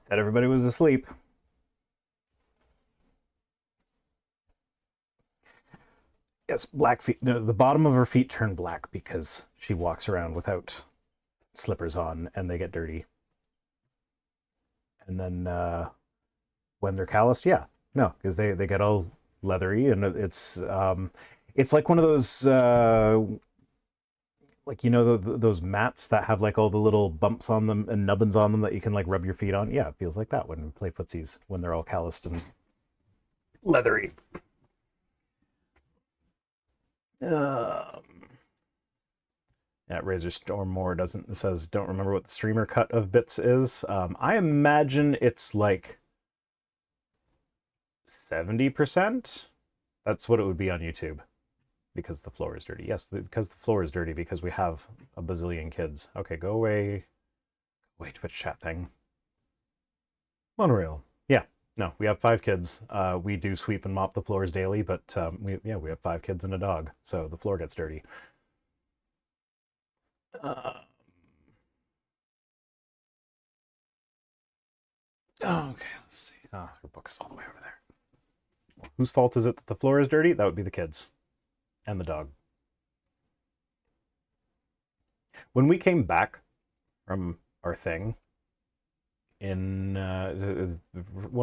said everybody was asleep. Yes, black feet. No, the bottom of her feet turn black because she walks around without slippers on and they get dirty. And then when they're calloused, yeah, no, because they get all leathery and it's like one of those like, you know, those mats that have like all the little bumps on them and nubbins on them that you can like rub your feet on. Yeah, it feels like that when we play footsies, when they're all calloused and leathery. Yeah, Razor Storm Moore says don't remember what the streamer cut of bits is. I imagine it's like 70%. That's what it would be on YouTube because the floor is dirty. Yes, because the floor is dirty because we have a bazillion kids. Okay, go away. Wait, Twitch chat thing. Monorail. Yeah. No, we have 5 kids. We do sweep and mop the floors daily, but we have 5 kids and a dog, so the floor gets dirty. Okay, let's see. Oh, her book is all the way over there. Whose fault is it that the floor is dirty? That would be the kids and the dog. When we came back from our thing, when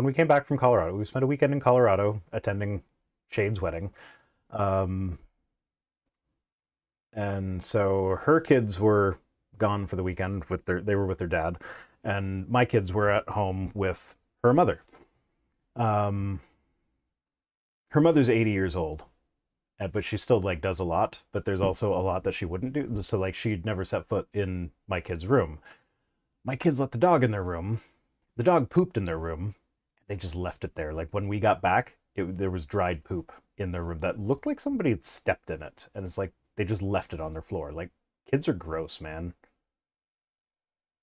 we came back from Colorado, we spent a weekend in Colorado attending Shade's wedding. And so her kids were gone for the weekend they were with their dad, and my kids were at home with her mother. Her mother's 80 years old, but she still like does a lot, but there's also a lot that she wouldn't do. So like she'd never set foot in my kids' room. My kids let the dog in their room. The dog pooped in their room. They just left it there. Like when we got back, there was dried poop in their room that looked like somebody had stepped in it. And it's like they just left it on their floor. Like kids are gross, man.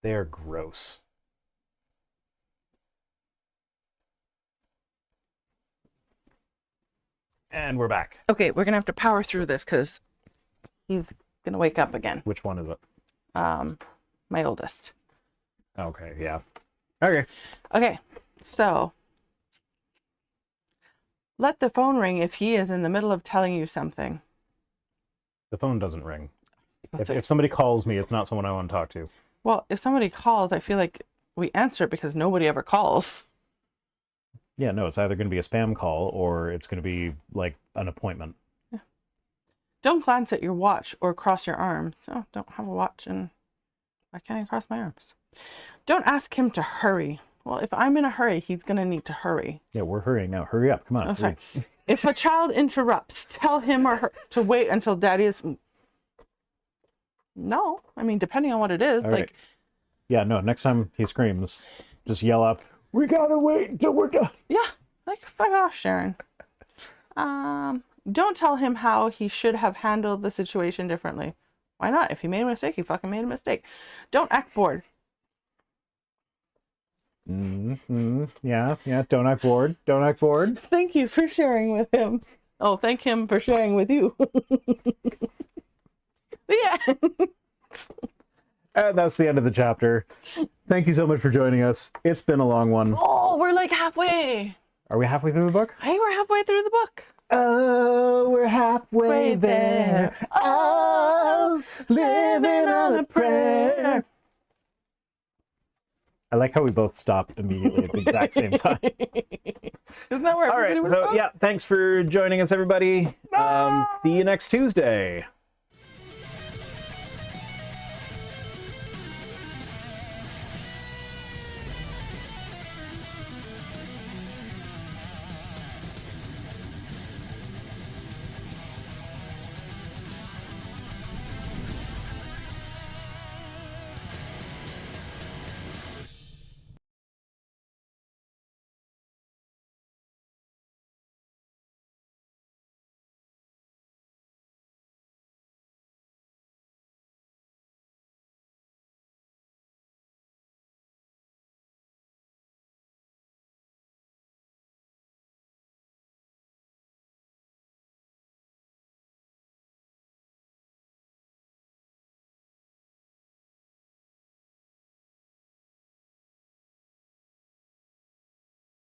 They are gross. And we're back. Okay, we're gonna have to power through this because he's gonna wake up again. Which one is it? My oldest. Okay, yeah. Okay. Okay, so let the phone ring if he is in the middle of telling you something. The phone doesn't ring. If somebody calls me, it's not someone I want to talk to. Well, if somebody calls, I feel like we answer it because nobody ever calls. Yeah, no, it's either going to be a spam call or it's going to be like an appointment. Yeah. Don't glance at your watch or cross your arms. Oh, don't have a watch and why can't I cross my arms? Don't ask him to hurry. Well, if I'm in a hurry, he's going to need to hurry. Yeah, we're hurrying now. Hurry up. Come on. Oh, sorry. If a child interrupts, tell him or her to wait until daddy is... No, I mean, depending on what it is. All like, right. Yeah, no, next time he screams, just yell up, we gotta wait until we're done. Yeah, like, fuck off, Sharon. Don't tell him how he should have handled the situation differently. Why not? If he made a mistake, he fucking made a mistake. Don't act bored. Yeah, don't act bored. Don't act bored. Thank you for sharing with him. Oh, thank him for sharing with you. Yeah. And that's the end of the chapter. Thank you so much for joining us. It's been a long one. Oh, we're like halfway. Are we halfway through the book? Hey, we're halfway through the book. Oh, we're halfway there. Oh, living on a prayer. I like how we both stopped immediately at the exact same time. Isn't that where All right, everybody was so from? yeah, thanks for joining us, everybody. See you next Tuesday.